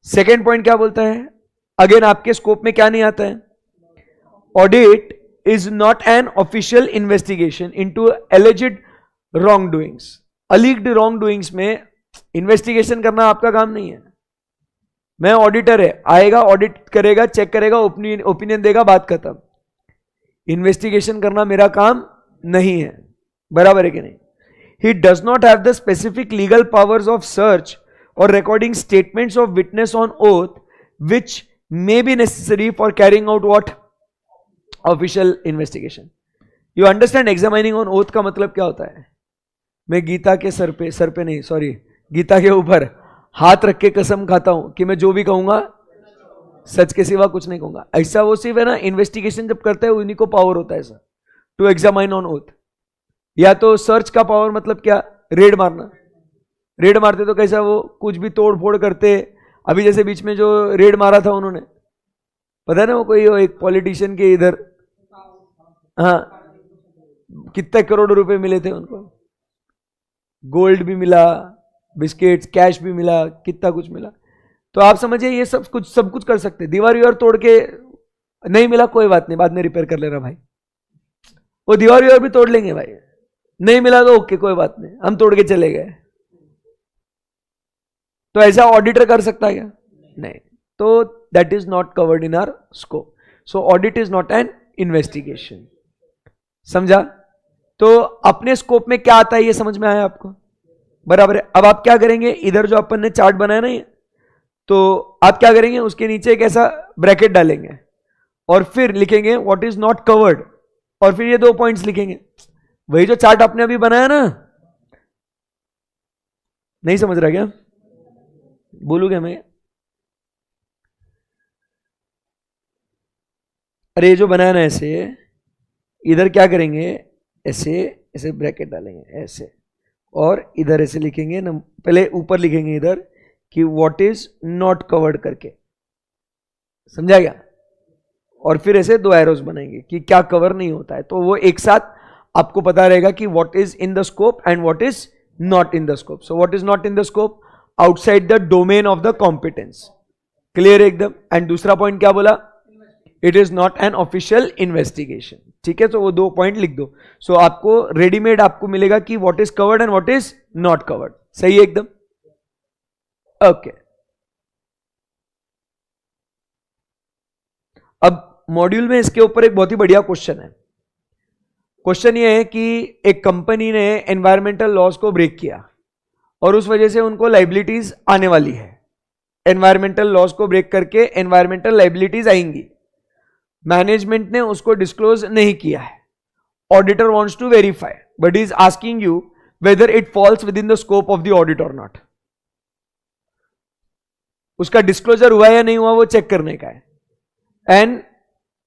सेकेंड पॉइंट क्या बोलता है? अगेन आपके स्कोप में क्या नहीं आता है? Audit is not an official investigation into alleged wrongdoings. alleged wrongdoings में इन्वेस्टिगेशन करना आपका काम नहीं है। मैं ऑडिटर है, आएगा ऑडिट करेगा, चेक करेगा, ओपिनियन देगा, बात खत्म। इन्वेस्टिगेशन करना मेरा काम नहीं है, बराबर है कि नहीं? He does not have the specific legal powers of search or recording statements of witness on oath which may be necessary for carrying out what? Official investigation. You understand examining on oath का मतलब क्या होता है? मैं गीता के sir पे नहीं, sorry, Gita के ऊपर हाथ रख के कसम खाता हूं कि मैं जो भी कहूंगा सच के सिवा कुछ नहीं कहूंगा। ऐसा वो सिर्फ है ना, इन्वेस्टिगेशन जब करते हैं उन्हीं को पावर होता है ऐसा, टू एग्जामाइन ऑन ओथ। या तो सर्च का पावर मतलब क्या? रेड मारना। रेड मारते तो कैसा वो कुछ भी तोड़ फोड़ करते। अभी जैसे बीच में जो रेड मारा था उन्होंने, पता है ना, वो कोई एक पॉलिटिशियन के इधर, हाँ, कितने करोड़ रुपए मिले थे उनको, गोल्ड भी मिला, बिस्किट्स, कैश भी मिला, कितना कुछ मिला। तो आप समझिए ये सब कुछ कर सकते। दीवार वीवार तोड़ के नहीं मिला, कोई बात नहीं, बाद में रिपेयर कर लेना भाई, वो दीवार वीवार भी तोड़ लेंगे भाई। नहीं मिला तो ओके, कोई बात नहीं, हम तोड़ के चले गए। तो ऐसा ऑडिटर कर सकता है क्या? नहीं। तो that is not covered in our scope. So audit is not an investigation. समझा? तो अपने स्कोप में क्या आता है ये समझ में आया आपको? बराबर है। अब आप क्या करेंगे, इधर जो अपन ने चार्ट बनाया ना, तो आप क्या करेंगे, उसके नीचे एक ऐसा ब्रैकेट डालेंगे और फिर लिखेंगे व्हाट इज नॉट कवर्ड, और फिर ये 2 पॉइंट्स लिखेंगे। वही जो चार्ट आपने अभी बनाया ना, नहीं समझ रहा क्या? बोलूंगा मैं, अरे ये जो बनाया ना ऐसे, इधर क्या करेंगे, ऐसे ऐसे ब्रैकेट डालेंगे ऐसे, और इधर ऐसे लिखेंगे ना, पहले ऊपर लिखेंगे इधर कि व्हाट इज नॉट कवर्ड करके, समझा गया? और फिर ऐसे 2 एरोज बनाएंगे कि क्या कवर नहीं होता है। तो वो एक साथ आपको पता रहेगा कि what is in the scope and what is not in the scope. So what is not in the scope, outside the domain of the competence. Clear एकदम. एंड दूसरा पॉइंट क्या बोला? It is not an official investigation. ठीक है, तो वो 2 point लिख दो. सो आपको रेडीमेड आपको मिलेगा कि what is covered and what is not covered. सही है एकदम. ओके. अब मॉड्यूल में इसके ऊपर एक बहुत ही बढ़िया क्वेश्चन है. क्वेश्चन ये है कि एक कंपनी ने एनवायरमेंटल लॉज को ब्रेक किया और उस वजह से उनको लाइबिलिटीज आने वाली है. एनवायरमेंटल लॉज को ब्रेक करके एनवायरमेंटल लाइबिलिटीज आएंगी. मैनेजमेंट ने उसको डिस्क्लोज नहीं किया है. Auditor wants to verify but is asking you whether it falls within the scope of the audit और नॉट. उसका डिस्क्लोजर हुआ या नहीं हुआ वो चेक करने का है. And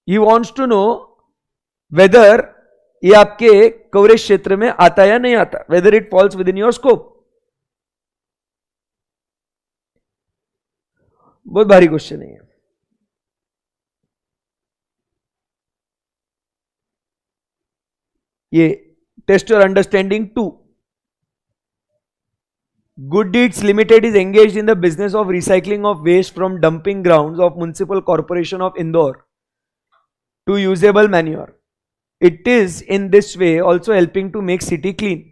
he wants to know whether ये आपके कवरेज क्षेत्र में आता या नहीं आता, whether it falls with in your scope. बहुत भारी क्वेश्चन है. ये test your understanding 2. Good Deeds Limited is engaged in the business of recycling of waste from dumping grounds of Municipal Corporation of Indore to usable manure. It is in this way also helping to make city clean.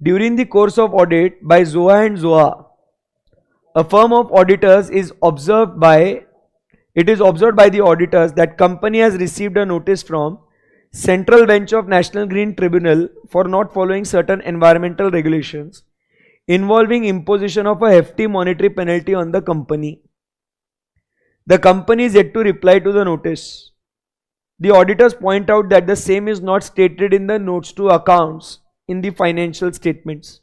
During the course of audit by ZOA and ZOA, a firm of auditors is observed by the auditors that company has received a notice from Central Bench of National Green Tribunal for not following certain environmental regulations involving imposition of a hefty monetary penalty on the company. The company is yet to reply to the notice. The auditors point out that the same is not stated in the notes to accounts in the financial statements.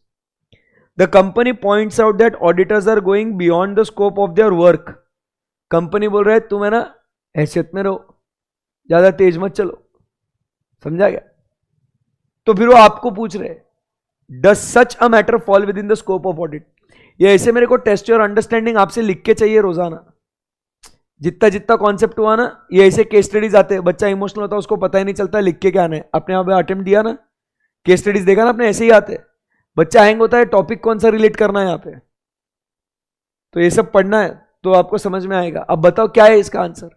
The company points out that auditors are going beyond the scope of their work. Company बोल रहा है तुम है ना हैसियत में रहो, ज्यादा तेज मत चलो. समझा गया? तो फिर वो आपको पूछ रहे does such a matter fall with in the scope of audit. ये ऐसे मेरे को टेस्ट योर अंडरस्टैंडिंग आपसे लिख के चाहिए रोजाना. जितना जितना कॉन्सेप्ट हुआ ना, ये ऐसे केस स्टडीज आते हैं. बच्चा इमोशनल होता है, उसको पता ही नहीं चलता लिख के क्या आना है. अपने आप अटेम्प्ट दिया ना, केस स्टडीज देखा ना अपने, ऐसे ही आते. बच्चा हैंग होता है, टॉपिक कौन सा रिलेट करना है यहाँ पे. तो ये सब पढ़ना है तो आपको समझ में आएगा. अब बताओ क्या है इसका आंसर?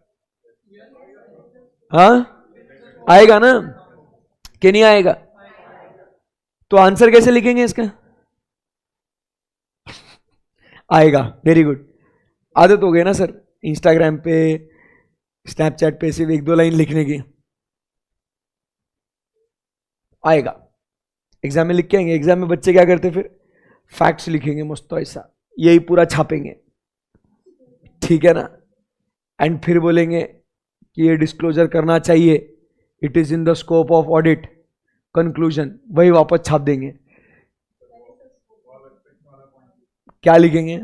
हाँ आएगा ना कि नहीं आएगा? तो आंसर कैसे लिखेंगे इसका? आएगा. Very good. आदत हो गई ना सर इंस्टाग्राम पे स्नैपचैट पे सिर्फ 1-2 लाइन लिखने की. आएगा. एग्जाम में लिख के आएंगे. एग्जाम में बच्चे क्या करते फिर? फैक्ट्स लिखेंगे मस्त ऐसा, यही पूरा छापेंगे. ठीक है ना. एंड फिर बोलेंगे कि ये डिस्क्लोजर करना चाहिए, it is in the scope of audit. Conclusion वही वापस छाप देंगे. क्या लिखेंगे?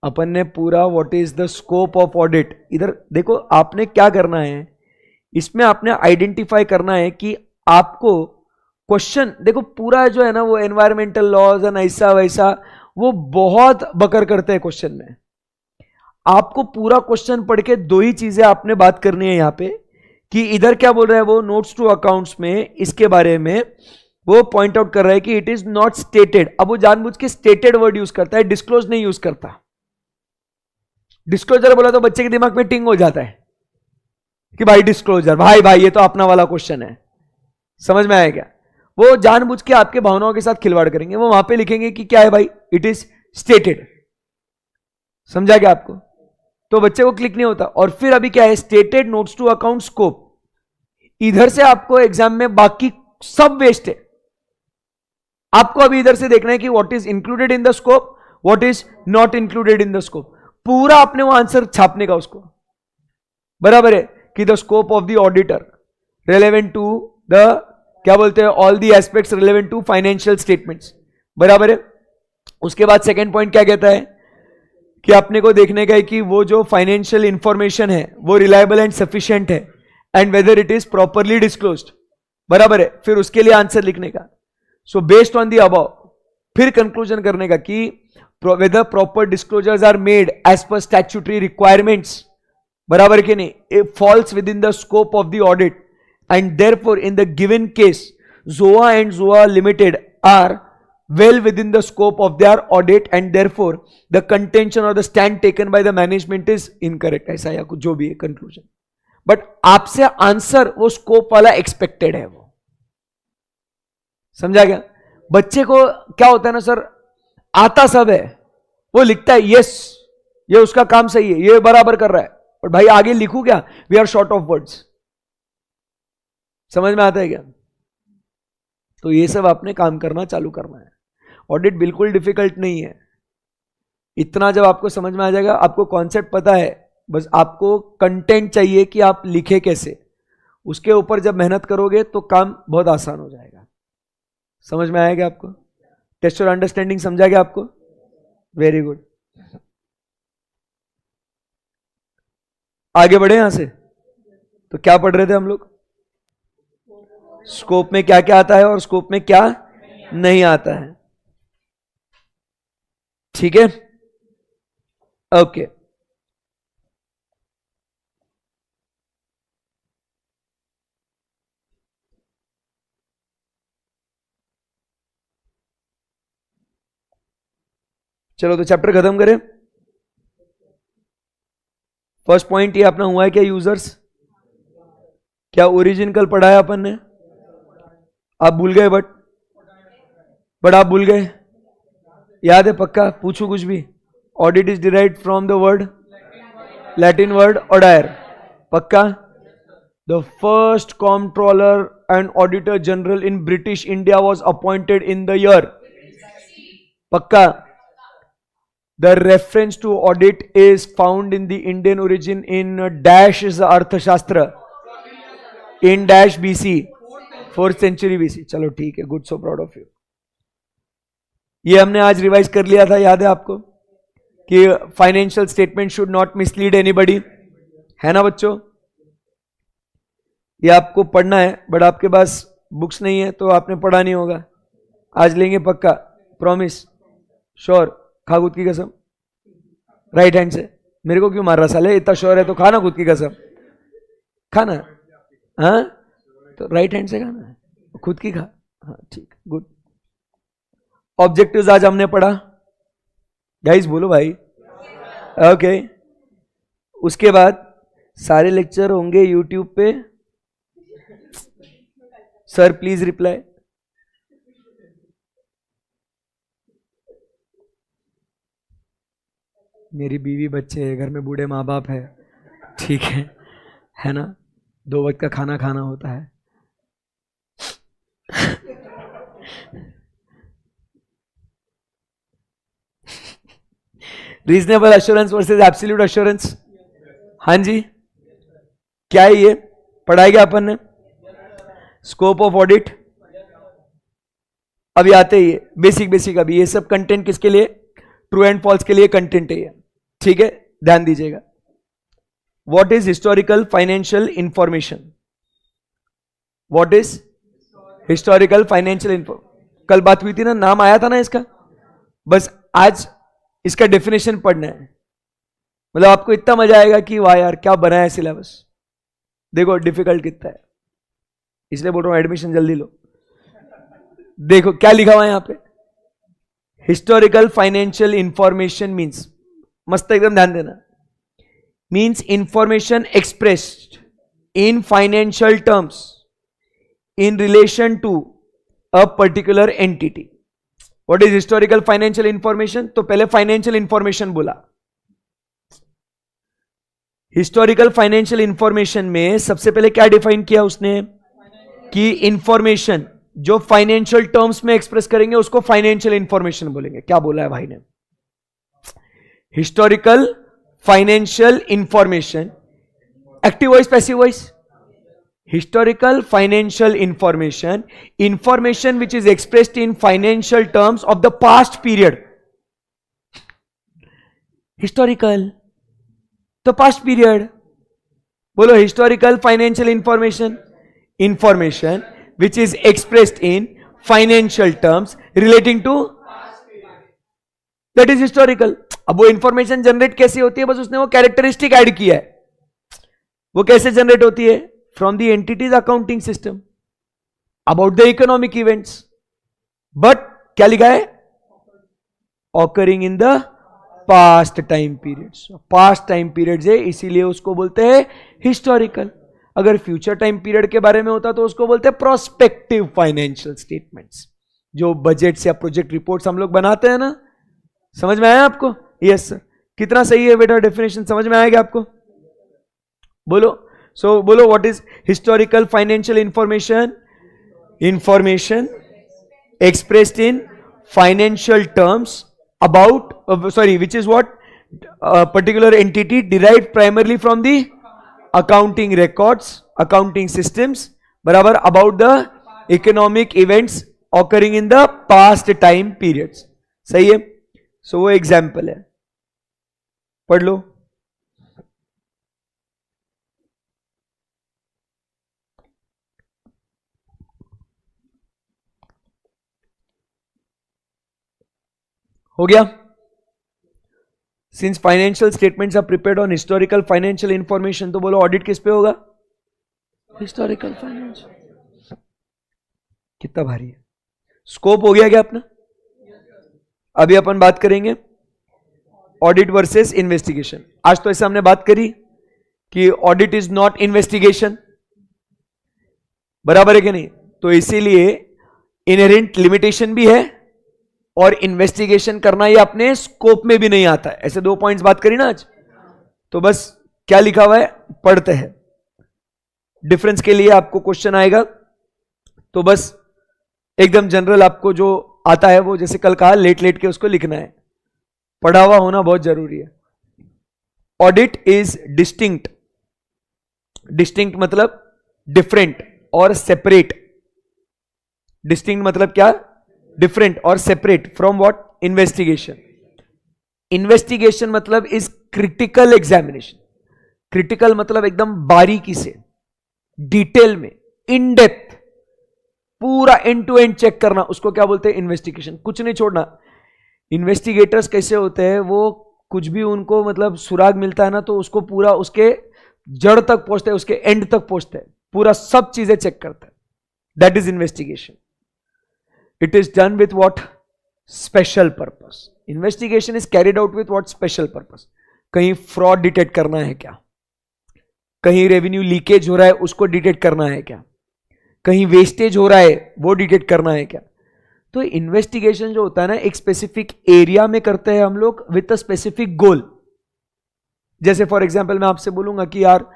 अपन ने पूरा what is the scope of audit. इधर देखो आपने क्या करना है, इसमें आपने आइडेंटिफाई करना है कि आपको क्वेश्चन देखो पूरा जो है ना वो एनवायरमेंटल लॉज एंड ऐसा वैसा वो बहुत बकर करते हैं क्वेश्चन में. आपको पूरा क्वेश्चन पढ़ के 2 ही चीजें आपने बात करनी है यहां पे कि इधर क्या बोल रहा है वो नोट्स टू अकाउंट्स में इसके बारे में वो पॉइंट आउट कर रहा है कि इट इज नॉट स्टेटेड. अब वो जानबूझ के स्टेटेड वर्ड यूज करता है, डिस्क्लोज नहीं यूज करता. डिस्क्लोजर बोला तो बच्चे के दिमाग में टिंग हो जाता है कि भाई डिस्क्लोजर, भाई ये तो अपना वाला क्वेश्चन है. समझ में आया क्या? वो जानबूझ के आपके भावनाओं के साथ खिलवाड़ करेंगे. वो वहां पे लिखेंगे कि क्या है भाई, इट इज स्टेटेड. समझा क्या आपको? तो बच्चे को क्लिक नहीं होता. और फिर अभी क्या है, stated notes to account scope. इधर से आपको एग्जाम में बाकी सब वेस्ट है. आपको अभी इधर से देखना है कि what is included in the scope, what is not included in the scope. पूरा आपने वो आंसर छापने का उसको. बराबर है कि the scope of the auditor relevant to the क्या बोलते हैं all the aspects relevant to financial statements. बराबर है. उसके बाद सेकेंड पॉइंट क्या कहता है कि आपने को देखने का है कि वो जो फाइनेंशियल इंफॉर्मेशन है वो रिलायबल एंड सफिशिएंट है and whether it is properly disclosed. बराबर है. फिर उसके लिए आंसर लिखने का. So based on the above फिर कंक्लूजन करने का कि whether proper disclosures are made as per statutory requirements. बराबर के नहीं, it falls within the scope of the audit and therefore in the given case ZOA and ZOA Limited are well within the scope of their audit and therefore the contention or the stand taken by the management is incorrect, ऐसा या कुछ जो भी है conclusion. But आपसे answer वो scope वाला expected है, वो समझा गया. बच्चे को क्या होता है ना सर, आता सब है, वो लिखता है यस ये उसका काम सही है, ये बराबर कर रहा है, और भाई आगे लिखू क्या, we are short of words. समझ में आता है क्या? तो ये सब आपने काम करना चालू करना है. ऑडिट बिल्कुल डिफिकल्ट नहीं है. इतना जब आपको समझ में आ जाएगा, आपको कॉन्सेप्ट पता है, बस आपको कंटेंट चाहिए कि आप लिखे कैसे, उसके ऊपर जब मेहनत करोगे तो काम बहुत आसान हो जाएगा. समझ में आएगा आपको? टेस्ट और अंडरस्टैंडिंग समझा गया आपको? Very good. आगे बढ़े यहां से. तो क्या पढ़ रहे थे हम लोग? स्कोप में क्या क्या आता है और स्कोप में क्या नहीं आता है. ठीक है, ओके. चलो तो चैप्टर खत्म करें. फर्स्ट पॉइंट ये अपना हुआ है क्या यूजर्स? क्या ओरिजिन कल पढ़ा है अपन ने? आप भूल गए, बट आप भूल गए, याद है पक्का? पूछू कुछ भी. Audit is derived from the word, Latin word audire. पक्का? The first controller and auditor general in British India was appointed in the year. पक्का? The reference to audit is found in the Indian origin in dash is Arthashastra in dash BC, 4th century BC. चलो ठीक है, good, so proud of you. ये हमने आज revise कर लिया था, याद है आपको कि financial statement should not mislead anybody, है ना बच्चों? ये आपको पढ़ना है, बट आपके पास बुक्स नहीं है तो आपने पढ़ा नहीं होगा. आज लेंगे पक्का, प्रॉमिस, श्योर. खा खुद की कसम, राइट हैंड से. मेरे को क्यों मार रहा साले, इतना श्योर है तो खाना खुद की कसम, खाना. हाँ तो राइट हैंड से खाना है, खुद की खा. हाँ ठीक, गुड. ऑब्जेक्टिव्स आज हमने पढ़ा, गाइस बोलो भाई. ओके. उसके बाद सारे लेक्चर होंगे यूट्यूब पे. Sir please reply. मेरी बीवी बच्चे है, घर में बूढ़े माँ बाप है, ठीक है ना? 2 वक्त का खाना खाना होता है. Reasonable assurance versus absolute assurance. हाँ जी, क्या है ये? पढ़ाया गया अपन ने. स्कोप ऑफ ऑडिट अभी आते ही बेसिक. अभी ये सब कंटेंट किसके लिए? ट्रू एंड फॉल्स के लिए कंटेंट है ये, ठीक है? ध्यान दीजिएगा. What is historical financial information? What is historical financial info? कल बात हुई थी ना, नाम आया था ना इसका. बस आज इसका डेफिनेशन पढ़ना है. मतलब आपको इतना मजा आएगा कि वाह यार क्या बनाया है सिलेबस. देखो डिफिकल्ट कितना है, इसलिए बोल रहा हूं एडमिशन जल्दी लो. देखो क्या लिखा हुआ है यहां पे. हिस्टोरिकल फाइनेंशियल इंफॉर्मेशन मीन्स, मस्त एकदम ध्यान देना, means information expressed in financial terms in relation to a particular entity. What is historical financial information? तो पहले फाइनेंशियल इंफॉर्मेशन बोला. हिस्टोरिकल फाइनेंशियल इंफॉर्मेशन में सबसे पहले क्या डिफाइन किया उसने कि इंफॉर्मेशन जो फाइनेंशियल टर्म्स में एक्सप्रेस करेंगे उसको फाइनेंशियल इंफॉर्मेशन बोलेंगे. क्या बोला है भाई ने? Historical financial information. Active voice, passive voice? Historical financial information, information which is expressed in financial terms of the past period. Historical तो पास्ट पीरियड. बोलो historical financial information, information which is expressed in financial terms relating to that is historical. अब वो information generate कैसे होती है? बस उसने वो कैरेक्टरिस्टिक ऐड किया है. वो कैसे जनरेट होती है? From the entities accounting system about the economic events. But क्या लिखा है? Occurring in the past time periods. Past time periods है, इसीलिए उसको बोलते हैं हिस्टोरिकल। अगर फ्यूचर टाइम पीरियड के बारे में होता तो उसको बोलते हैं प्रोस्पेक्टिव फाइनेंशियल स्टेटमेंट्स। जो बजट्स या प्रोजेक्ट रिपोर्ट्स हम लोग बनाते हैं ना, समझ में आया आपको? Yes sir. कितना सही है बेटा डेफिनेशन, समझ में आएगा आपको? बोलो। सो बोलो, what is historical financial information? Information expressed in financial terms about which is what a particular entity derived primarily from the accounting records, accounting systems, बराबर, about the economic events occurring in the past time periods। सही है? सो वो example है, पढ़ लो। हो गया? Since financial statements are prepared on historical financial information, तो बोलो ऑडिट किस पे होगा? Historical financial. कितना भारी है। स्कोप हो गया क्या अपना? अभी अपन बात करेंगे ऑडिट वर्सेस इन्वेस्टिगेशन। आज तो ऐसे हमने बात करी कि ऑडिट इज नॉट इन्वेस्टिगेशन, बराबर है कि नहीं? तो इसीलिए इनहेरेंट लिमिटेशन भी है और इन्वेस्टिगेशन करना ये अपने स्कोप में भी नहीं आता है। ऐसे दो पॉइंट्स बात करी ना आज। तो बस क्या लिखा हुआ है पढ़ते हैं। डिफरेंस के लिए आपको क्वेश्चन आएगा, तो बस एकदम जनरल आपको जो आता है वो, जैसे कल कहा, लेट लेट के उसको लिखना है। पढ़ा हुआ होना बहुत जरूरी है। Audit is distinct. डिस्टिंक्ट मतलब डिफरेंट और सेपरेट। डिस्टिंक्ट मतलब क्या? डिफरेंट और separate from what? Investigation. Investigation मतलब इज क्रिटिकल एग्जामिनेशन। क्रिटिकल मतलब एकदम बारीकी से, डिटेल में, इन डेप्थ, पूरा एंड टू एंड चेक करना, उसको क्या बोलते हैं? इन्वेस्टिगेशन। कुछ नहीं छोड़ना। इन्वेस्टिगेटर्स कैसे होते हैं, वो कुछ भी उनको मतलब सुराग मिलता है ना, तो उसको पूरा उसके जड़ तक पहुंचते हैं, उसके एंड तक पहुंचते हैं, पूरा सब चीजें चेक करते हैं। That is investigation. It is done with what? Special purpose. Investigation is carried out with what? Special purpose. कहीं फ्रॉड डिटेक्ट करना है क्या? कहीं रेवेन्यू लीकेज हो रहा है उसको डिटेक्ट करना है क्या? कहीं वेस्टेज हो रहा है वो डिटेक्ट करना है क्या? तो इन्वेस्टिगेशन जो होता है ना, एक स्पेसिफिक एरिया में करते हैं हम लोग विथ अ स्पेसिफिक गोल। जैसे फॉर एग्जांपल मैं आपसे बोलूंगा कि यार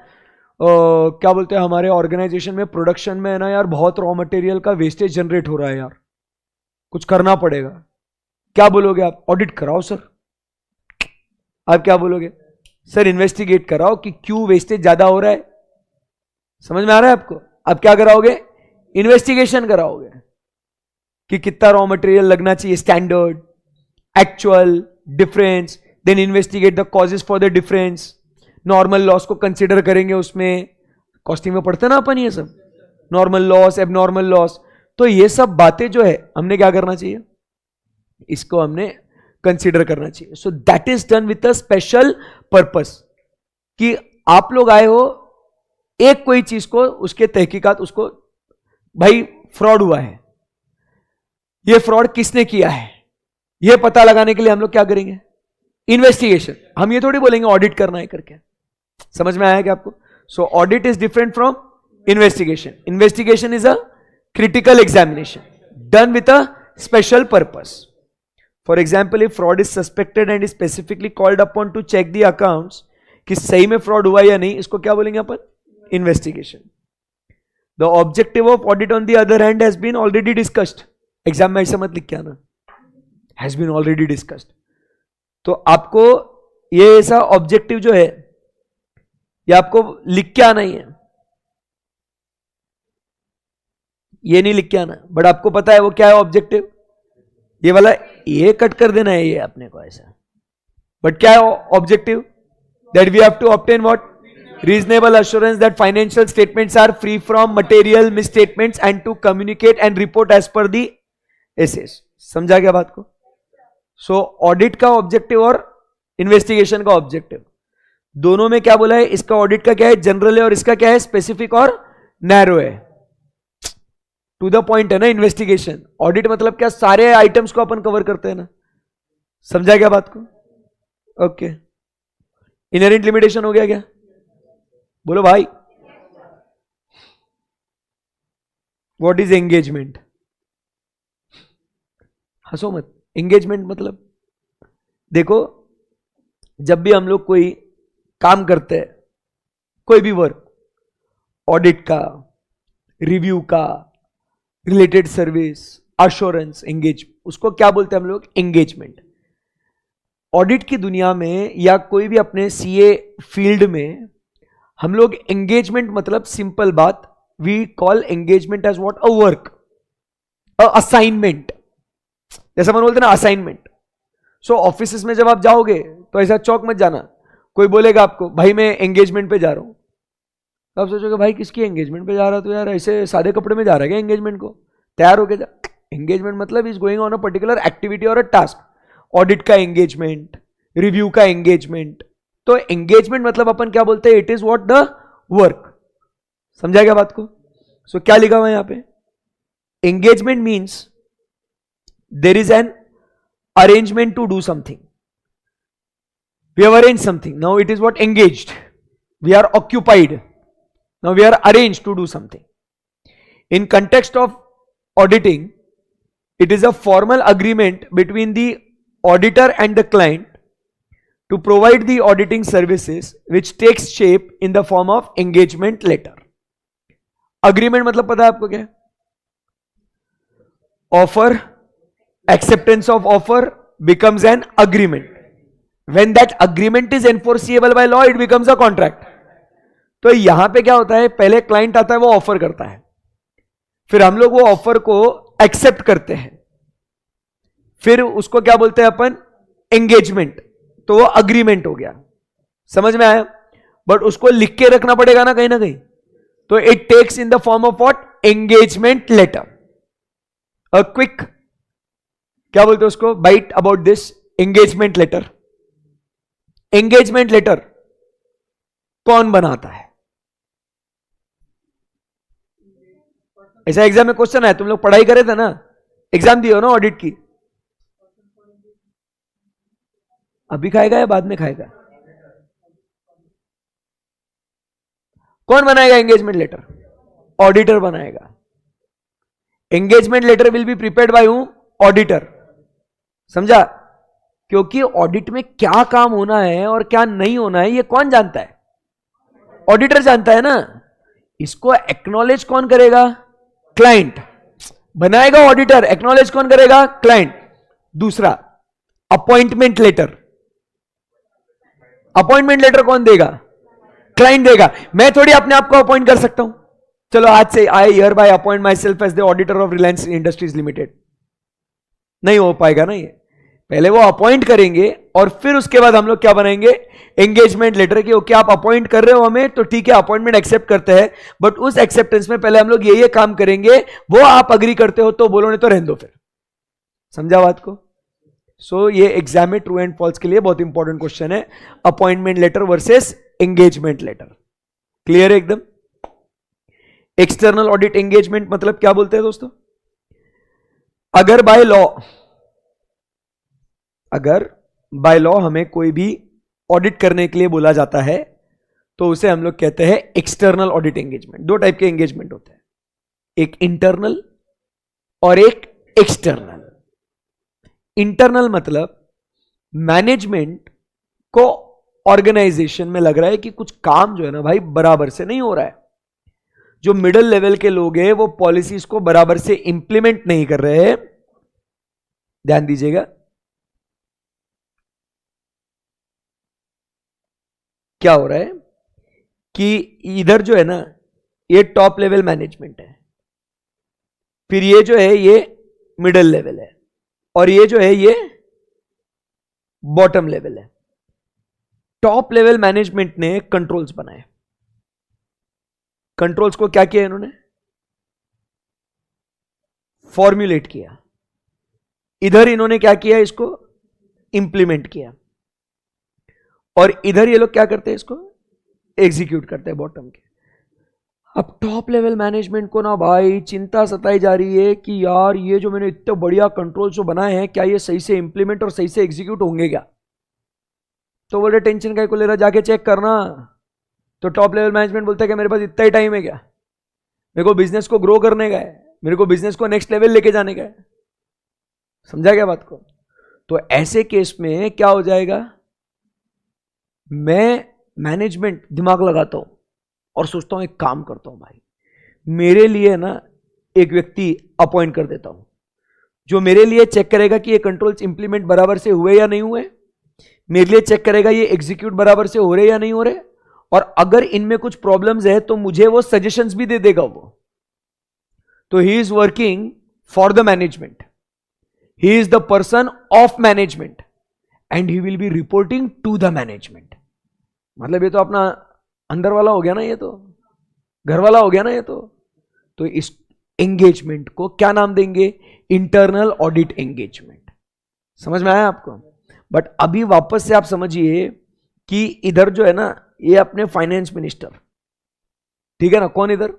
क्या बोलते हैं, हमारे ऑर्गेनाइजेशन में प्रोडक्शन में है ना यार, बहुत रॉ मटेरियल का वेस्टेज जनरेट हो रहा है यार, कुछ करना पड़ेगा। क्या बोलोगे आप? ऑडिट कराओ सर। आप क्या बोलोगे? सर इन्वेस्टिगेट कराओ कि क्यों वेस्टेज ज्यादा हो रहा है। समझ में आ रहा है आपको? आप क्या कराओगे? इन्वेस्टिगेशन कराओगे कि कितना रॉ मटेरियल लगना चाहिए, standard, actual, difference, then investigate the causes for the difference. Normal loss को कंसिडर करेंगे, उसमें कॉस्टिंग में पढ़ते ना अपन ये सब, नॉर्मल लॉस, एबनॉर्मल लॉस। तो ये सब बातें जो है हमने क्या करना चाहिए? इसको हमने कंसीडर करना चाहिए। सो that is done with a special purpose कि आप लोग आए हो एक कोई चीज को, उसके तहकीकात, उसको भाई फ्रॉड हुआ है, ये फ्रॉड किसने किया है, ये पता लगाने के लिए हम लोग क्या करेंगे? इन्वेस्टिगेशन। हम ये थोड़ी बोलेंगे ऑडिट करना है करके। समझ में आया क्या आपको? So audit is different from investigation. Investigation is a critical examination done with a special purpose. For example, if fraud is suspected and is specifically called upon to check the accounts कि सही में fraud हुआ या नहीं, इसको क्या बोलेंगे अपन? Investigation. The objective of audit on the other hand has been already discussed. Exam में ऐसा मत लिख के आना, has been already discussed. तो आपको ये ऐसा ऑब्जेक्टिव जो है ये आपको लिख के आना ही है, ये नहीं लिख के आना, बट आपको पता है वो क्या है ऑब्जेक्टिव। ये वाला ये कट कर देना है ये अपने को ऐसा, बट क्या है objective? That we have to obtain what? Reasonable assurance that financial statements are free from material misstatements and to communicate and report as per the SS. समझा क्या बात को? सो ऑडिट का ऑब्जेक्टिव और इन्वेस्टिगेशन का ऑब्जेक्टिव दोनों में क्या बोला है? इसका ऑडिट का क्या है? जनरल है, और इसका क्या है? स्पेसिफिक और नैरो है। टू द पॉइंट है ना इन्वेस्टिगेशन। ऑडिट मतलब क्या, सारे आइटम्स को अपन कवर करते हैं ना। समझा क्या बात को? ओके, इनहेरेंट लिमिटेशन हो गया क्या? बोलो भाई। What is engagement? हंसो मत। एंगेजमेंट मतलब देखो, जब भी हम लोग कोई काम करते हैं, कोई भी वर्क, ऑडिट का, रिव्यू का, रिलेटेड सर्विस, अश्योरेंस, एंगेज, उसको क्या बोलते हैं हम लोग? एंगेजमेंट। ऑडिट की दुनिया में या कोई भी अपने सीए फील्ड में हम लोग एंगेजमेंट मतलब सिंपल बात, we call engagement as what? A work, an assignment. जैसा अपन बोलते हैं ना असाइनमेंट। सो ऑफिस में जब आप जाओगे तो ऐसा चौक मत जाना, कोई बोलेगा आपको भाई मैं एंगेजमेंट पे जा रहा हूं, तो आप सोचोगे भाई किसकी एंगेजमेंट पे जा रहा, तो यार ऐसे सादे कपड़े में जा रहा है क्या एंगेजमेंट को? तैयार होके जा। एंगेजमेंट मतलब is going on a particular activity और अ टास्क। ऑडिट का एंगेजमेंट, रिव्यू का एंगेजमेंट। तो एंगेजमेंट मतलब अपन क्या बोलते हैं? It is what? The work. समझा क्या बात को? सो क्या लिखा हुआ है यहां पे? Engagement means there is an arrangement to do something. We have arranged something. Now it is what? Engaged. We are occupied. Now we are arranged to do something. In context of auditing, it is a formal agreement between the auditor and the client to provide the auditing services which takes shape in the form of engagement letter. Agreement मतलब पता है आपको क्या है? Offer, acceptance of offer becomes an agreement. When that agreement is enforceable by law, it becomes a contract. तो यहां पे क्या होता है? पहले क्लाइंट आता है, वो ऑफर करता है, फिर हम लोग वो ऑफर को एक्सेप्ट करते हैं, फिर उसको क्या बोलते हैं अपन? एंगेजमेंट। तो वो अग्रीमेंट हो गया। समझ में आया? बट उसको लिख के रखना पड़ेगा ना कहीं ना कहीं, तो it takes in the form of what? Engagement letter. A quick, क्या बोलते हैं उसको? Bite about this engagement letter. Engagement letter कौन बनाता है? ऐसा एग्जाम में क्वेश्चन है, तुम लोग पढ़ाई करे थे ना, एग्जाम दिए हो ना ऑडिट की? अभी खाएगा या बाद में खाएगा? कौन बनाएगा एंगेजमेंट लेटर? ऑडिटर बनाएगा। Engagement letter will be prepared by whom? Auditor. समझा? क्योंकि ऑडिट में क्या काम होना है और क्या नहीं होना है ये कौन जानता है? ऑडिटर जानता है ना। इसको एक्नॉलेज कौन करेगा? क्लाइंट। बनाएगा ऑडिटर, एक्नॉलेज कौन करेगा? क्लाइंट। दूसरा, अपॉइंटमेंट लेटर। अपॉइंटमेंट लेटर कौन देगा? क्लाइंट देगा। मैं थोड़ी अपने आप को अपॉइंट कर सकता हूं, चलो आज से I hereby appoint myself as the auditor of Reliance Industries Limited. नहीं हो पाएगा ना ये। पहले वो अपॉइंट करेंगे और फिर उसके बाद हम लोग क्या बनाएंगे? एंगेजमेंट लेटर की। ओके आप अपॉइंट कर रहे हो हमें, तो ठीक है अपॉइंटमेंट एक्सेप्ट करते हैं, बट उस एक्सेप्टेंस में पहले हम लोग ये काम करेंगे, वो आप अग्री करते हो तो बोलो, नहीं तो रहने दो फिर। समझा बात को? सो ये एग्जाम में ट्रू एंड फॉल्स के लिए बहुत इंपॉर्टेंट क्वेश्चन है, appointment letter versus engagement letter. Clear है एकदम? एक्सटर्नल ऑडिट एंगेजमेंट मतलब क्या बोलते हैं दोस्तों? अगर बाय लॉ हमें कोई भी ऑडिट करने के लिए बोला जाता है तो उसे हम लोग कहते हैं एक्सटर्नल ऑडिट एंगेजमेंट। दो टाइप के एंगेजमेंट होते हैं, एक इंटरनल और एक एक्सटर्नल। इंटरनल मतलब मैनेजमेंट को ऑर्गेनाइजेशन में लग रहा है कि कुछ काम जो है ना भाई बराबर से नहीं हो रहा है, जो मिडिल लेवल के लोग हैं वो पॉलिसीज को बराबर से इंप्लीमेंट नहीं कर रहे हैं। ध्यान दीजिएगा, क्या हो रहा है कि इधर जो है ना ये टॉप लेवल मैनेजमेंट है, फिर ये जो है ये मिडिल लेवल है, और ये जो है ये बॉटम लेवल है। टॉप लेवल मैनेजमेंट ने कंट्रोल्स बनाए। कंट्रोल्स को क्या किया इन्होंने? फॉर्म्युलेट किया। इधर इन्होंने क्या किया? इसको इंप्लीमेंट किया। और इधर ये लोग क्या करते हैं? इसको एग्जीक्यूट करते हैं बॉटम के। अब टॉप लेवल मैनेजमेंट को ना भाई चिंता सताई जा रही है कि यार ये जो मैंने इतने बढ़िया कंट्रोल जो बनाए हैं क्या ये सही से इंप्लीमेंट और सही से एग्जीक्यूट होंगे क्या। तो बोले टेंशन का को ले रहा, जाके चेक करना। तो टॉप लेवल मैनेजमेंट बोलता है कि मेरे पास इतना ही टाइम है क्या, मेरे को बिजनेस को ग्रो करने का है, मेरे को बिजनेस को नेक्स्ट लेवल लेके जाने का है। समझा क्या बात को। तो ऐसे केस में क्या हो जाएगा, मैं मैनेजमेंट दिमाग लगाता हूं और सोचता हूं एक काम करता हूं भाई, मेरे लिए ना एक व्यक्ति अपॉइंट कर देता हूं जो मेरे लिए चेक करेगा कि ये कंट्रोल्स इंप्लीमेंट बराबर से हुए या नहीं हुए, मेरे लिए चेक करेगा ये एग्जीक्यूट बराबर से हो रहे या नहीं हो रहे, और अगर इनमें कुछ प्रॉब्लम्स है तो मुझे वो सजेशंस भी दे देगा वो। तो he is working for the management, he is the person of management and he will be reporting to the management. मतलब ये तो अपना अंदर वाला हो गया ना, ये तो घर वाला हो गया ना ये तो इस एंगेजमेंट को क्या नाम देंगे, इंटरनल ऑडिट एंगेजमेंट। समझ में आया आपको। बट अभी वापस से आप समझिए कि इधर जो है ना ये अपने फाइनेंस मिनिस्टर, ठीक है ना, कौन इधर,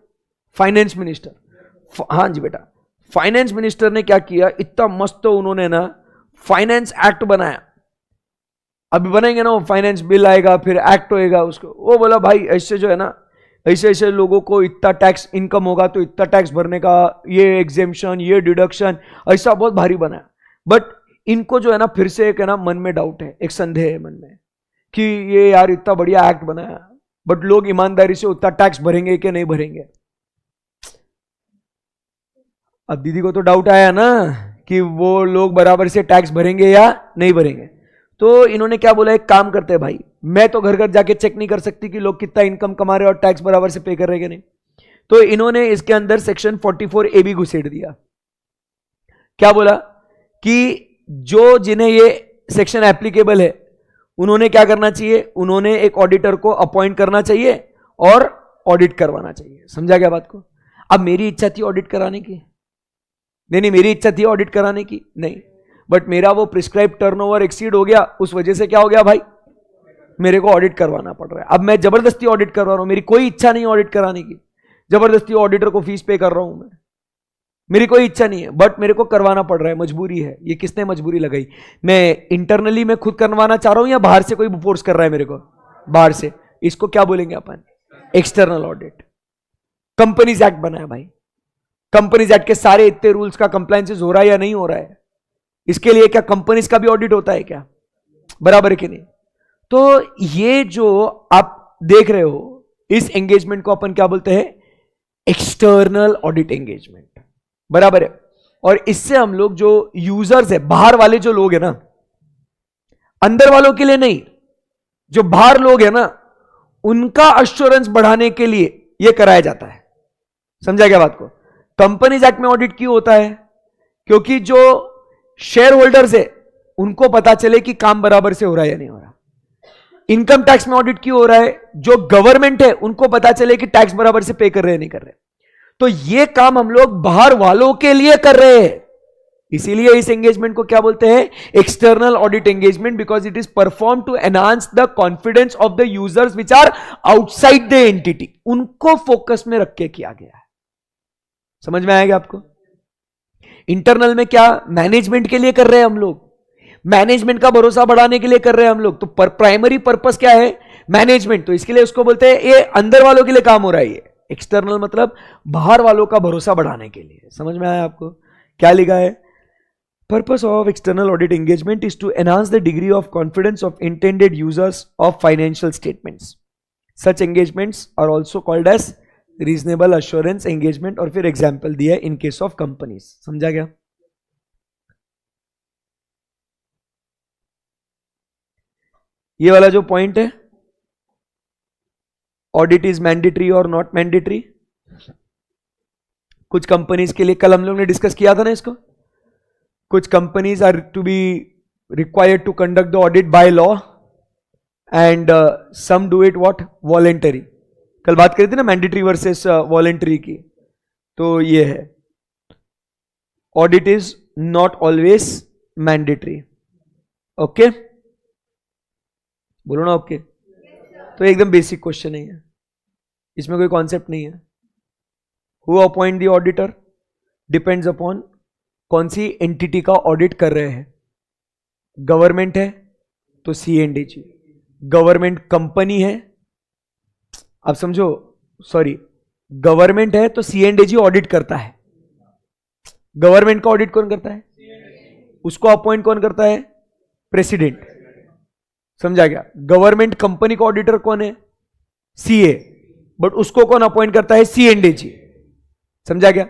फाइनेंस मिनिस्टर। हाँ जी बेटा, फाइनेंस मिनिस्टर ने क्या किया, इतना मस्त तो उन्होंने ना फाइनेंस एक्ट बनाया। अभी बनाएंगे ना वो फाइनेंस बिल आएगा फिर एक्ट होएगा उसको, वो बोला भाई ऐसे जो है ना ऐसे ऐसे लोगों को इतना टैक्स इनकम होगा तो इतना टैक्स भरने का, ये एग्जेम्पशन ये डिडक्शन, ऐसा बहुत भारी बनाया। बट इनको जो है ना फिर से एक है ना मन में डाउट है, एक संदेह है मन में कि ये यार इतना बढ़िया एक्ट बनाया बट लोग ईमानदारी से उतना टैक्स भरेंगे कि नहीं भरेंगे। अब दीदी को तो डाउट आया ना कि वो लोग बराबर से टैक्स भरेंगे या नहीं भरेंगे। तो इन्होंने क्या बोला, एक काम करते हैं भाई, मैं तो घर घर जाके चेक नहीं कर सकती कि लोग कितना इनकम कमा रहे और टैक्स बराबर से पे कर रहे कि नहीं। तो इन्होंने इसके अंदर सेक्शन 44A भी घुसेड़ दिया। क्या बोला कि जो जिन्हें ये सेक्शन एप्लीकेबल है उन्होंने क्या करना चाहिए, उन्होंने एक ऑडिटर को अपॉइंट करना चाहिए और ऑडिट करवाना चाहिए। समझा क्या बात को। अब मेरी इच्छा थी ऑडिट कराने की, नहीं मेरी इच्छा थी ऑडिट कराने की नहीं, बट मेरा वो प्रिस्क्राइब टर्नओवर एक्सीड हो गया, उस वजह से क्या हो गया भाई, मेरे को ऑडिट करवाना पड़ रहा है। अब मैं जबरदस्ती ऑडिट करवा रहा हूं, मेरी कोई इच्छा नहीं ऑडिट कराने की, जबरदस्ती ऑडिटर को फीस पे कर रहा हूं मैं, मेरी कोई इच्छा नहीं है बट मेरे को करवाना पड़ रहा है, मजबूरी है। ये किसने मजबूरी लगाई, मैं इंटरनली मैं खुद करवाना चाह रहा हूं या बाहर से कोई फोर्स कर रहा है मेरे को, बाहर से। इसको क्या बोलेंगे अपन, एक्सटर्नल ऑडिट। कंपनीज एक्ट बनाया भाई, कंपनीज एक्ट के सारे इतने रूल्स का कंप्लायंसेस हो रहा है या नहीं हो रहा है, इसके लिए क्या कंपनीज का भी ऑडिट होता है क्या, बराबर है कि नहीं। तो ये जो आप देख रहे हो इस एंगेजमेंट को अपन क्या बोलते हैं, एक्सटर्नल ऑडिट एंगेजमेंट, बराबर है। और इससे हम लोग जो यूजर्स है, बाहर वाले जो लोग है ना, अंदर वालों के लिए नहीं, जो बाहर लोग है ना उनका अश्योरेंस बढ़ाने के लिए यह कराया जाता है। समझा क्या बात को। कंपनीज एक्ट में ऑडिट क्यों होता है, क्योंकि जो शेयर होल्डर्स है उनको पता चले कि काम बराबर से हो रहा है या नहीं हो रहा। इनकम टैक्स में ऑडिट क्यों हो रहा है, जो गवर्नमेंट है उनको पता चले कि टैक्स बराबर से पे कर रहे हैं नहीं कर रहे। तो ये काम हम लोग बाहर वालों के लिए कर रहे हैं, इसीलिए इस एंगेजमेंट को क्या बोलते हैं, external audit engagement, because it is perform to enhance the confidence of the users which are outside the entity. उनको फोकस में रख के किया गया है। समझ में आएगा आपको। इंटरनल में क्या मैनेजमेंट के लिए कर रहे हैं हम लोग, मैनेजमेंट का भरोसा बढ़ाने के लिए कर रहे हैं हम लोग। तो प्राइमरी पर्पस क्या है, मैनेजमेंट। तो इसके लिए उसको बोलते हैं ये अंदर वालों के लिए काम हो रहा है, ये एक्सटर्नल मतलब बाहर वालों का भरोसा बढ़ाने के लिए। समझ में आया आपको। क्या लिखा है, purpose of external audit engagement is to enhance the degree of confidence of intended users of financial statements. Such engagements are also called as reasonable assurance engagement. और फिर एग्जाम्पल दिया है इन केस ऑफ कंपनीज। समझा गया। ये वाला जो point है, ऑडिट इज मैंडेटरी और नॉट मैंडेटरी, कुछ कंपनीज के लिए कल हम लोग ने डिस्कस किया था ना इसको। कुछ companies are to be required to conduct the audit by law and some do it what, voluntary. कल बात करी थी ना मैंडेटरी वर्सेस वॉलेंटरी की। तो ये है, audit is not always mandatory. Okay, बोलो ना ओके। तो एकदम बेसिक क्वेश्चन है, इसमें कोई कॉन्सेप्ट नहीं है। Who appoint the auditor depends upon कौन सी एंटिटी का ऑडिट कर रहे हैं. गवर्नमेंट है तो CNDG, गवर्नमेंट कंपनी है, आप समझो, सॉरी, गवर्नमेंट है तो CNDG ऑडिट करता है. गवर्नमेंट का ऑडिट कौन करता है? उसको अपॉइंट कौन करता है? प्रेसिडेंट. समझा गया? गवर्नमेंट कंपनी का ऑडिटर कौन है? CA, बट उसको कौन अपॉइंट करता है? CNDG. समझा गया?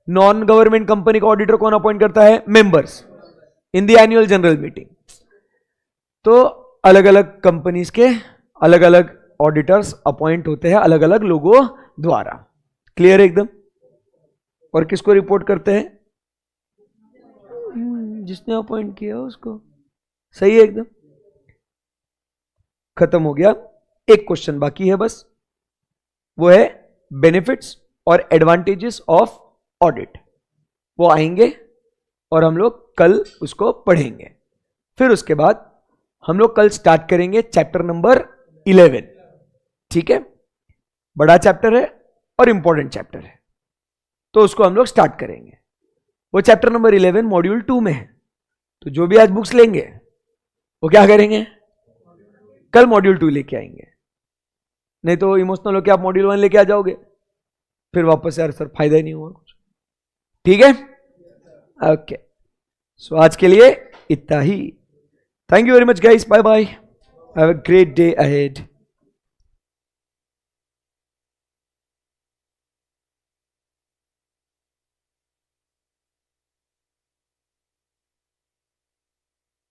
नॉन गवर्नमेंट कंपनी का ऑडिटर कौन अपॉइंट करता है? Members in the annual general meeting. तो अलग अलग कंपनीज के अलग अलग ऑडिटर्स अपॉइंट होते हैं अलग अलग लोगों द्वारा. क्लियर है एकदम? और किसको रिपोर्ट करते हैं? जिसने अपॉइंट किया उसको. सही है एकदम? खत्म हो गया. एक क्वेश्चन बाकी है बस, वो है बेनिफिट्स और एडवांटेजेस ऑफ ऑडिट. वो आएंगे और हम लोग कल उसको पढ़ेंगे. फिर उसके बाद हम लोग कल स्टार्ट करेंगे चैप्टर नंबर 11. ठीक है? बड़ा चैप्टर है और इंपॉर्टेंट चैप्टर है, तो उसको हम लोग स्टार्ट करेंगे. वो चैप्टर नंबर 11 मॉड्यूल 2 में है. तो जो भी आज बुक्स लेंगे वो क्या करेंगे? कल मॉड्यूल 2 लेके आएंगे. नहीं तो इमोशनल होके आप मॉड्यूल 1 लेके आ जाओगे, फिर वापस यार सर फायदा ही नहीं हुआ कुछ. ठीक है? ओके. सो आज के लिए इतना ही. Thank you very much guys. Bye bye. Have a great day ahead.